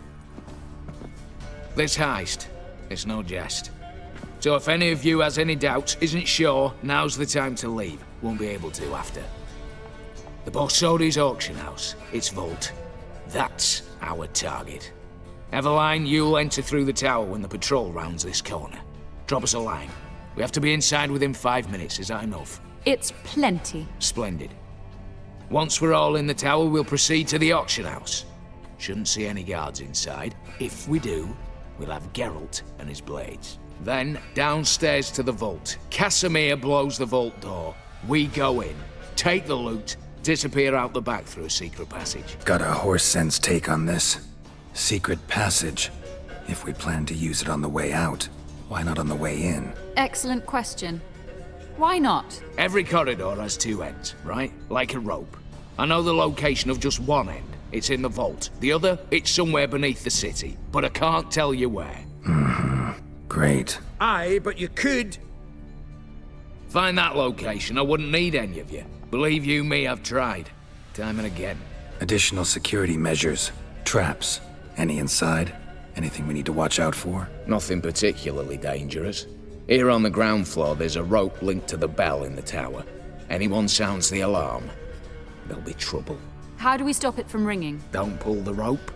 This heist, it's no jest. So if any of you has any doubts, isn't sure, now's the time to leave. Won't be able to after. The Borsodi's auction house, its vault. That's our target. Eveline, you'll enter through the tower when the patrol rounds this corner. Drop us a line. We have to be inside within 5 minutes, is that enough?
It's plenty.
Splendid. Once we're all in the tower, we'll proceed to the auction house. Shouldn't see any guards inside. If we do, we'll have Geralt and his blades. Then, downstairs to the vault. Casimir blows the vault door. We go in, take the loot, disappear out the back through a secret passage.
Got a horse sense take on this. Secret passage. If we plan to use it on the way out, why not on the way in?
Excellent question. Why not?
Every corridor has 2 ends, right? Like a rope. I know the location of just one end. It's in the vault. The other, it's somewhere beneath the city. But I can't tell you where.
Great.
Aye, but you could.
Find that location, I wouldn't need any of you. Believe you me, I've tried. Time and again.
Additional security measures. Traps. Any inside? Anything we need to watch out for?
Nothing particularly dangerous. Here on the ground floor, there's a rope linked to the bell in the tower. Anyone sounds the alarm, there'll be trouble.
How do we stop it from ringing?
Don't pull the rope.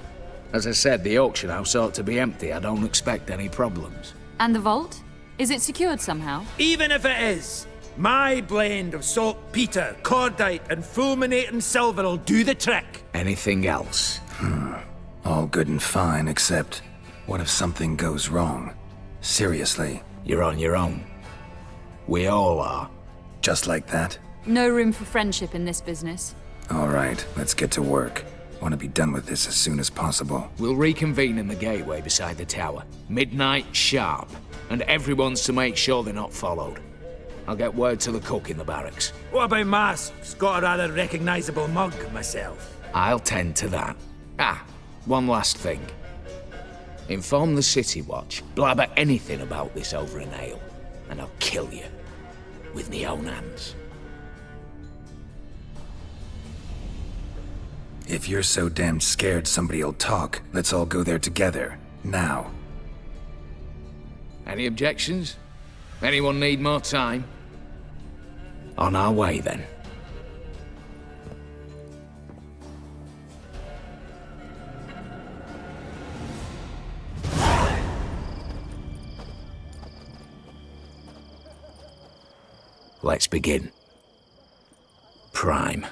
As I said, the auction house ought to be empty. I don't expect any problems.
And the vault? Is it secured somehow?
Even if it is, my blend of saltpeter, cordite, and fulminating silver will do the trick.
Anything else?
All good and fine, except what if something goes wrong? Seriously.
You're on your own. We all are.
Just like that?
No room for friendship in this business.
All right, let's get to work. Want to be done with this as soon as possible.
We'll reconvene in the gateway beside the tower. Midnight sharp. And everyone's to make sure they're not followed. I'll get word to the cook in the barracks.
What about masks? Got a rather recognisable mug myself.
I'll tend to that. One last thing. Inform the City Watch, blabber anything about this over an ale, and I'll kill you. With me own hands.
If you're so damn scared somebody'll talk, let's all go there together. Now.
Any objections? Anyone need more time? On our way, then. Let's begin. Prime.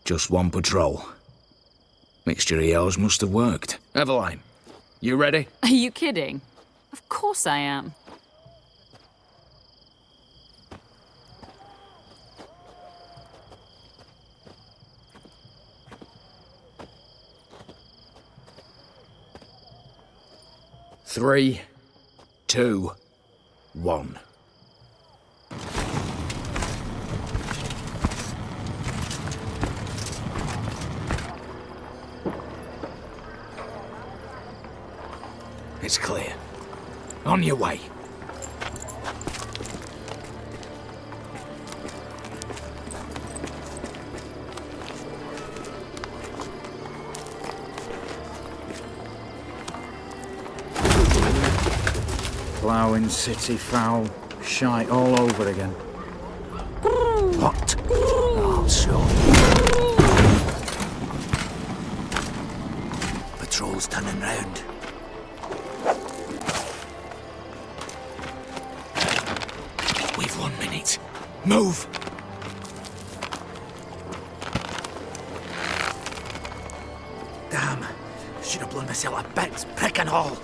Just one patrol. Mixture of yours must have worked. Eveline, you ready?
Are you kidding? Of course I am.
Three, 2, 1. It's clear. On your way.
Ploughing city foul. Shite all over again.
What? Oh, sorry.
Patrol's turning round.
We've 1 minute. Move!
Damn. Should have blown myself a bit, prick and all.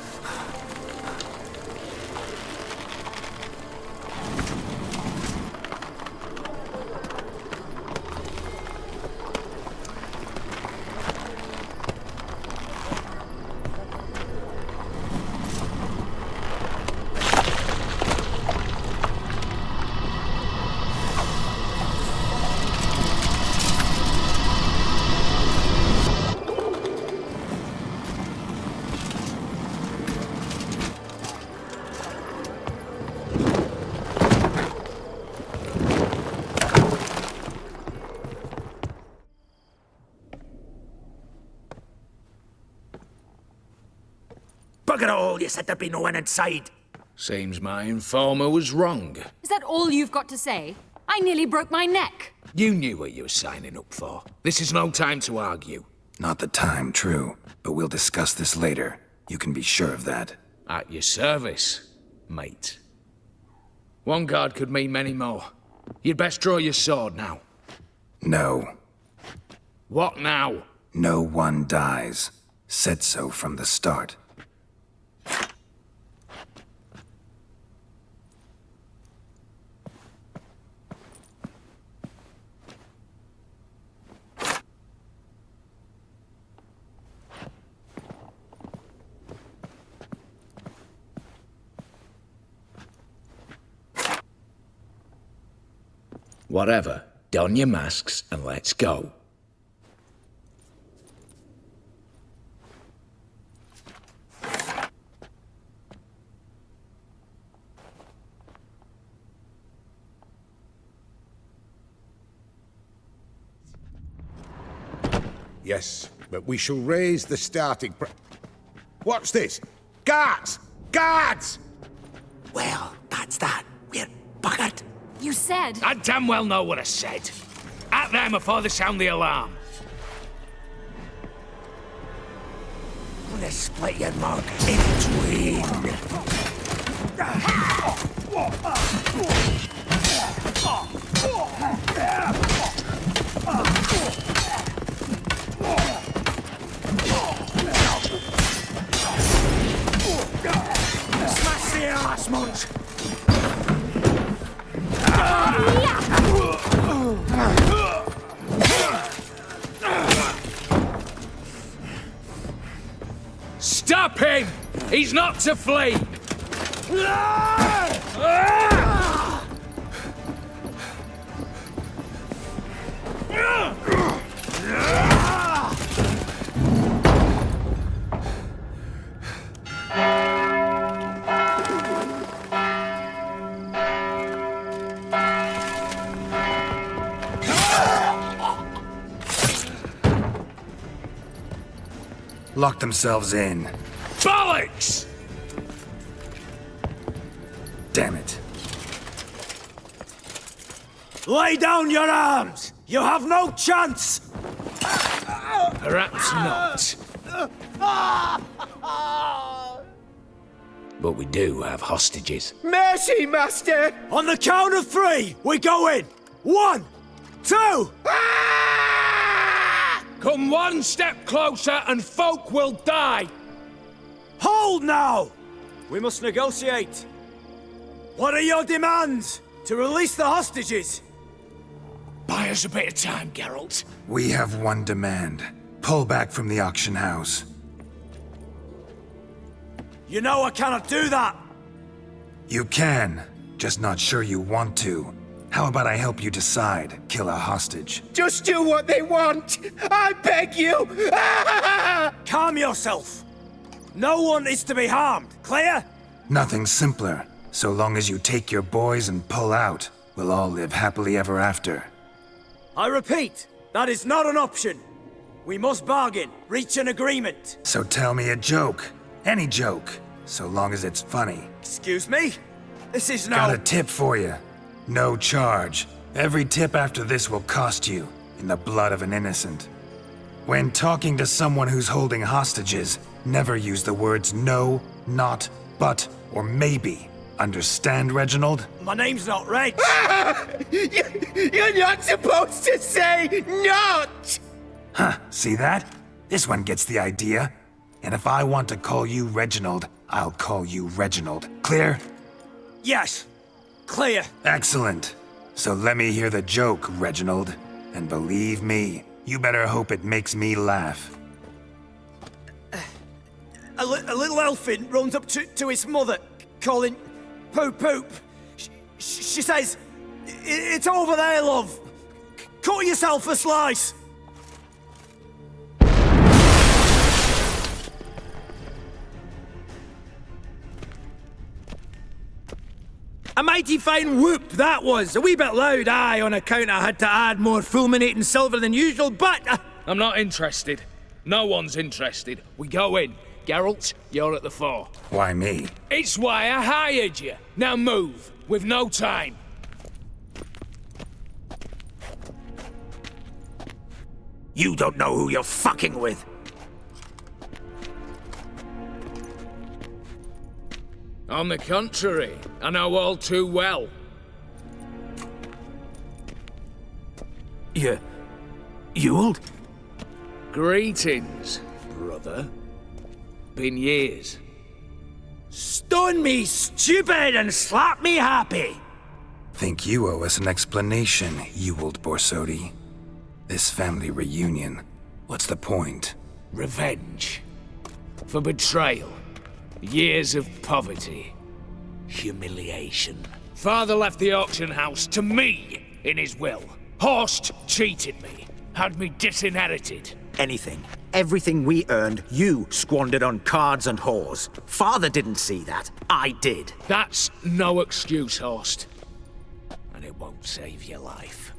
Bugger all, you said there'd be no one inside.
Seems my informer was wrong.
Is that all you've got to say? I nearly broke my neck.
You knew what you were signing up for. This is no time to argue.
Not the time, true. But we'll discuss this later. You can be sure of that.
At your service, mate. One guard could mean many more. You'd best draw your sword now.
No.
What now?
No one dies. Said so from the start.
Whatever. Don your masks and let's go.
Yes, but we shall raise the starting What's this? Guards! Guards!
Well, that's that. We're buggered.
You said...
I damn well know what I said. At them before they sound the alarm.
I'm gonna split your mug in between. Smash the ass, Munch!
Stop him! He's not to flee!
Lock themselves in.
Bollocks!
Damn it.
Lay down your arms! You have no chance!
Perhaps not. But we do have hostages.
Mercy, Master! On the count of 3, we go in! 1, 2...
Come one step closer and folk will die!
Hold now! We must negotiate. What are your demands? To release the hostages?
Buy us a bit of time, Geralt.
We have one demand. Pull back from the auction house.
You know I cannot do that!
You can, just not sure you want to. How about I help you decide, kill a hostage?
Just do what they want! I beg you! Calm yourself! No one is to be harmed, clear?
Nothing simpler. So long as you take your boys and pull out, we'll all live happily ever after.
I repeat, that is not an option. We must bargain, reach an agreement.
So tell me a joke. Any joke. So long as it's funny.
Excuse me? This is no...
Got a tip for you. No charge. Every tip after this will cost you, in the blood of an innocent. When talking to someone who's holding hostages, never use the words no, not, but, or maybe. Understand, Reginald?
My name's not Reg. You're not supposed to say not!
Huh, see that? This one gets the idea. And if I want to call you Reginald, I'll call you Reginald. Clear?
Yes. Clear.
Excellent. So let me hear the joke, Reginald. And believe me, you better hope it makes me laugh.
A little elfin runs up to his mother, calling poop poop. She says, "It's over there, love. Cut yourself a slice." A mighty fine whoop that was. A wee bit loud, aye, on account I had to add more fulminating silver than usual, but...
I'm not interested. No one's interested. We go in. Geralt, you're at the fore.
Why me?
It's why I hired you. Now move. We've no time.
You don't know who you're fucking with.
On the contrary, I know all too well.
You old?
Greetings, brother. Been years.
Stone me stupid and slap me happy.
Think you owe us an explanation, you old Borsodi. This family reunion, what's the point?
Revenge. For betrayal. Years of poverty. Humiliation.
Father left the auction house to me in his will. Horst cheated me. Had me disinherited.
Anything. Everything we earned, you squandered on cards and whores. Father didn't see that. I did.
That's no excuse, Horst.
And it won't save your life.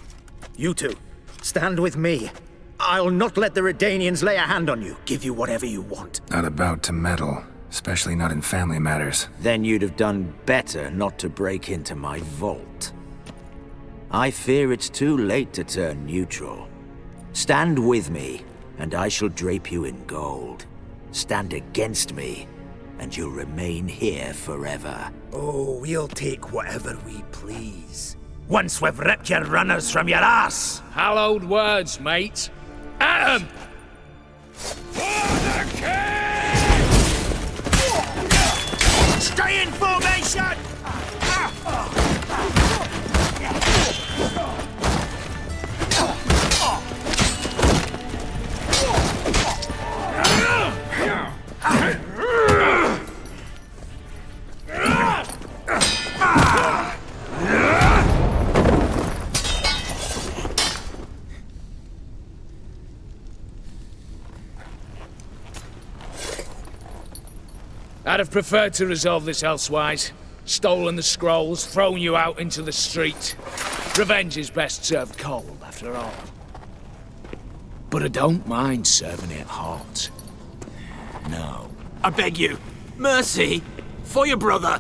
You two, stand with me. I'll not let the Redanians lay a hand on you. Give you whatever you want.
Not about to meddle. Especially not in family matters.
Then you'd have done better not to break into my vault. I fear it's too late to turn neutral. Stand with me, and I shall drape you in gold. Stand against me, and you'll remain here forever. Oh, we'll take whatever we please. Once we've ripped your runners from your ass!
Hallowed words, mate. At 'em! For the king!
Stay in formation!
I'd have preferred to resolve this elsewise. Stolen the scrolls, thrown you out into the street. Revenge is best served cold, after all. But I don't mind serving it hot. No.
I beg you, mercy, for your brother.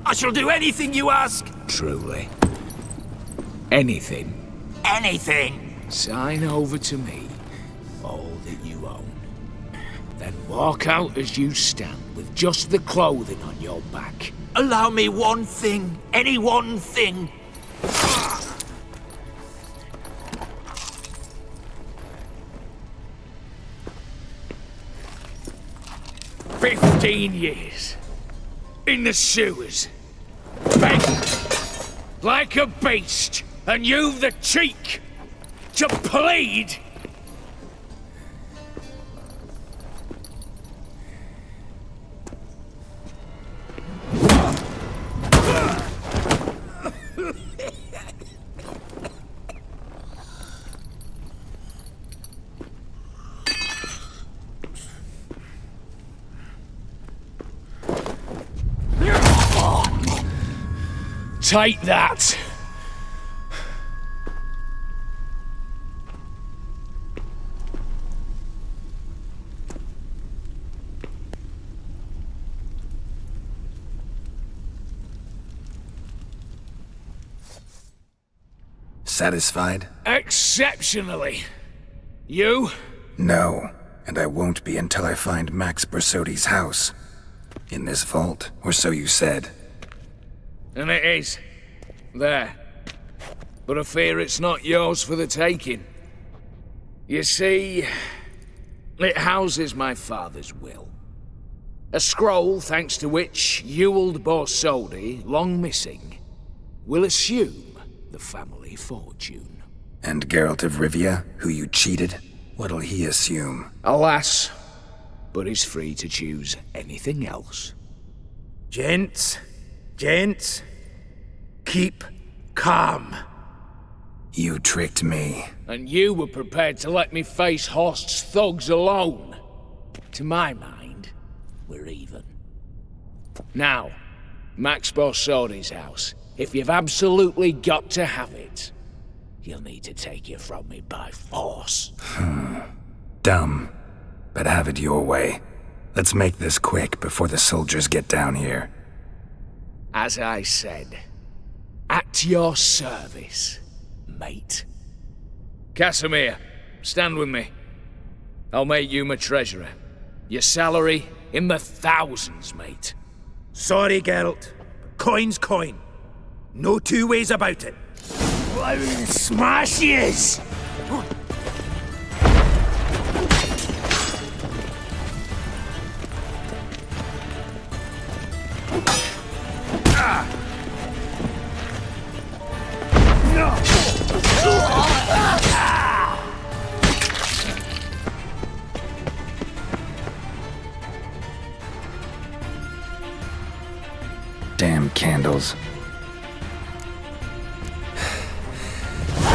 I shall do anything you ask.
Truly. Anything.
Anything.
Sign over to me all that you own. Then walk out as you stand with just the clothing on your back.
Allow me one thing, any one thing.
15 years. In the sewers. Begging. Like a beast. And you've the cheek to plead. Take that!
Satisfied?
Exceptionally. You?
No, and I won't be until I find Max Bersodi's house. In this vault, or so you said.
And it is. There. But I fear it's not yours for the taking. You see, it houses my father's will. A scroll thanks to which Ewald Borsodi, long missing, will assume the family fortune.
And Geralt of Rivia, who you cheated, what'll he assume?
Alas, but he's free to choose anything else.
Gents, keep calm.
You tricked me.
And you were prepared to let me face Horst's thugs alone. To my mind, we're even. Now, Max Borsodi's house. If you've absolutely got to have it, you'll need to take it from me by force.
Dumb, but have it your way. Let's make this quick before the soldiers get down here.
As I said, at your service, mate. Casimir, stand with me. I'll make you my treasurer. Your salary in the thousands, mate.
Sorry, Geralt. Coin's coin. No two ways about it.
Smash yous!
Damn candles.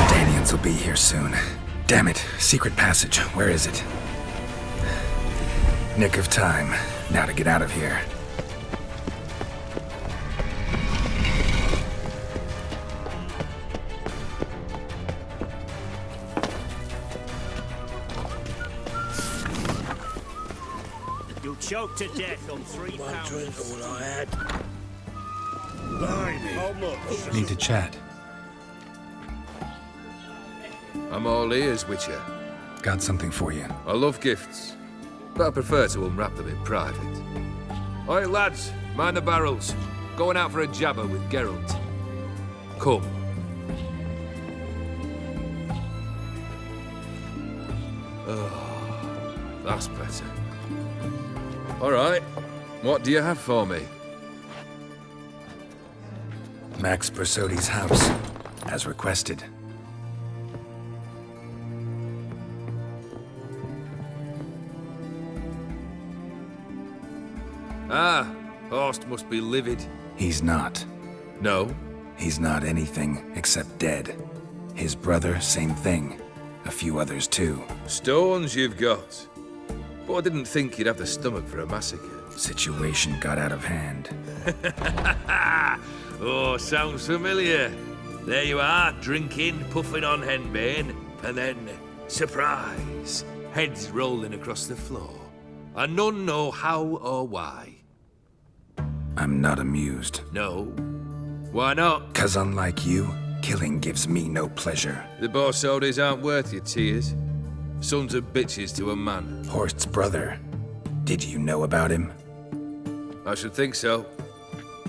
Danians will be here soon. Damn it, secret passage, where is it? Nick of time, now to get out of here.
You'll choke to death on 3 pounds.
All I had. Blimey. How much?
Need to chat.
I'm all ears, Witcher.
Got something for you.
I love gifts, but I prefer to unwrap them in private. Oi, lads, mind the barrels. Going out for a jabber with Geralt. Come. Oh, that's better. All right, what do you have for me?
Max Bersodi's house, as requested.
Ah, Horst must be livid.
He's not.
No?
He's not anything except dead. His brother, same thing. A few others too.
Stones you've got. But I didn't think you'd have the stomach for a massacre.
Situation got out of hand.
Oh, sounds familiar. There you are, drinking, puffing on henbane, and then, surprise, heads rolling across the floor. And none know how or why.
I'm not amused.
No? Why not?
'Cause unlike you, killing gives me no pleasure.
The Borsodis aren't worth your tears. Sons of bitches to a man.
Horst's brother. Did you know about him?
I should think so.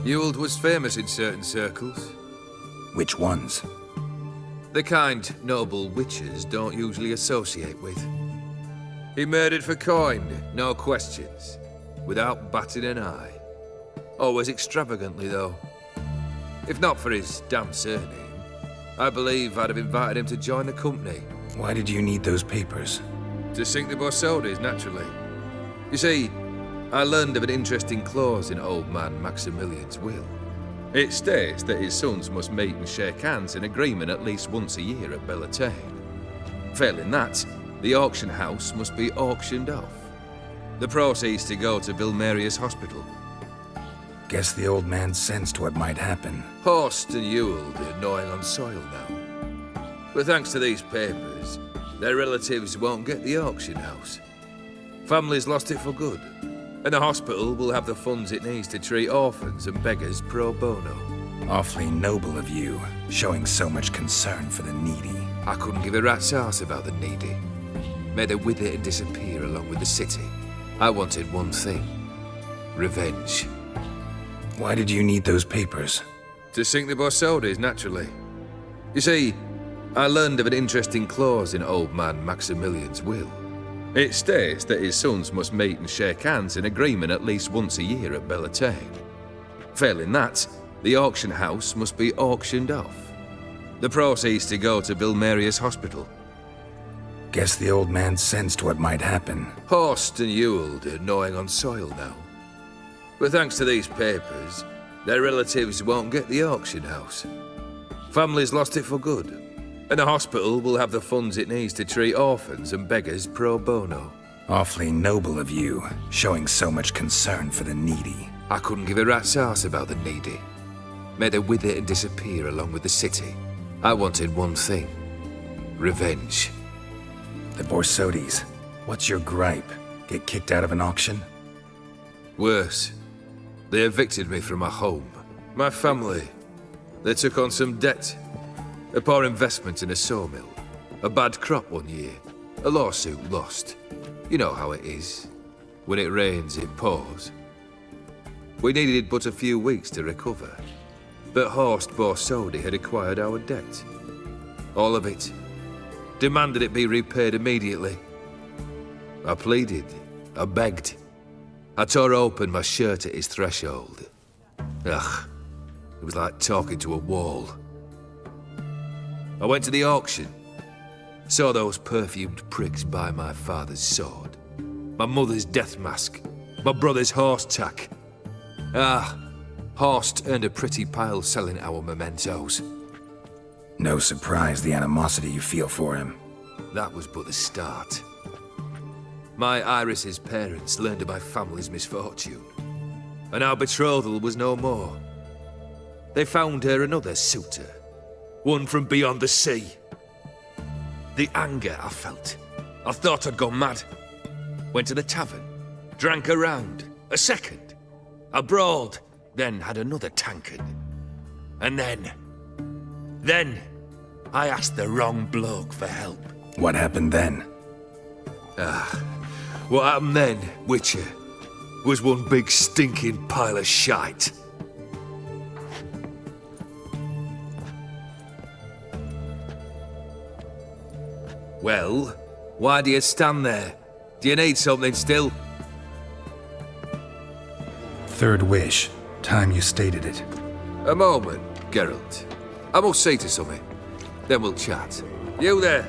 Ewald was famous in certain circles.
Which ones?
The kind noble witches don't usually associate with. He murdered for coin, no questions, without batting an eye. Always extravagantly, though. If not for his damn surname, I believe I'd have invited him to join the company.
Why did you need those papers?
To sink the Borsodis, naturally. You see, I learned of an interesting clause in old man Maximilian's will. It states that his sons must meet and shake hands in agreement at least once a year at Bellatane. Failing that, the auction house must be auctioned off. The proceeds to go to Vilmerius Hospital.
Guess the old man sensed what might happen.
Horst and Ewald are gnawing on soil now. But thanks to these papers, their relatives won't get the auction house. Families lost it for good, and the hospital will have the funds it needs to treat orphans and beggars pro bono.
Awfully noble of you, showing so much concern for the needy.
I couldn't give a rat's ass about the needy. Made her wither and disappear along with the city. I wanted one thing. Revenge.
Why did you need those papers?
To sink the Borsodis, naturally. You see, I learned of an interesting clause in old man Maximilian's will. It states that his sons must meet and shake hands in agreement at least once a year at Bellatane. Failing that, the auction house must be auctioned off. The proceeds to go to Vilmerius Hospital.
Guess the old man sensed what might happen.
Horst and Ewald are gnawing on soil now. But thanks to these papers, their relatives won't get the auction house. Families lost it for good, and the hospital will have the funds it needs to treat orphans and beggars pro bono.
Awfully noble of you, showing so much concern for the needy.
I couldn't give a rat's ass about the needy. Made her wither and disappear along with the city. I wanted one thing. Revenge.
The Borsodis. What's your gripe? Get kicked out of an auction?
Worse. They evicted me from my home. My family. They took on some debt. A poor investment in a sawmill. A bad crop one year. A lawsuit lost. You know how it is. When it rains, it pours. We needed but a few weeks to recover. But Horst Borsodi had acquired our debt. All of it. Demanded it be repaid immediately. I pleaded. I begged. I tore open my shirt at his threshold. Ugh. It was like talking to a wall. I went to the auction. Saw those perfumed pricks buy my father's sword. My mother's death mask. My brother's horse tack. Horst earned a pretty pile selling our mementos.
No surprise the animosity you feel for him.
That was but the start. My Iris's parents learned of my family's misfortune, and our betrothal was no more. They found her another suitor, one from beyond the sea. The anger I felt. I thought I'd gone mad. Went to the tavern, drank a round, a second, a brawled, then had another tankard. And then I asked the wrong bloke for help.
What happened then?
What happened then, Witcher, was one big stinking pile of shite. Well, why do you stand there? Do you need something still?
Third wish. Time you stated it.
A moment, Geralt. I must see to something. Then we'll chat. You there.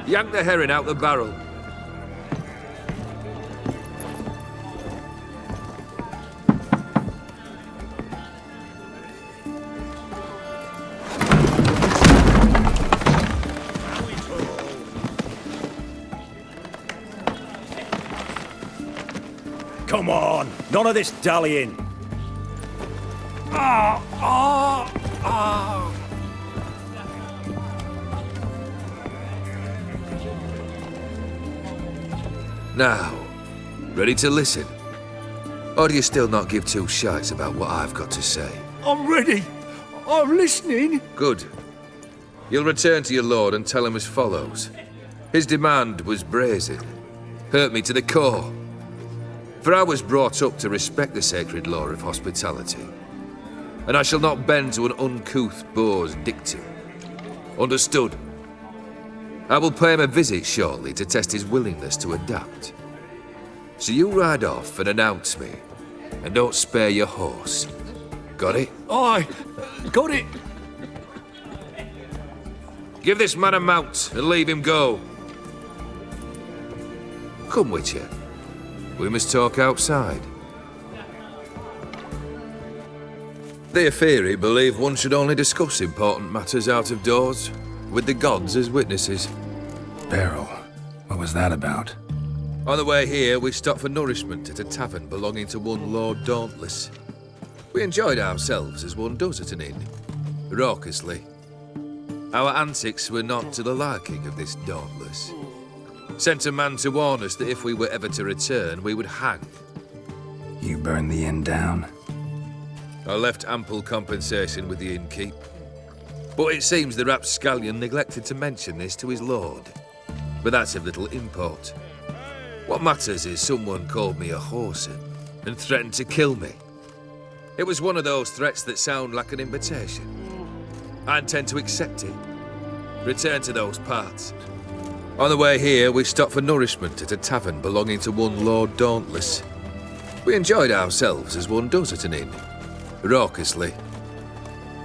Yank the herring out the barrel.
Come on, none of this dallying.
Now, ready to listen? Or do you still not give two shites about what I've got to say?
I'm ready. I'm listening.
Good. You'll return to your lord and tell him as follows. His demand was brazen. Hurt me to the core. For I was brought up to respect the sacred law of hospitality. And I shall not bend to an uncouth boor's dictum. Understood? I will pay him a visit shortly to test his willingness to adapt. So you ride off and announce me. And don't spare your horse. Got it?
Aye, got it.
Give this man a mount and leave him go. Come, Witcher. We must talk outside. The Aetheri believe one should only discuss important matters out of doors, with the gods as witnesses.
Beryl, what was that about?
On the way here, we stopped for nourishment at a tavern belonging to one Lord Dauntless. We enjoyed ourselves as one does at an inn, raucously. Our antics were not to the liking of this Dauntless. Sent a man to warn us that if we were ever to return, we would hang.
You burned the inn down?
I left ample compensation with the innkeep. But it seems the rapscallion neglected to mention this to his lord. But that's of little import. What matters is someone called me a whoreson and threatened to kill me. It was one of those threats that sound like an invitation. I intend to accept it. Return to those parts. On the way here, we stopped for nourishment at a tavern belonging to one Lord Dauntless. We enjoyed ourselves as one does at an inn, raucously.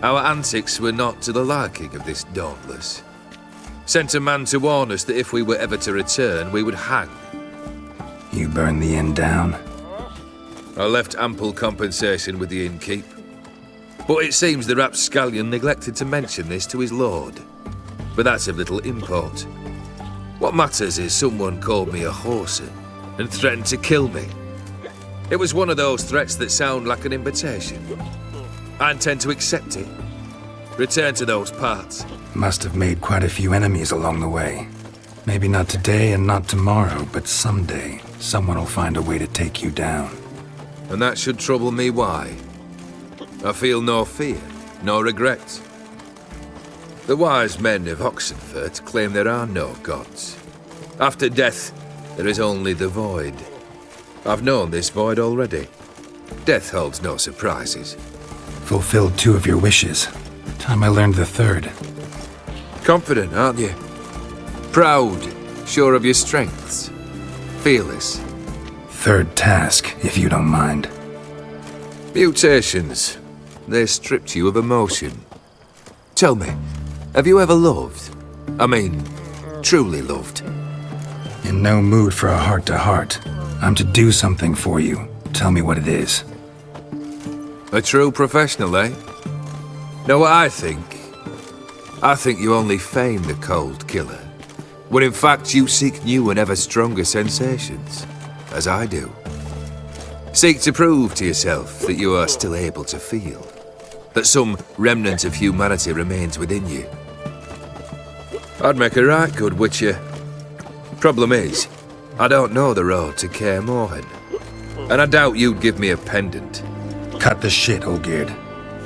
Our antics were not to the liking of this Dauntless. Sent a man to warn us that if we were ever to return, we would hang.
You burned the inn down?
I left ample compensation with the innkeep. But it seems the rapscallion neglected to mention this to his lord. But that's of little import. What matters is someone called me a whoreson and threatened to kill me. It was one of those threats that sound like an invitation. I intend to accept it. Return to those parts.
Must have made quite a few enemies along the way. Maybe not today and not tomorrow, but someday, someone will find a way to take you down.
And that should trouble me why? I feel no fear, no regret. The wise men of Oxenfurt claim there are no gods. After death, there is only the void. I've known this void already. Death holds no surprises.
Fulfilled 2 of your wishes. Time I learned the 3rd.
Confident, aren't you? Proud, sure of your strengths. Fearless.
3rd task, if you don't mind.
Mutations. They stripped you of emotion. Tell me, have you ever loved? I mean, truly loved?
In no mood for a heart-to-heart. I'm to do something for you. Tell me what it is.
A true professional, eh? Know what I think? I think you only feign the cold killer, when in fact you seek new and ever stronger sensations, as I do. Seek to prove to yourself that you are still able to feel, that some remnant of humanity remains within you. I'd make a right good witcher. Problem is, I don't know the road to Kaer Morhen, and I doubt you'd give me a pendant.
Cut the shit, Olgierd.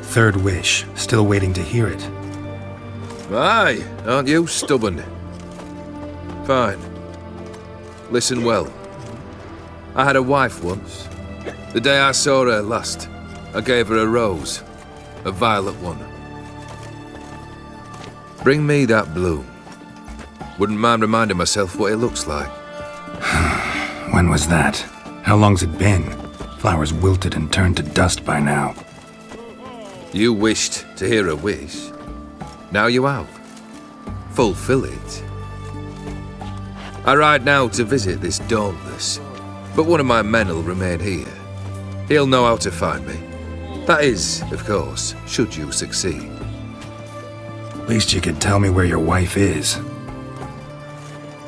3rd wish, still waiting to hear it.
Aye, aren't you stubborn? Fine. Listen well. I had a wife once. The day I saw her last, I gave her a rose. A violet one. Bring me that bloom. Wouldn't mind reminding myself what it looks like.
When was that? How long's it been? Flowers wilted and turned to dust by now.
You wished to hear a wish. Now you have. Fulfill it. I ride now to visit this Dauntless, but one of my men will remain here. He'll know how to find me. That is, of course, should you succeed.
Least you could tell me where your wife is.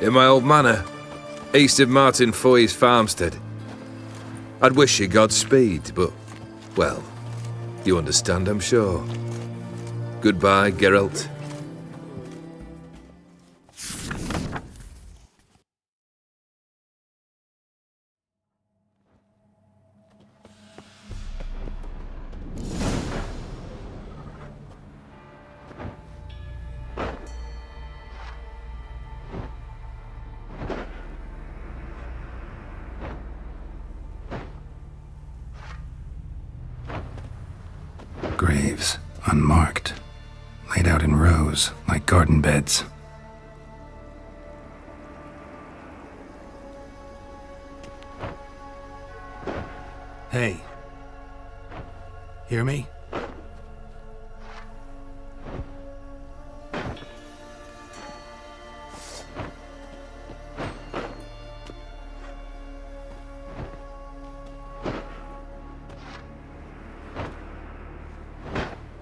In my old manor, east of Martin Foy's farmstead. I'd wish you Godspeed, but, well, you understand, I'm sure. Goodbye, Geralt.
Graves, unmarked, laid out in rows like garden beds. Hey. Hear me?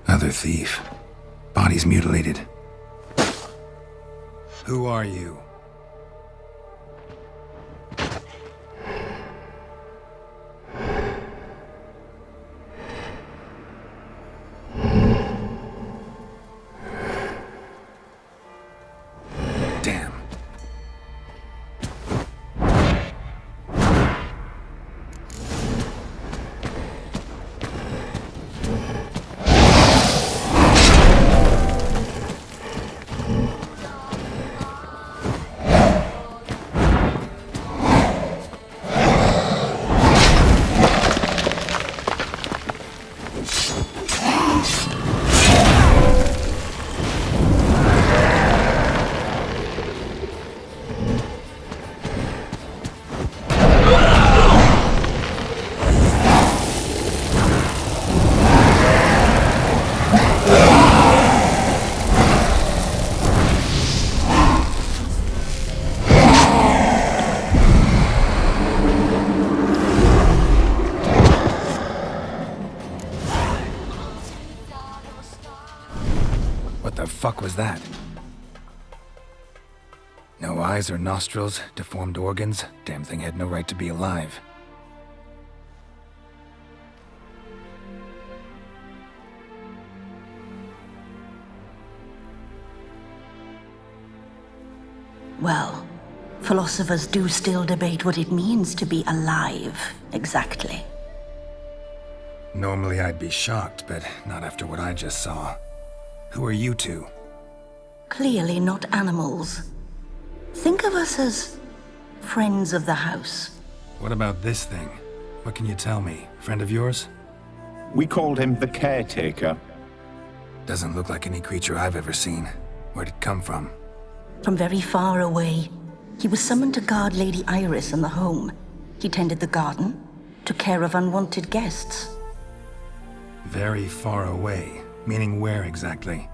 Other thief. Bodies mutilated. Who are you? Damn. What the fuck was that? No eyes or nostrils, deformed organs. Damn thing had no right to be alive.
Well, philosophers do still debate what it means to be alive, exactly.
Normally I'd be shocked, but not after what I just saw. Who are you two?
Clearly not animals. Think of us as friends of the house.
What about this thing? What can you tell me? Friend of yours?
We called him the Caretaker.
Doesn't look like any creature I've ever seen. Where'd it come from?
From very far away. He was summoned to guard Lady Iris in the home. He tended the garden, took care of unwanted guests.
Very far away. Meaning where exactly?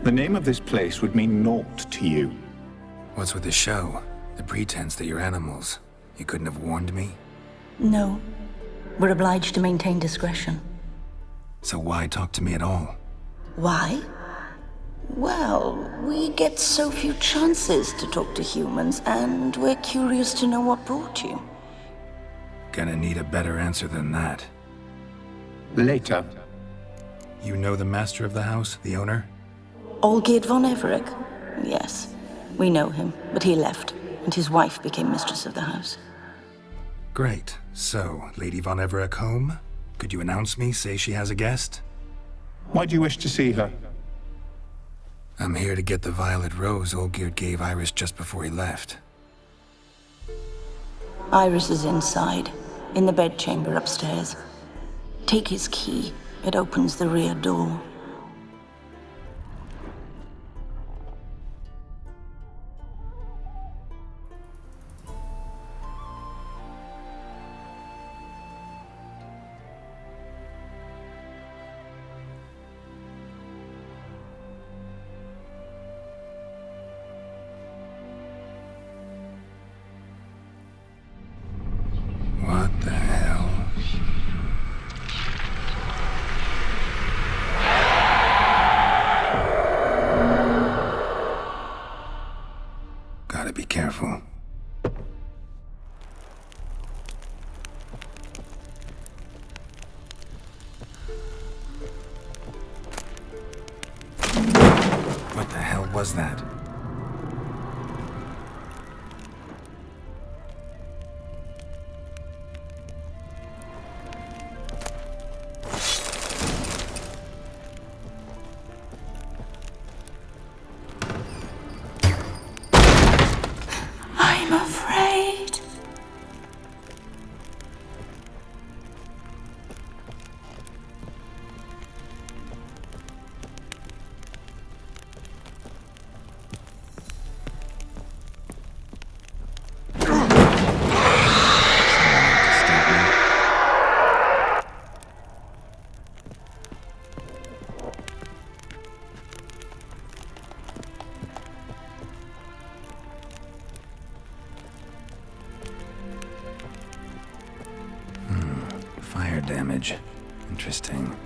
The name of this place would mean naught to you.
What's with the show? The pretense that you're animals. You couldn't have warned me?
No. We're obliged to maintain discretion.
So why talk to me at all?
Why? Well, we get so few chances to talk to humans, and we're curious to know what brought you.
Gonna need a better answer than that.
Later.
You know the master of the house, the owner?
Olgierd von Everec? Yes. We know him, but he left, and his wife became mistress of the house.
Great. So, Lady von Everec home? Could you announce me, say she has a guest?
Why do you wish to see her?
I'm here to get the violet rose Olgierd gave Iris just before he left.
Iris is inside, in the bedchamber upstairs. Take his key. It opens the rear door.
What the hell? was that?
I'm afraid.
Fire damage. Interesting.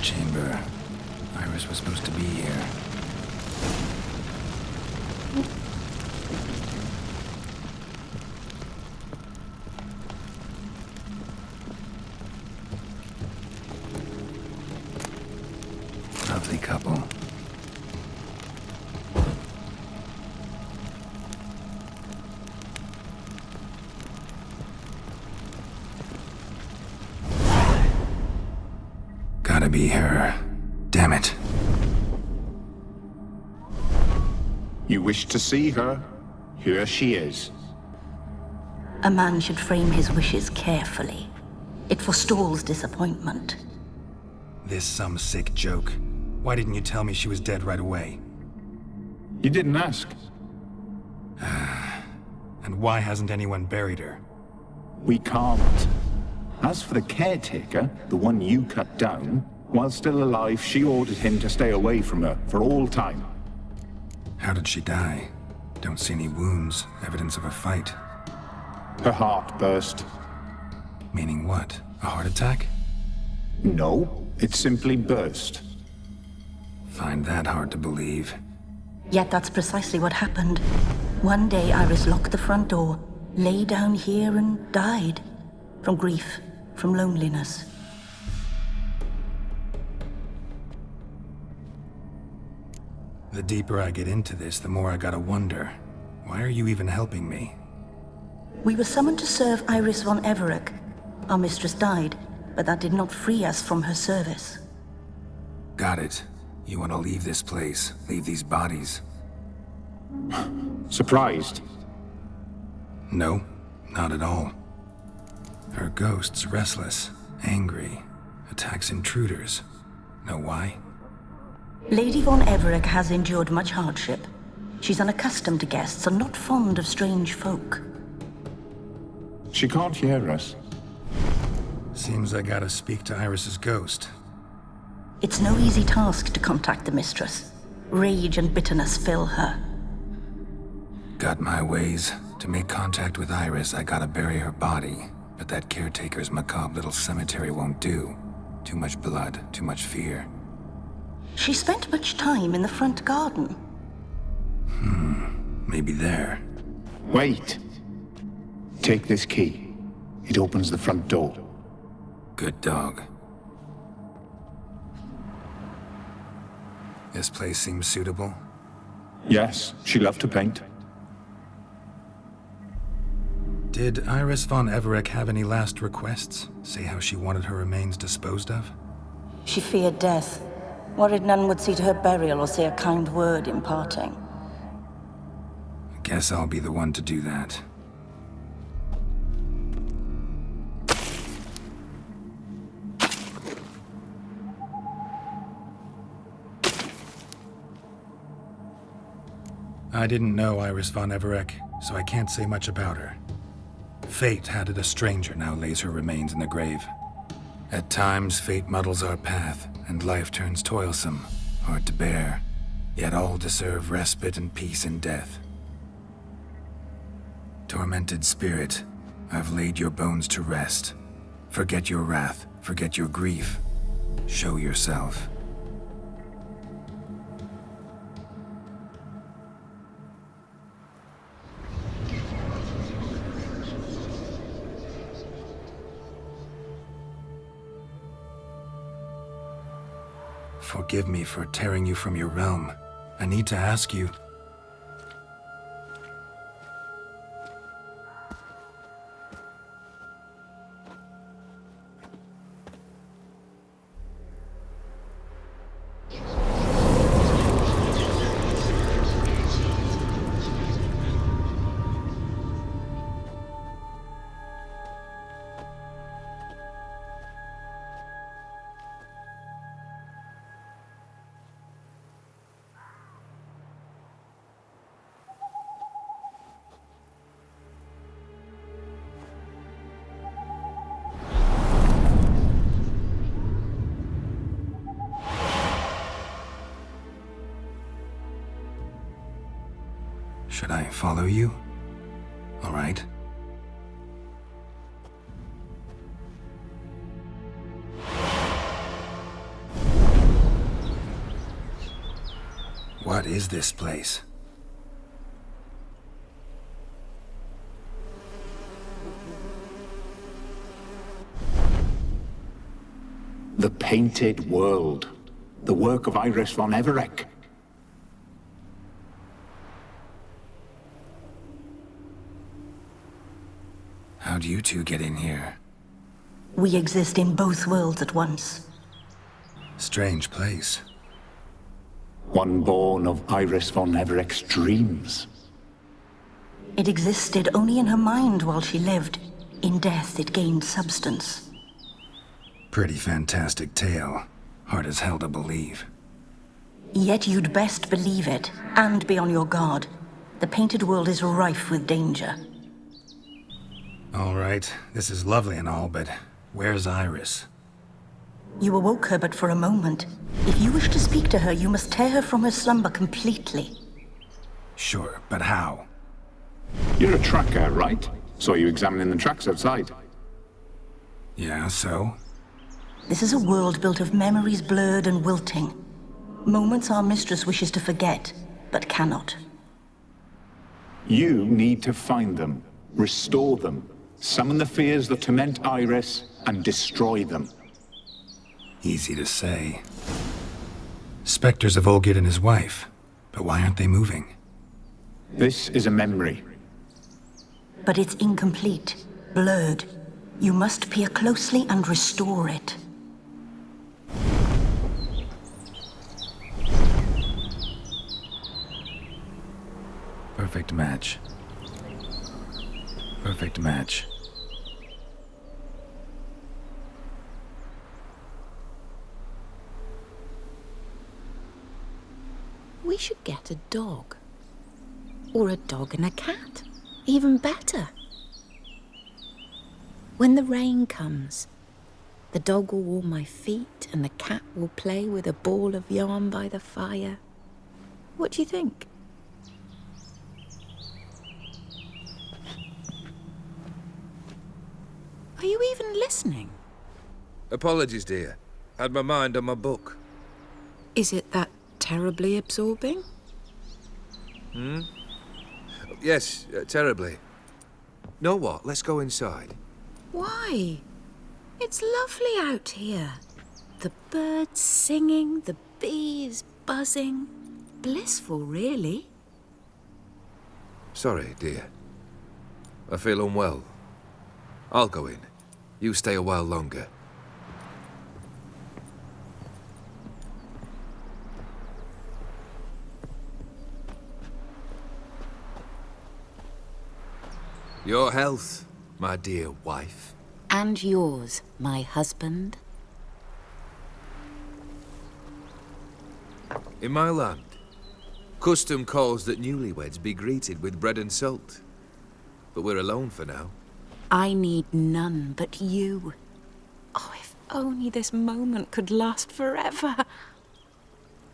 Chamber. Iris was supposed to be here. Lovely couple. Gotta be her. Damn it.
You wish to see her? Here she is.
A man should frame his wishes carefully. It forestalls disappointment.
This some sick joke. Why didn't you tell me she was dead right away?
You didn't ask.
And why hasn't anyone buried her?
We can't. As for the caretaker, the one you cut down, while still alive, she ordered him to stay away from her for all time.
How did she die? Don't see any wounds, evidence of a fight.
Her heart burst.
Meaning what? A heart attack?
No, it simply burst.
Find that hard to believe.
Yet that's precisely what happened. One day Iris locked the front door, lay down here and died. From grief, from loneliness.
The deeper I get into this, the more I gotta wonder. Why are you even helping me?
We were summoned to serve Iris von Everec. Our mistress died, but that did not free us from her service.
Got it. You want to leave this place, leave these bodies.
Surprised?
No, not at all. Her ghost's restless, angry, attacks intruders. Know why?
Lady von Everec has endured much hardship. She's unaccustomed to guests and not fond of strange folk.
She can't hear us.
Seems I gotta speak to Iris's ghost.
It's no easy task to contact the mistress. Rage and bitterness fill her.
Got my ways. To make contact with Iris, I gotta bury her body. But that caretaker's macabre little cemetery won't do. Too much blood, too much fear.
She spent much time in the front garden.
Maybe there.
Wait. Take this key. It opens the front door.
Good dog. This place seems suitable.
Yes, she loved to paint.
Did Iris von Everec have any last requests? Say how she wanted her remains disposed of?
She feared death. Worried none would see to her burial or say a kind word in parting.
Guess I'll be the one to do that. I didn't know Iris von Everec, so I can't say much about her. Fate had it a stranger now lays her remains in the grave. At times, fate muddles our path, and life turns toilsome, hard to bear. Yet all deserve respite and peace in death. Tormented spirit, I've laid your bones to rest. Forget your wrath, forget your grief. Show yourself. Forgive me for tearing you from your realm. I need to ask you. Should I follow you? All right. What is this place?
The Painted World. The work of Iris von Everec.
How'd you two get in here?
We exist in both worlds at once.
Strange place.
One born of Iris von Everec's dreams.
It existed only in her mind while she lived. In death, it gained substance.
Pretty fantastic tale. Hard as hell to believe.
Yet you'd best believe it, and be on your guard. The Painted World is rife with danger.
All right, this is lovely and all, but where's Iris?
You awoke her but for a moment. If you wish to speak to her, you must tear her from her slumber completely.
Sure, but how?
You're a tracker, right? Saw you examining the tracks outside.
Yeah, so?
This is a world built of memories blurred and wilting. Moments our mistress wishes to forget, but cannot.
You need to find them, restore them, Summon the fears that torment Iris and destroy them.
Easy to say. Spectres of Olgid and his wife. But why aren't they moving?
This is a memory.
But it's incomplete, blurred. You must peer closely and restore it.
Perfect match. Perfect match.
We should get a dog. Or a dog and a cat. Even better. When the rain comes, the dog will warm my feet and the cat will play with a ball of yarn by the fire. What do you think? Are you even listening?
Apologies, dear. Had my mind on my book.
Is it that terribly absorbing?
Yes, terribly. Know what? Let's go inside.
Why? It's lovely out here. The birds singing, the bees buzzing. Blissful, really.
Sorry, dear. I feel unwell. I'll go in. You stay a while longer. Your health, my dear wife.
And yours, my husband.
In my land, custom calls that newlyweds be greeted with bread and salt. But we're alone for now.
I need none but you. Oh, if only this moment could last forever.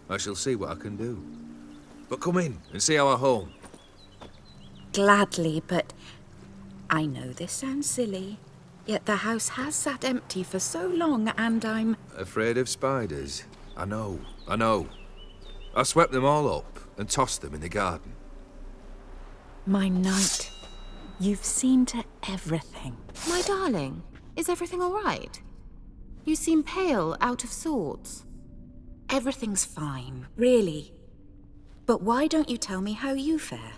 I shall see what I can do. But come in and see our home.
Gladly, but I know this sounds silly, yet the house has sat empty for so long and I'm...
Afraid of spiders? I know. I swept them all up and tossed them in the garden.
My knight, you've seen to everything.
My darling, is everything all right? You seem pale, out of sorts.
Everything's fine, really. But why don't you tell me how you fare?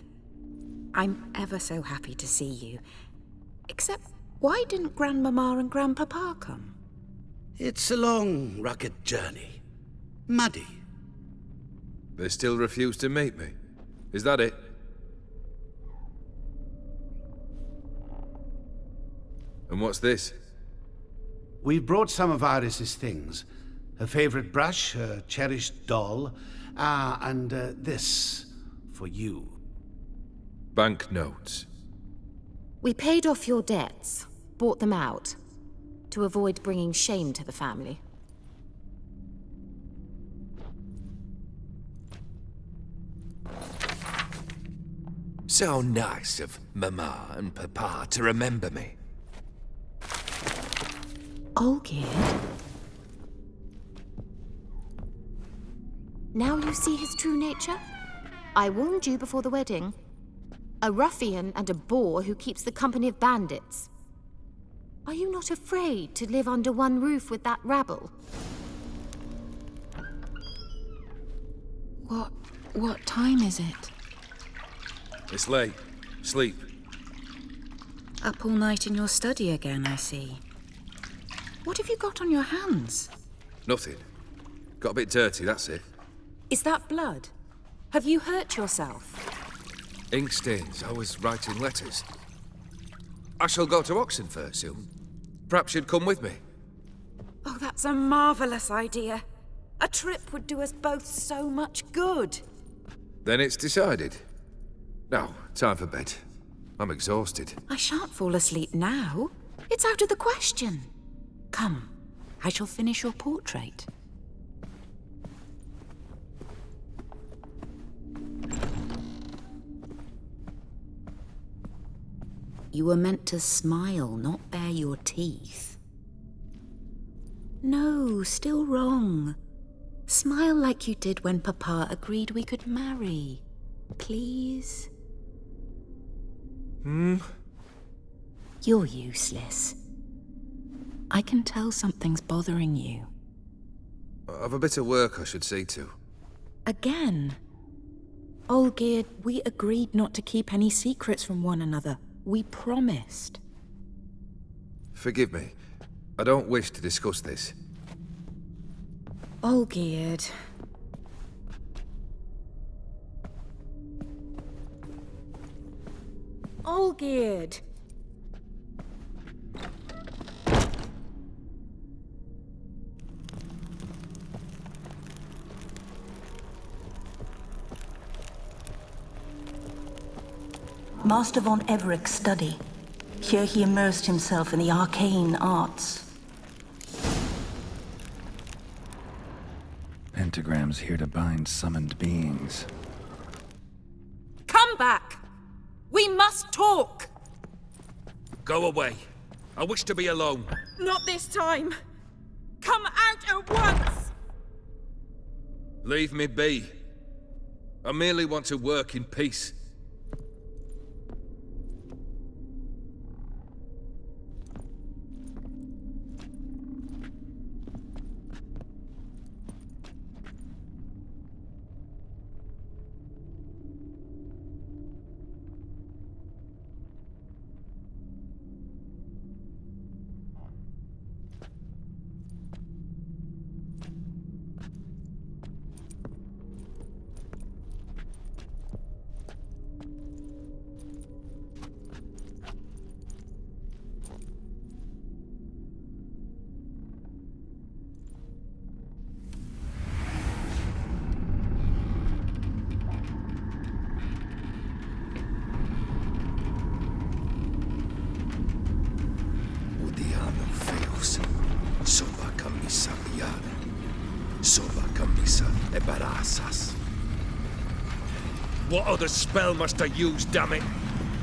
I'm ever so happy to see you. Except, why didn't Grandmama and Grandpapa come?
It's a long, rugged journey. Muddy.
They still refuse to meet me. Is that it? And what's this?
We brought some of Iris's things. Her favorite brush, her cherished doll, and this for you.
Banknotes.
We paid off your debts, bought them out, to avoid bringing shame to the family.
So nice of Mama and Papa to remember me.
Olgid?
Now you see his true nature? I warned you before the wedding. A ruffian and a boor who keeps the company of bandits. Are you not afraid to live under one roof with that rabble?
What time is it?
It's late. Sleep.
Up all night in your study again, I see. What have you got on your hands?
Nothing. Got a bit dirty, that's it.
Is that blood? Have you hurt yourself?
Ink stains. I was writing letters. I shall go to Oxenfurt soon. Perhaps you'd come with me.
Oh, that's a marvellous idea. A trip would do us both so much good.
Then it's decided. Now, time for bed. I'm exhausted.
I shan't fall asleep now. It's out of the question. Come, I shall finish your portrait. You were meant to smile, not bare your teeth. No, still wrong. Smile like you did when Papa agreed we could marry. Please?
You
You're useless. I can tell something's bothering you.
I've a bit of work I should see to.
Again. Olgierd, we agreed not to keep any secrets from one another. We promised.
Forgive me. I don't wish to discuss this.
Olgierd. Olgierd!
Master von Everek's study. Here he immersed himself in the arcane arts.
Pentagrams here to bind summoned beings.
Come back! We must talk!
Go away. I wish to be alone.
Not this time! Come out at once!
Leave me be. I merely want to work in peace. What other spell must I use, damn it?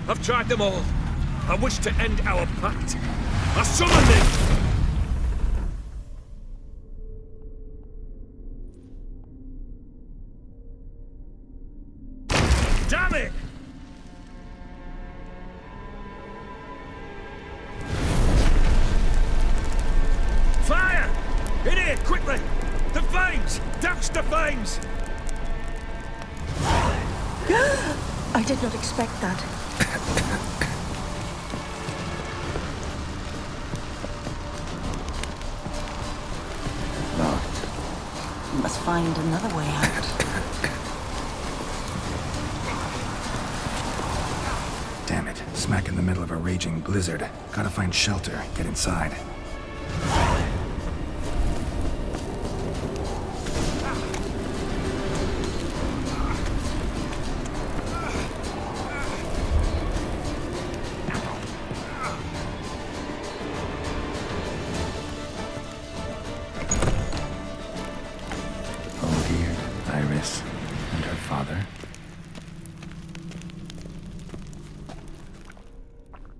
I've tried them all. I wish to end our pact. I summon it! Damn it! Fire! In here, quickly! The flames! Douse the flames!
I did not expect that. Locked. We must find another way out.
Damn it. Smack in the middle of a raging blizzard. Gotta find shelter. Get inside.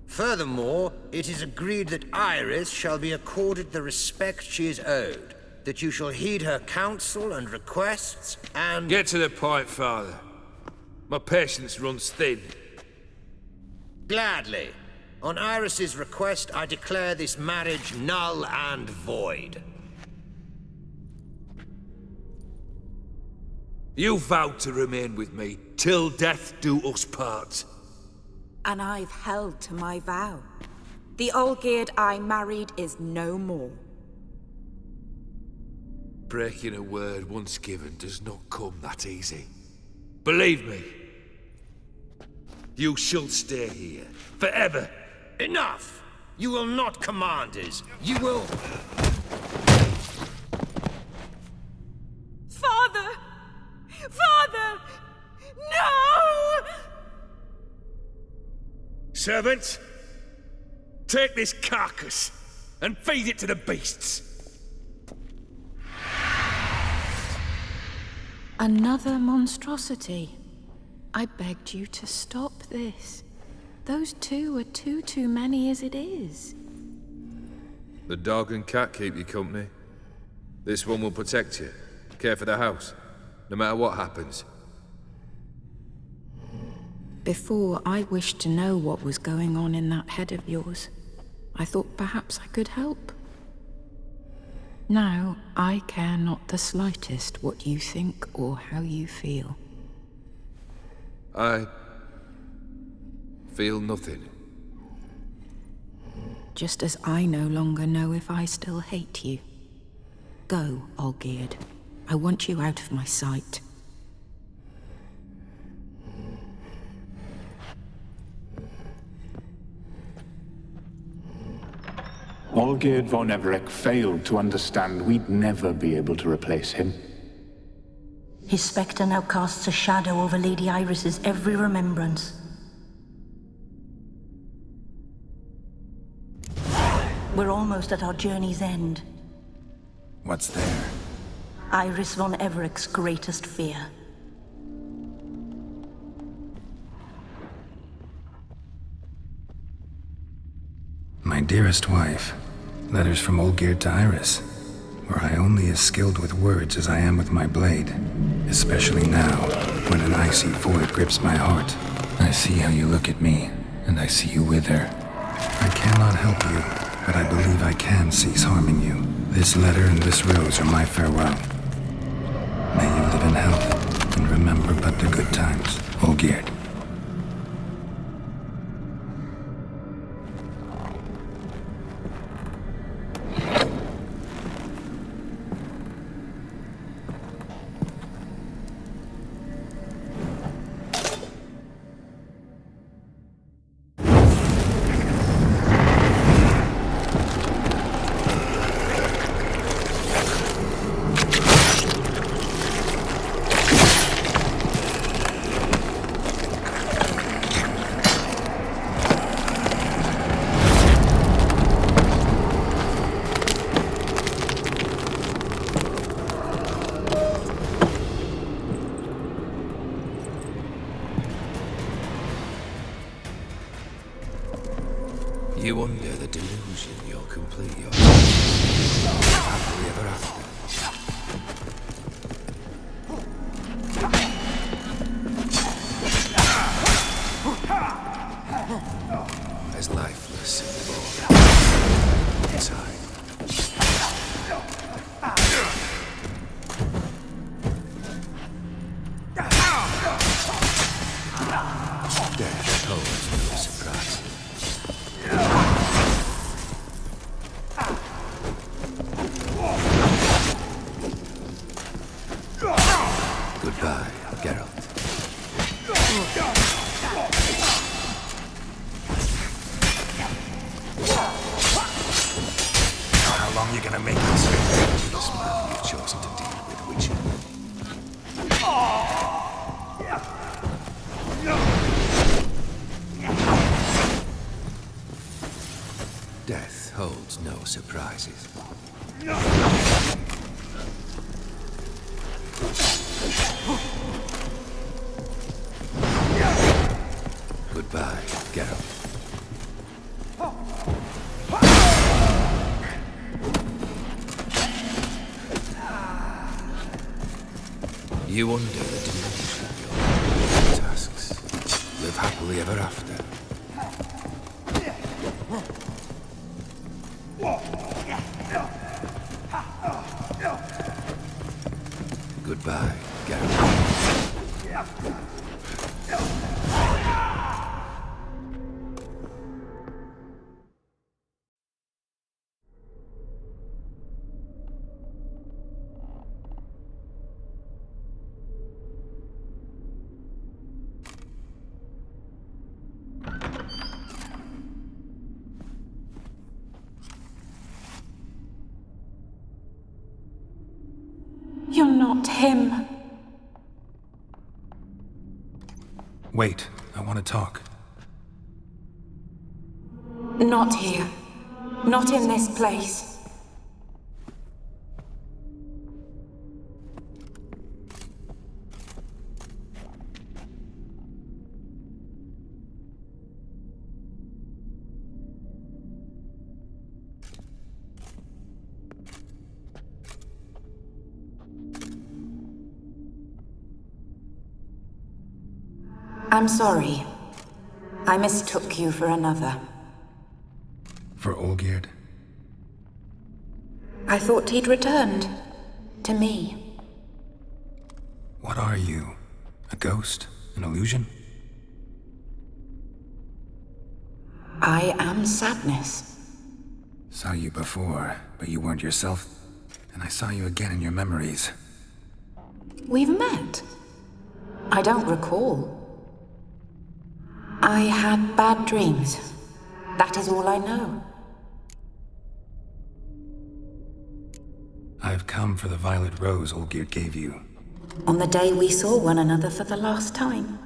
Furthermore, it is agreed that Iris shall be accorded the respect she is owed, that you shall heed her counsel and requests, and—
Get to the point, Father. My patience runs thin.
Gladly. On Iris's request, I declare this marriage null and void.
You vowed to remain with me till death do us part.
And I've held to my vow. The Olgierd I married is no more.
Breaking a word once given does not come that easy. Believe me. You shall stay here, forever.
Enough! You will not command us. You will—
Father! Father! No!
Servants, take this carcass and feed it to the beasts.
Another monstrosity. I begged you to stop this. Those two are too many as it is.
The dog and cat keep you company. This one will protect you, care for the house, no matter what happens.
Before, I wished to know what was going on in that head of yours. I thought perhaps I could help. Now, I care not the slightest what you think or how you feel.
I feel nothing.
Just as I no longer know if I still hate you. Go, Olgierd. I want you out of my sight.
Olgierd von Everec failed to understand we'd never be able to replace him.
His spectre now casts a shadow over Lady Iris's every remembrance. We're almost at our journey's end.
What's there?
Iris von Everec's greatest fear.
My dearest wife, letters from Olgierd to Iris, were I only as skilled with words as I am with my blade, especially now, when an icy void grips my heart. I see how you look at me, and I see you wither. I cannot help you, but I believe I can cease harming you. This letter and this rose are my farewell. May you live in health, and remember but the good times, Olgierd.
You under the delusion you're complete, you're happily ever after. As lifeless and boring inside. Death holds no surprise. Goodbye, Geralt.
How long are you gonna make this?
This man you've chosen to deal with, Witcher. Death holds no surprises. Goodbye, Geralt. You under the delusion your tasks. Live happily ever after. Goodbye, Geralt.
You're not him.
Wait, I want to talk.
Not here. Not in this place. I'm sorry. I mistook you for another.
For Olgierd?
I thought he'd returned. To me.
What are you? A ghost? An illusion?
I am sadness.
Saw you before, but you weren't yourself. And I saw you again in your memories.
We've met. I don't recall. I had bad dreams. That is all I know.
I've come for the violet rose Olgierd gave you.
On the day we saw one another for the last time,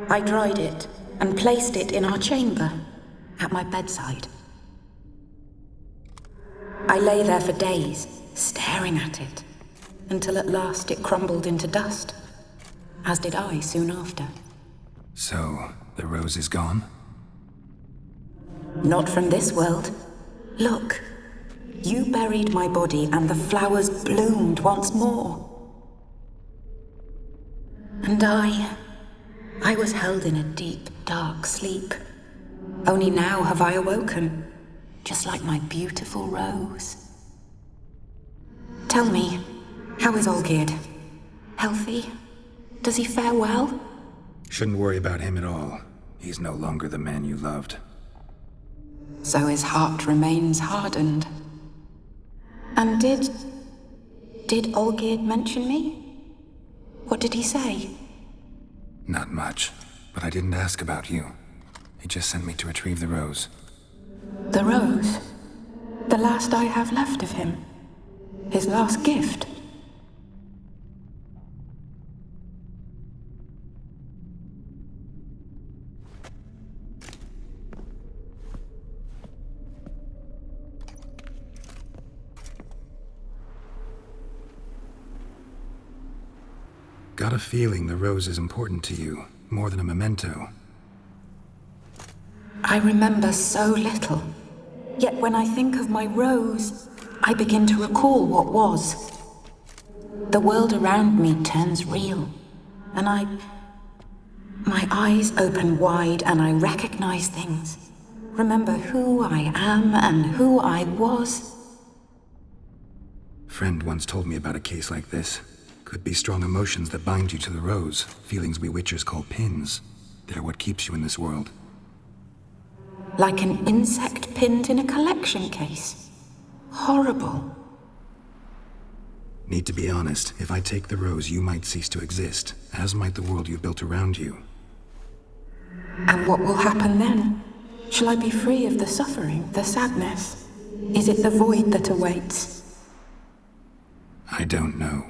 I dried it and placed it in our chamber, at my bedside. I lay there for days, staring at it, until at last it crumbled into dust, as did I soon after.
So, the rose is gone?
Not from this world. Look, you buried my body and the flowers bloomed once more. And I was held in a deep, dark sleep. Only now have I awoken, just like my beautiful rose. Tell me, how is Olgierd? Healthy? Does he fare well?
Shouldn't worry about him at all. He's no longer the man you loved.
So his heart remains hardened. And did Olgierd mention me? What did he say?
Not much, but I didn't ask about you. He just sent me to retrieve the rose.
The rose? The last I have left of him? His last gift?
Got a feeling the rose is important to you, more than a memento.
I remember so little. Yet when I think of my rose, I begin to recall what was. The world around me turns real, and my eyes open wide and I recognize things. Remember who I am and who I was.
Friend once told me about a case like this. Could be strong emotions that bind you to the rose, feelings we witchers call pins. They're what keeps you in this world.
Like an insect pinned in a collection case. Horrible.
Need to be honest, if I take the rose, you might cease to exist, as might the world you've built around you.
And what will happen then? Shall I be free of the suffering, the sadness? Is it the void that awaits?
I don't know.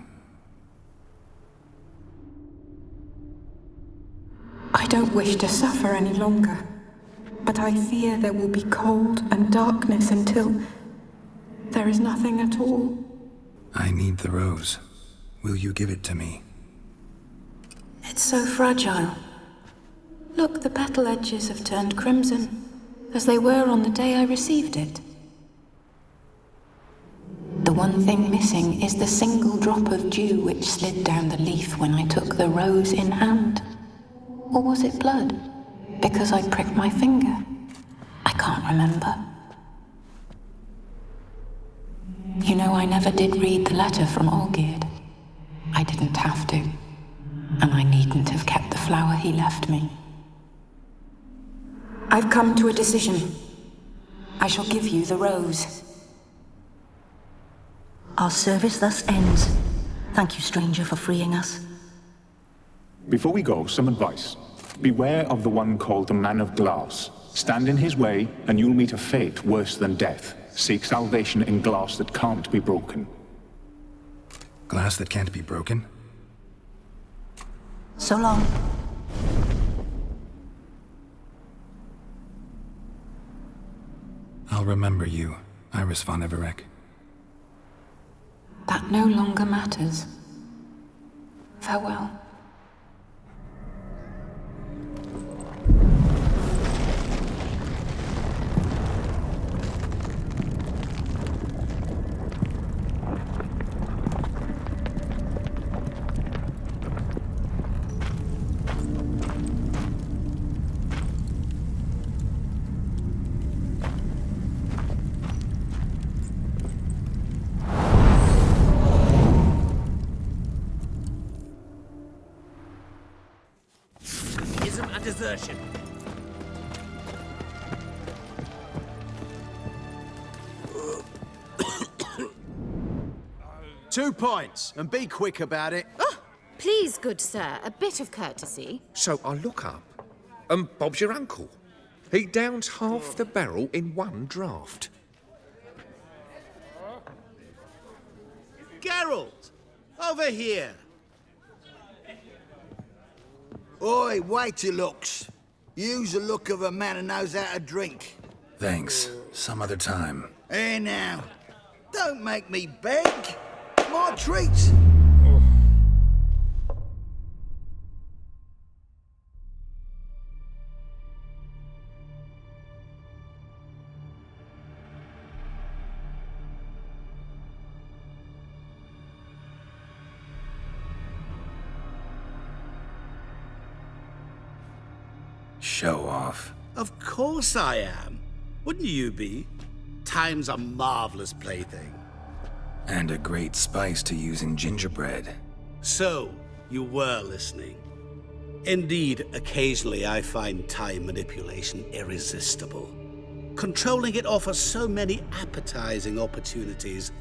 I don't wish to suffer any longer, but I fear there will be cold and darkness until there is nothing at all.
I need the rose. Will you give it to me?
It's so fragile. Look, the petal edges have turned crimson, as they were on the day I received it. The one thing missing is the single drop of dew which slid down the leaf when I took the rose in hand. Or was it blood? Because I pricked my finger? I can't remember. You know, I never did read the letter from Olgierd. I didn't have to. And I needn't have kept the flower he left me. I've come to a decision. I shall give you the rose.
Our service thus ends. Thank you, stranger, for freeing us.
Before we go, some advice. Beware of the one called the Man of Glass. Stand in his way, and you'll meet a fate worse than death. Seek salvation in glass that can't be broken.
Glass that can't be broken?
So long.
I'll remember you, Iris von Everec.
That no longer matters. Farewell.
version.
2 points, and be quick about it.
Oh, please, good sir, a bit of courtesy.
So I look up, and Bob's your uncle. He downs half the barrel in one draught.
Geralt! Over here!
Oi, wait your looks. Use the look of a man who knows how to drink.
Thanks. Some other time.
Here now. Don't make me beg. My treats.
Show off.
Of course I am. Wouldn't you be? Time's a marvelous plaything.
And a great spice to use in gingerbread.
So, you were listening. Indeed, occasionally I find time manipulation irresistible. Controlling it offers so many appetizing opportunities.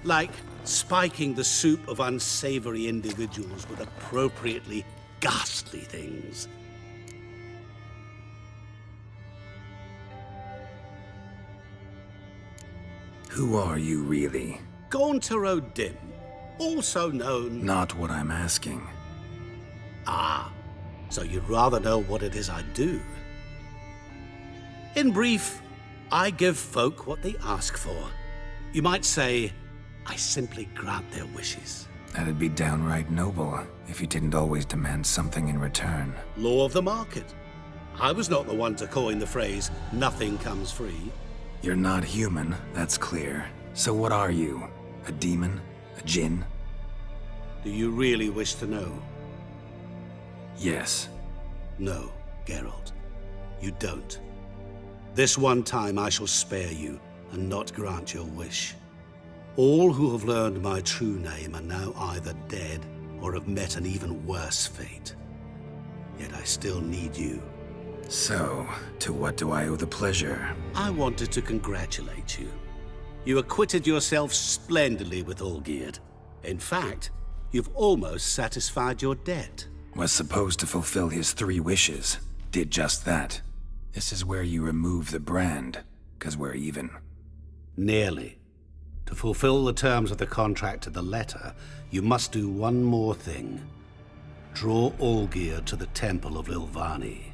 Like spiking the soup of unsavory individuals with appropriately ghastly things.
Who are you, really?
Gauntero Dim, also known...
Not what I'm asking.
Ah, so you'd rather know what it is I do. In brief, I give folk what they ask for. You might say, I simply grant their wishes.
That'd be downright noble, if you didn't always demand something in return.
Law of the market. I was not the one to coin the phrase, nothing comes free.
You're not human, that's clear. So what are you? A demon? A djinn?
Do you really wish to know?
Yes.
No, Geralt. You don't. This one time I shall spare you and not grant your wish. All who have learned my true name are now either dead or have met an even worse fate. Yet I still need you.
So, to what do I owe the pleasure?
I wanted to congratulate you. You acquitted yourself splendidly with Olgierd. In fact, you've almost satisfied your debt.
Was supposed to fulfill his 3 wishes. Did just that. This is where you remove the brand, 'cause we're even.
Nearly. To fulfill the terms of the contract to the letter, you must do one more thing. Draw Olgierd to the Temple of Lilvani.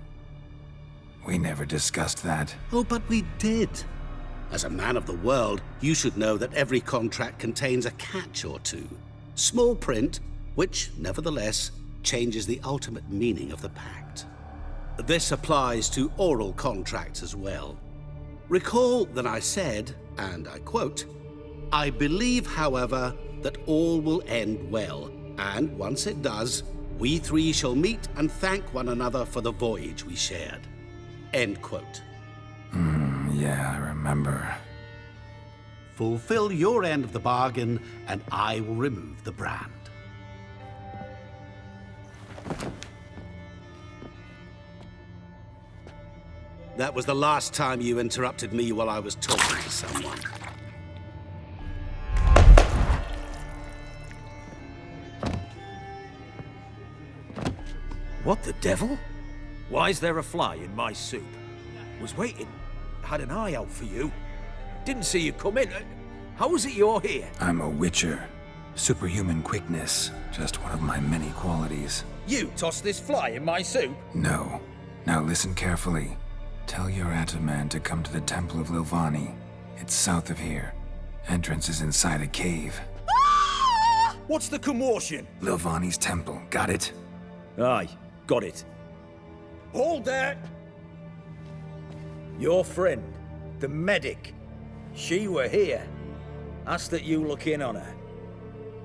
We never discussed that.
Oh, but we did. As a man of the world, you should know that every contract contains a catch or two. Small print, which, nevertheless, changes the ultimate meaning of the pact. This applies to oral contracts as well. Recall that I said, and I quote, I believe, however, that all will end well, and once it does, we 3 shall meet and thank one another for the voyage we shared. End quote.
Yeah, I remember.
Fulfill your end of the bargain, and I will remove the brand. That was the last time you interrupted me while I was talking to someone.
What the devil? Why is there a fly in my soup? Was waiting. Had an eye out for you. Didn't see you come in. How is it you're here?
I'm a witcher. Superhuman quickness, just one of my many qualities.
You tossed this fly in my soup?
No. Now listen carefully. Tell your Ataman to come to the Temple of Lilvani. It's south of here. Entrance is inside a cave.
What's the commotion?
Lilvani's temple, got it?
Aye, got it. Hold there! Your friend, the medic, she were here. Ask that you look in on her.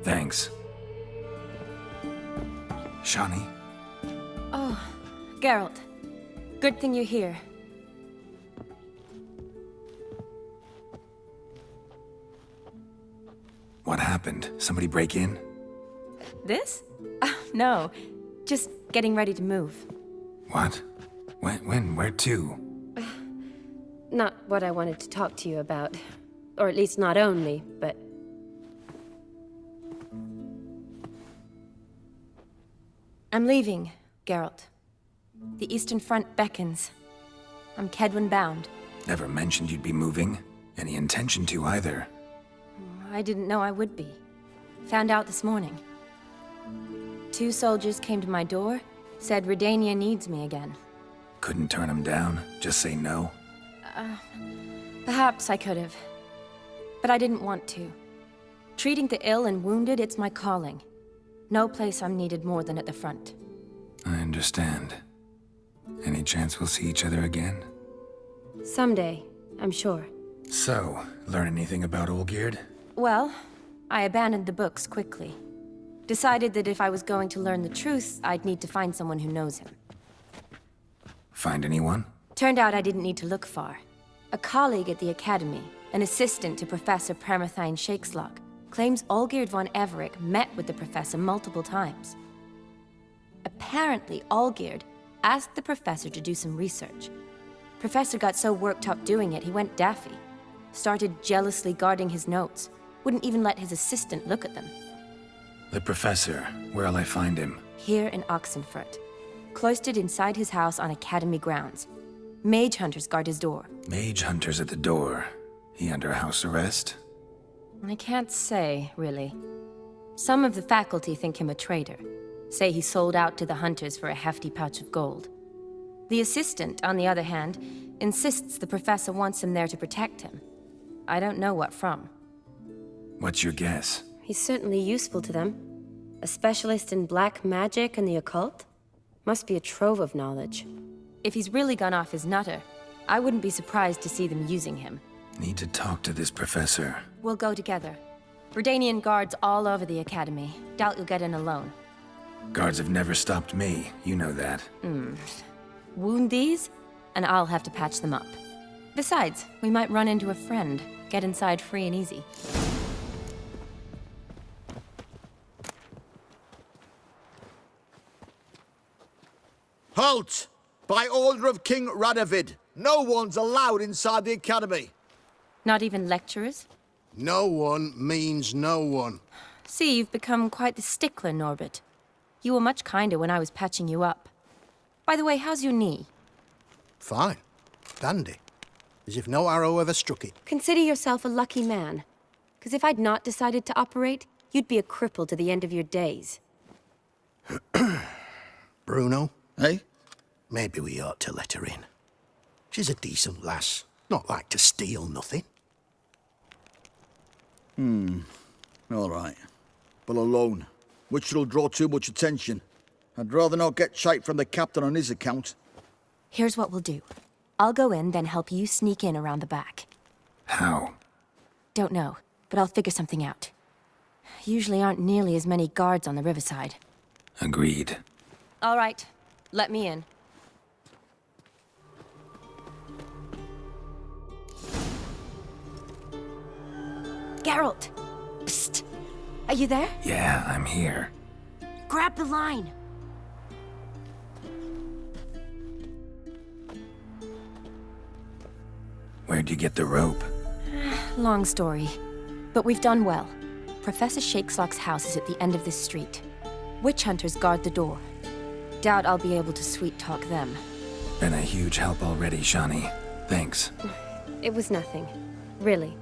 Thanks. Shani?
Oh, Geralt. Good thing you're here.
What happened? Somebody break in?
This? No. Just getting ready to move.
What? When? Where to?
Not what I wanted to talk to you about. Or at least not only, but... I'm leaving, Geralt. The Eastern Front beckons. I'm Kedwin bound.
Never mentioned you'd be moving. Any intention to either.
I didn't know I would be. Found out this morning. 2 soldiers came to my door, said Redania needs me again.
Couldn't turn him down? Just say no?
Perhaps I could have. But I didn't want to. Treating the ill and wounded, it's my calling. No place I'm needed more than at the front.
I understand. Any chance we'll see each other again?
Someday, I'm sure.
So, learn anything about Olgierd?
Well, I abandoned the books quickly. Decided that if I was going to learn the truth, I'd need to find someone who knows him.
Find anyone?
Turned out I didn't need to look far. A colleague at the Academy, an assistant to Professor Permathine Shakeslog, claims Olgierd von Everec met with the professor multiple times. Apparently, Olgierd asked the professor to do some research. Professor got so worked up doing it, he went daffy. Started jealously guarding his notes. Wouldn't even let his assistant look at them.
The professor. Where'll I find him?
Here in Oxenfurt. Cloistered inside his house on Academy grounds. Mage hunters guard his door.
Mage hunters at the door. He under house arrest?
I can't say, really. Some of the faculty think him a traitor. Say he sold out to the hunters for a hefty pouch of gold. The assistant, on the other hand, insists the professor wants him there to protect him. I don't know what from.
What's your guess?
He's certainly useful to them. A specialist in black magic and the occult? Must be a trove of knowledge. If he's really gone off his nutter, I wouldn't be surprised to see them using him.
Need to talk to this professor.
We'll go together. Redanian guards all over the Academy. Doubt you'll get in alone.
Guards have never stopped me, you know that.
Wound these, and I'll have to patch them up. Besides, we might run into a friend. Get inside free and easy.
Halt! By order of King Radovid, no one's allowed inside the Academy.
Not even lecturers?
No one means no one.
See, you've become quite the stickler, Norbert. You were much kinder when I was patching you up. By the way, how's your knee?
Fine. Dandy. As if no arrow ever struck it.
Consider yourself a lucky man. Because if I'd not decided to operate, you'd be a cripple to the end of your days.
Bruno? Eh? Maybe we ought to let her in. She's a decent lass. Not like to steal nothing.
All right. But alone, which will draw too much attention. I'd rather not get shite from the captain on his account.
Here's what we'll do. I'll go in, then help you sneak in around the back.
How?
Don't know, but I'll figure something out. Usually aren't nearly as many guards on the riverside.
Agreed.
All right. Let me in. Geralt! Psst! Are you there?
Yeah, I'm here.
Grab the line!
Where'd you get the rope?
Long story. But we've done well. Professor Shakeslog's house is at the end of this street. Witch hunters guard the door. Doubt I'll be able to sweet-talk them.
Been a huge help already, Shani. Thanks.
It was nothing. Really.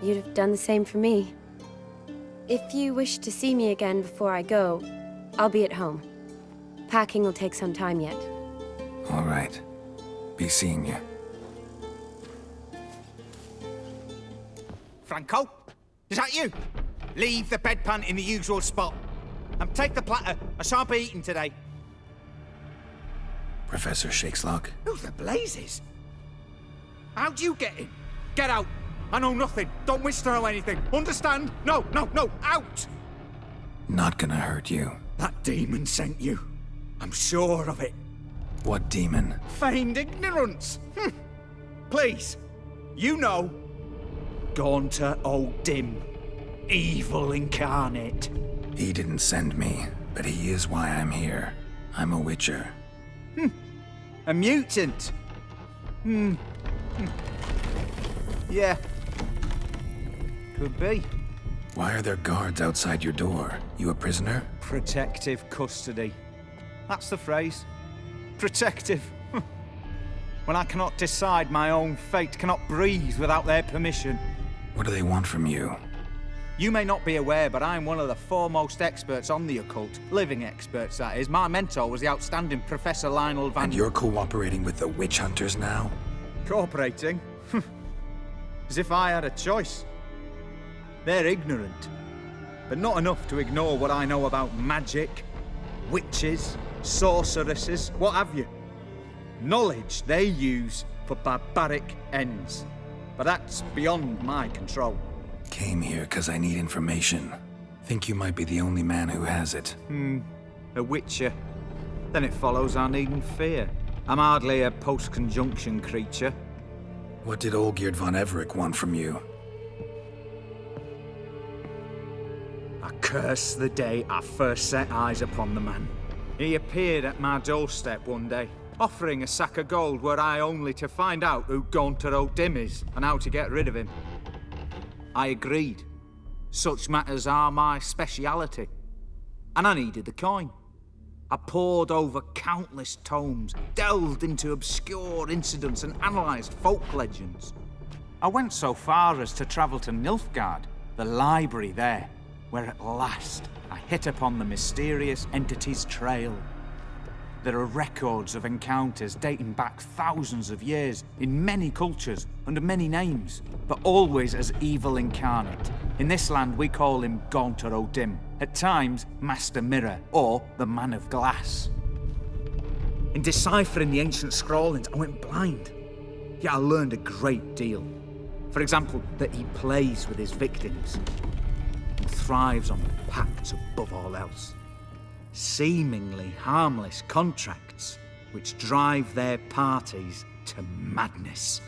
You'd have done the same for me. If you wish to see me again before I go, I'll be at home. Packing will take some time yet.
All right. Be seeing you.
Franco? Is that you? Leave the bedpan in the usual spot. And take the platter. I shan't be eating today.
Professor Shakeslog?
Who the blazes? How'd you get in? Get out. I know nothing. Don't wish to know anything. Understand? No, no, no. Out!
Not gonna hurt you.
That demon sent you. I'm sure of it.
What demon?
Feigned ignorance. Please. You know. Gaunter O'Dim. Evil incarnate.
He didn't send me, but he is why I'm here. I'm a witcher.
A mutant? Yeah. Could be.
Why are there guards outside your door? You a prisoner?
Protective custody. That's the phrase. Protective. When I cannot decide my own fate, cannot breathe without their permission.
What do they want from you?
You may not be aware, but I'm one of the foremost experts on the occult. Living experts, that is. My mentor was the outstanding Professor Lionel Van...
And you're cooperating with the witch hunters now?
Cooperating? As if I had a choice. They're ignorant, but not enough to ignore what I know about magic, witches, sorceresses, what have you. Knowledge they use for barbaric ends. But that's beyond my control.
Came here because I need information. Think you might be the only man who has it.
A witcher. Then it follows I needn't fear. I'm hardly a post-conjunction creature.
What did Olgierd von Everec want from you?
I curse the day I first set eyes upon the man. He appeared at my doorstep one day, offering a sack of gold were I only to find out who Gaunter O'Dim is and how to get rid of him. I agreed. Such matters are my speciality. And I needed the coin. I pored over countless tomes, delved into obscure incidents and analysed folk legends. I went so far as to travel to Nilfgaard, the library there, where at last I hit upon the mysterious entity's trail. There are records of encounters dating back thousands of years in many cultures, under many names, but always as evil incarnate. In this land we call him Gaunter O'Dim, at times Master Mirror, or the Man of Glass. In deciphering the ancient scrawlings, I went blind, yet I learned a great deal. For example, that he plays with his victims, and thrives on pacts above all else. Seemingly harmless contracts which drive their parties to madness.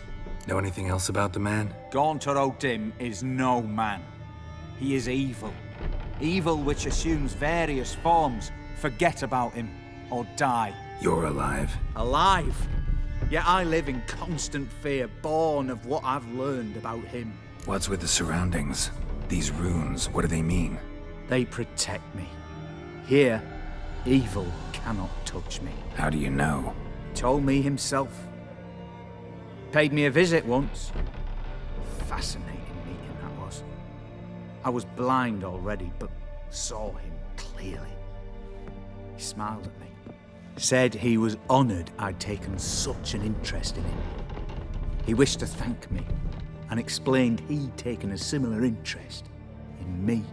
Know anything else about the man?
Gaunter O'Dim is no man. He is evil. Evil which assumes various forms. Forget about him, or die.
You're alive.
Alive? Yet I live in constant fear, born of what I've learned about him.
What's with the surroundings? These runes, what do they mean?
They protect me. Here, evil cannot touch me.
How do you know?
He told me himself. Paid me a visit once. Fascinating meeting that was. I was blind already, but saw him clearly. He smiled at me. Said he was honoured I'd taken such an interest in him. He wished to thank me, and explained he'd taken a similar interest in me.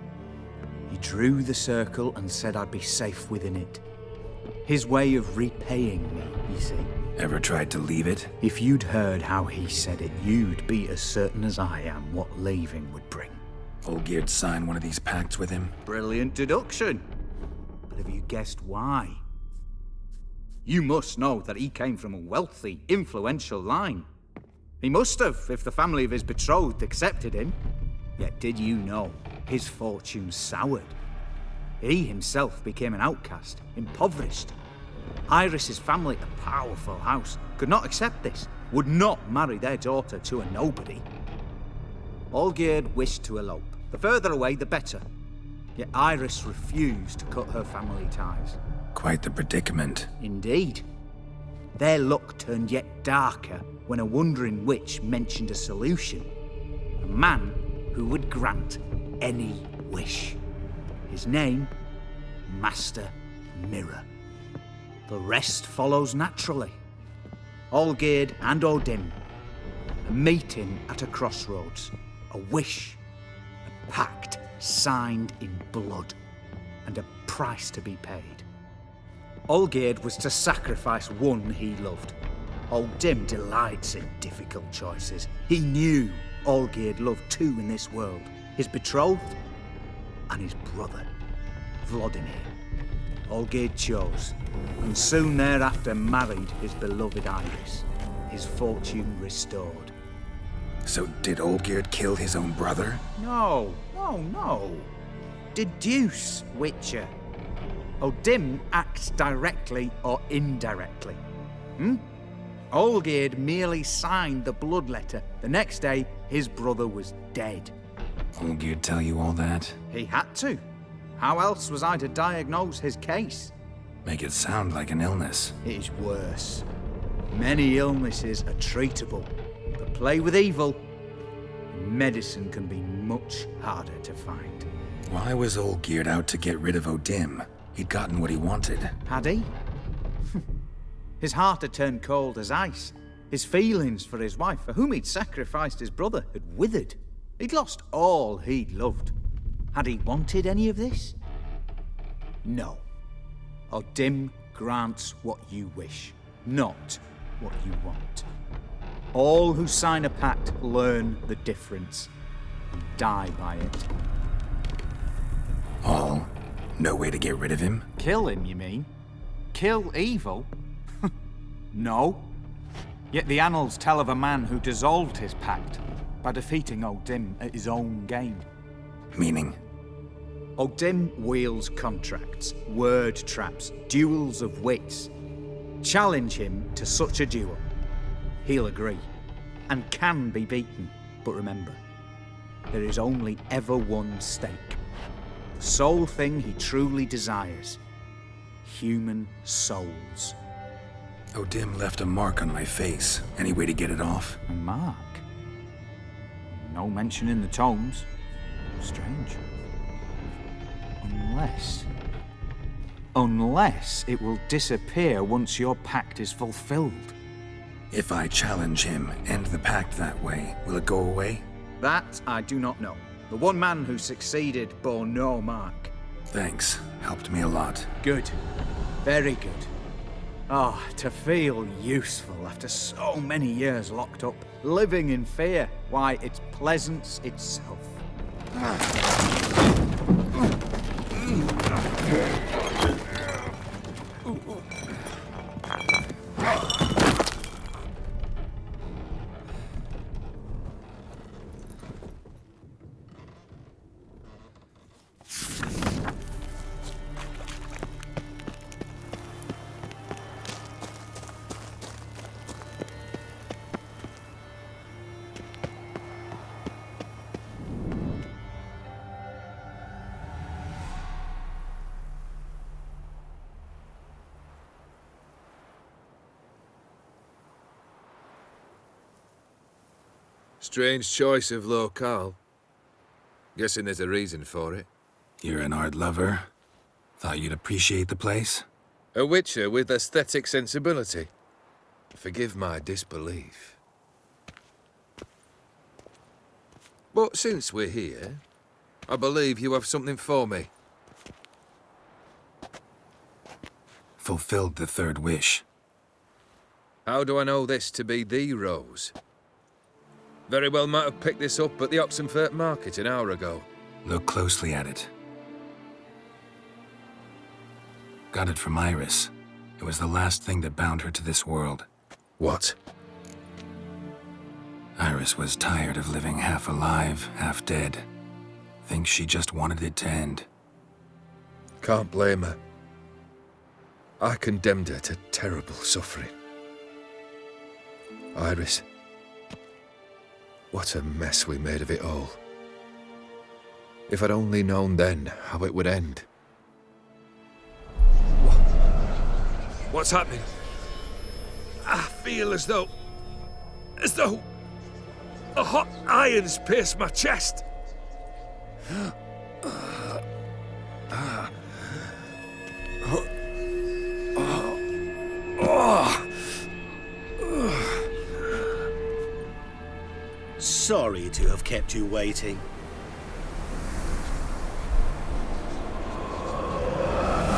He drew the circle and said I'd be safe within it. His way of repaying me, you see.
Ever tried to leave it?
If you'd heard how he said it, you'd be as certain as I am what leaving would bring.
Olgierd signed one of these pacts with him?
Brilliant deduction. But have you guessed why? You must know that he came from a wealthy, influential line. He must have, if the family of his betrothed accepted him. Yet did you know his fortune soured? He himself became an outcast, impoverished. Iris's family, a powerful house, could not accept this, would not marry their daughter to a nobody. Olgierd wished to elope. The further away, the better. Yet Iris refused to cut her family ties.
Quite the predicament.
Indeed. Their luck turned yet darker when a wandering witch mentioned a solution. A man who would grant any wish. His name, Master Mirror. The rest follows naturally. Olgierd and O'Dim, a meeting at a crossroads, a wish, a pact signed in blood, and a price to be paid. Olgierd was to sacrifice one he loved. O'Dim delights in difficult choices. He knew Olgierd loved two in this world, his betrothed and his brother, Vladimir. Olgierd chose, and soon thereafter married his beloved Iris, his fortune restored.
So did Olgierd kill his own brother?
No. Deduce, Witcher. O'Dim acts directly or indirectly. Olgierd merely signed the blood letter. The next day, his brother was dead.
Olgierd tell you all that?
He had to. How else was I to diagnose his case?
Make it sound like an illness.
It is worse. Many illnesses are treatable, but play with evil, medicine can be much harder to find.
Why was Olgierd out to get rid of Odim? He'd gotten what he wanted.
Had he? His heart had turned cold as ice. His feelings for his wife, for whom he'd sacrificed his brother, had withered. He'd lost all he'd loved. Had he wanted any of this? No. Odim grants what you wish, not what you want. All who sign a pact learn the difference and die by it.
All? No way to get rid of him?
Kill him, you mean? Kill evil? No. Yet the annals tell of a man who dissolved his pact by defeating Odim at his own game.
Meaning?
Odim wields contracts, word traps, duels of wits. Challenge him to such a duel. He'll agree, and can be beaten. But remember, there is only ever one stake. The sole thing he truly desires. Human souls.
Odim left a mark on my face. Any way to get it off?
A mark? No mention in the tomes. Strange. Unless it will disappear once your pact is fulfilled.
If I challenge him, end the pact that way, will it go away?
That I do not know. The one man who succeeded bore no mark.
Thanks. Helped me a lot.
Good. Very good. Oh, to feel useful after so many years locked up, living in fear. Why, it's pleasance itself.
Strange choice of locale. Guessing there's a reason for it.
You're an art lover. Thought you'd appreciate the place?
A witcher with aesthetic sensibility. Forgive my disbelief. But since we're here, I believe you have something for me.
Fulfilled the third wish.
How do I know this to be the rose? Very well might have picked this up at the Oxenfurt market an hour ago.
Look closely at it. Got it from Iris. It was the last thing that bound her to this world.
What?
Iris was tired of living half alive, half dead. Thinks she just wanted it to end.
Can't blame her. I condemned her to terrible suffering. Iris. What a mess we made of it all. If I'd only known then how it would end. What's happening? I feel as though a hot iron's pierced my chest.
Sorry to have kept you waiting.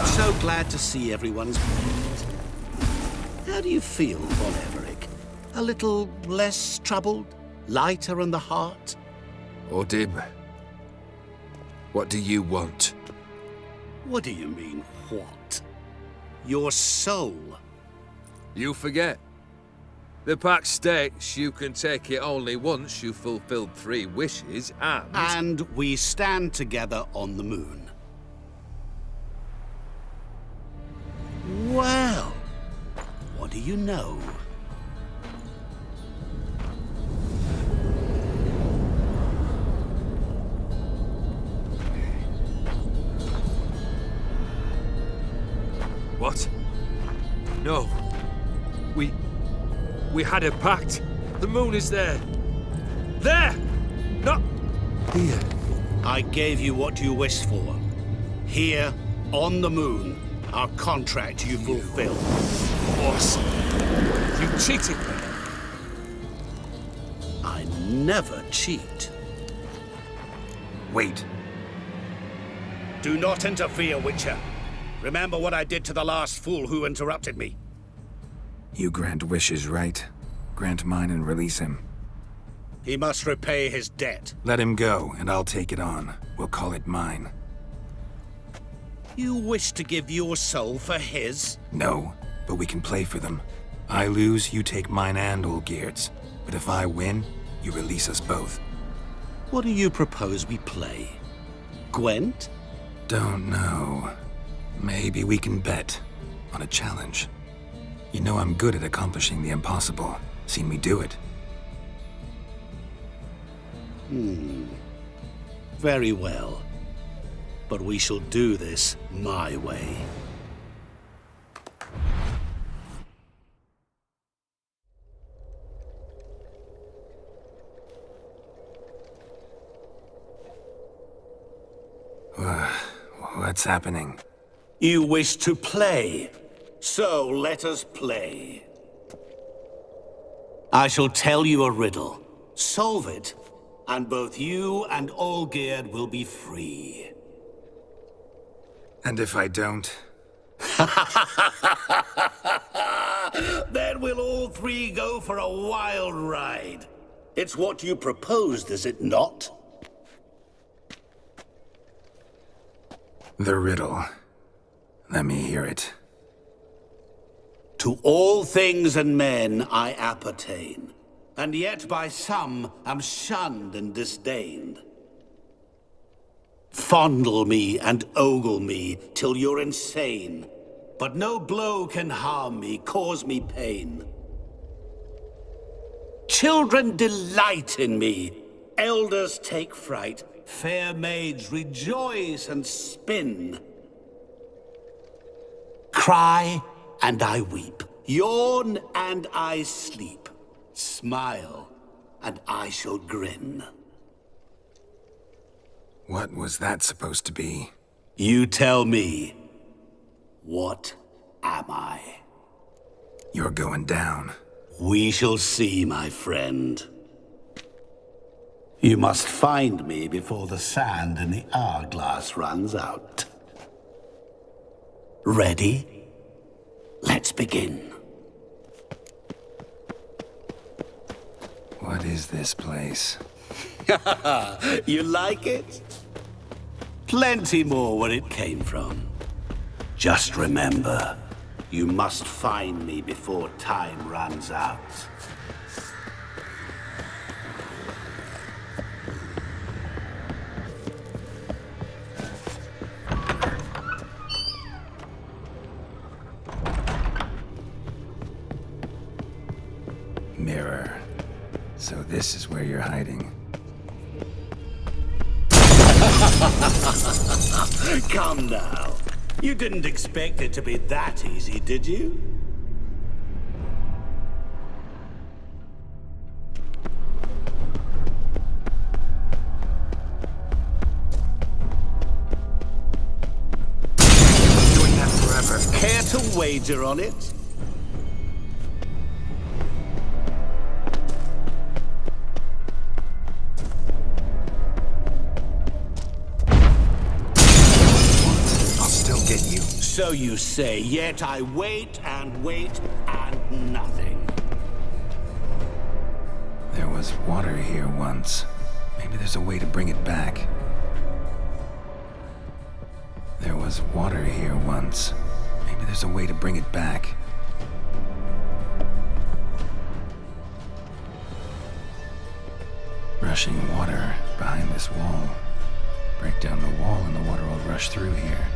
So glad to see everyone's pleased. How do you feel, Von Everett? A little less troubled? Lighter in the heart?
Odim, what do you want?
What do you mean, what? Your soul.
You forget. The pact states you can take it only once you've fulfilled 3 wishes and...
And we stand together on the moon. Well, what do you know?
No. We had a pact. The moon is there. There! Not here.
I gave you what you wished for. Here, on the moon, our contract you fulfilled.
Boss, you cheated me.
I never cheat.
Wait.
Do not interfere, Witcher. Remember what I did to the last fool who interrupted me.
You grant wishes, right? Grant mine and release him.
He must repay his debt.
Let him go, and I'll take it on. We'll call it mine.
You wish to give your soul for his?
No, but we can play for them. I lose, you take mine and Olgierd's. But if I win, you release us both.
What do you propose we play? Gwent?
Don't know. Maybe we can bet on a challenge. You know I'm good at accomplishing the impossible. Seen me do it.
Very well. But we shall do this my way.
What's happening?
You wish to play, so let us play. I shall tell you a riddle. Solve it, and both you and Olgierd will be free.
And if I don't?
Then we'll all three go for a wild ride. It's what you proposed, is it not?
The riddle. Let me hear it.
To all things and men I appertain, and yet by some am shunned and disdained. Fondle me and ogle me till you're insane, but no blow can harm me, cause me pain. Children delight in me, elders take fright, fair maids rejoice and spin. Cry and I weep, yawn and I sleep, smile and I shall grin.
What was that supposed to be?
You tell me. What am I?
You're going down.
We shall see, my friend. You must find me before the sand in the hourglass runs out. Ready? Let's begin.
What is this place?
You like it? Plenty more where it came from. Just remember, you must find me before time runs out.
Mirror. So this is where you're hiding.
Come now. You didn't expect it to be that easy, did you?
Doing that forever.
Care to wager on it? So you say, yet I wait and wait and nothing.
There was water here once. Maybe there's a way to bring it back. There was water here once. Maybe there's a way to bring it back. Rushing water behind this wall. Break down the wall and the water will rush through here.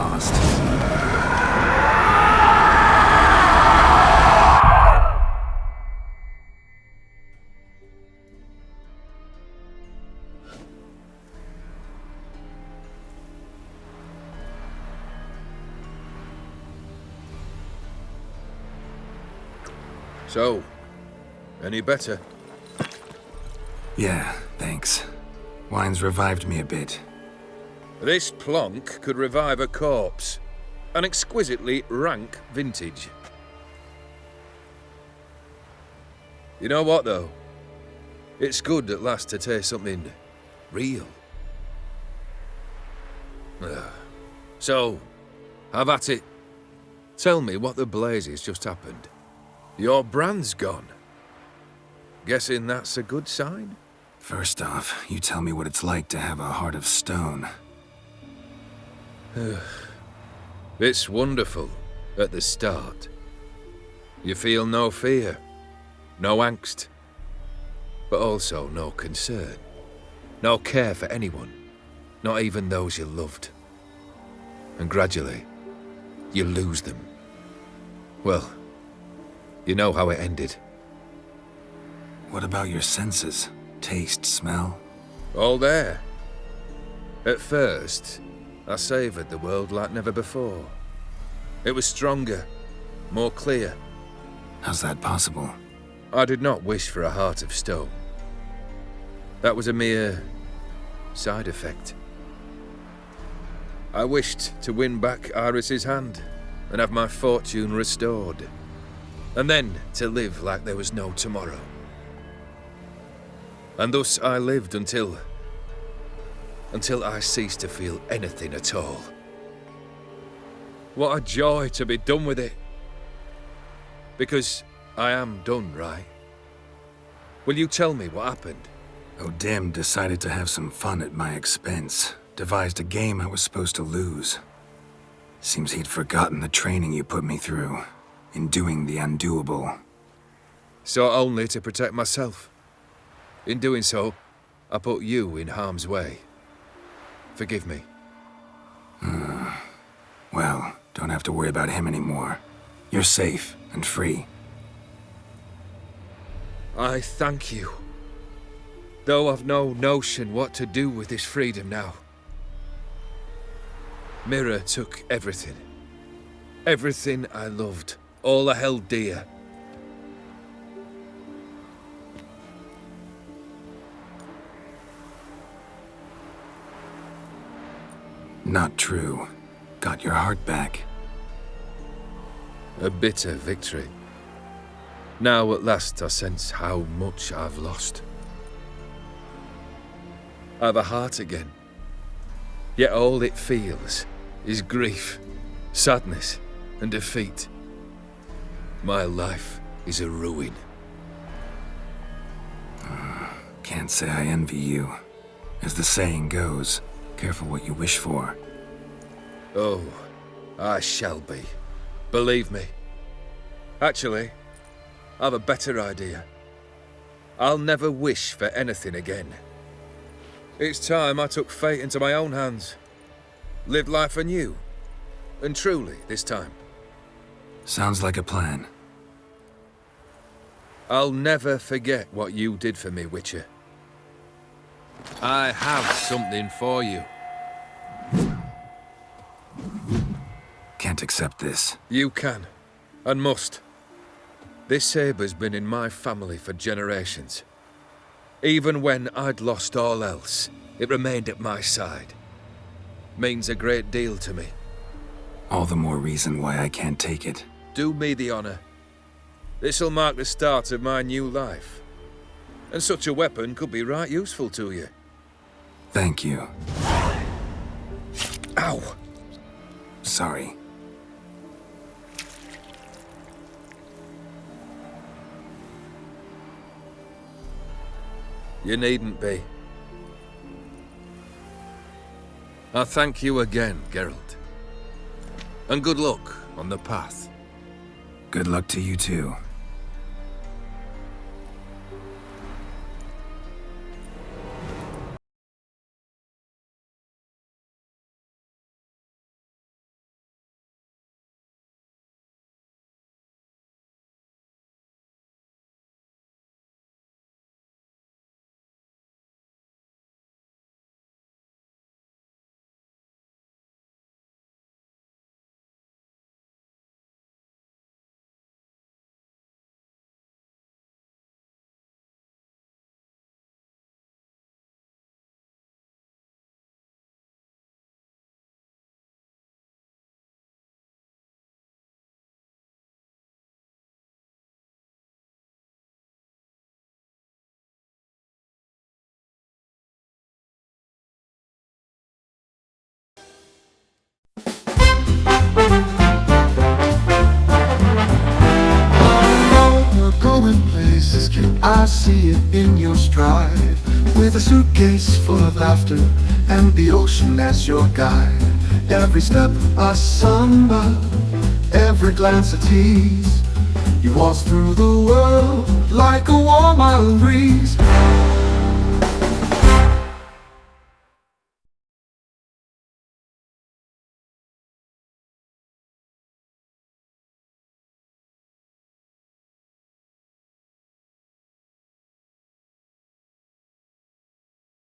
lost.
So, any better?
Yeah, thanks. Wine's revived me a bit.
This plonk could revive a corpse. An exquisitely rank vintage. You know what, though? It's good at last to taste something real. So, have at it. Tell me what the blazes just happened. Your brand's gone. Guessing that's a good sign?
First off, you tell me what it's like to have a heart of stone.
It's wonderful at the start. You feel no fear, no angst, but also no concern, no care for anyone, not even those you loved. And gradually, you lose them. Well, you know how it ended.
What about your senses? Taste, smell?
All there. At first, I savoured the world like never before. It was stronger, more clear.
How's that possible?
I did not wish for a heart of stone. That was a mere side effect. I wished to win back Iris's hand and have my fortune restored. And then to live like there was no tomorrow. And thus I lived until I ceased to feel anything at all. What a joy to be done with it. Because I am done, right? Will you tell me what happened?
O'Dim decided to have some fun at my expense. Devised a game I was supposed to lose. Seems he'd forgotten the training you put me through. In doing the undoable.
Sought only to protect myself. In doing so, I put you in harm's way. Forgive me.
Well, don't have to worry about him anymore. You're safe and free.
I thank you. Though I've no notion what to do with this freedom now. Mira took everything. Everything I loved. All I held dear.
Not true. Got your heart back.
A bitter victory. Now at last I sense how much I've lost. I've a heart again. Yet all it feels is grief, sadness, and defeat. My life is a ruin.
Can't say I envy you. As the saying goes, careful what you wish for.
Oh, I shall be. Believe me. Actually, I've a better idea. I'll never wish for anything again. It's time I took fate into my own hands. Lived life anew. And truly, this time.
Sounds like a plan.
I'll never forget what you did for me, Witcher. I have something for you.
Can't accept this.
You can, and must. This sabre's been in my family for generations. Even when I'd lost all else, it remained at my side. Means a great deal to me.
All the more reason why I can't take it.
Do me the honor. This'll mark the start of my new life. And such a weapon could be right useful to you.
Thank you.
Ow!
Sorry.
You needn't be. I thank you again, Geralt. And good luck on the path.
Good luck to you too.
see it in your stride, with a suitcase full of laughter and the ocean as your guide. Every step a samba, every glance a tease. You waltz through the world like a warm island breeze.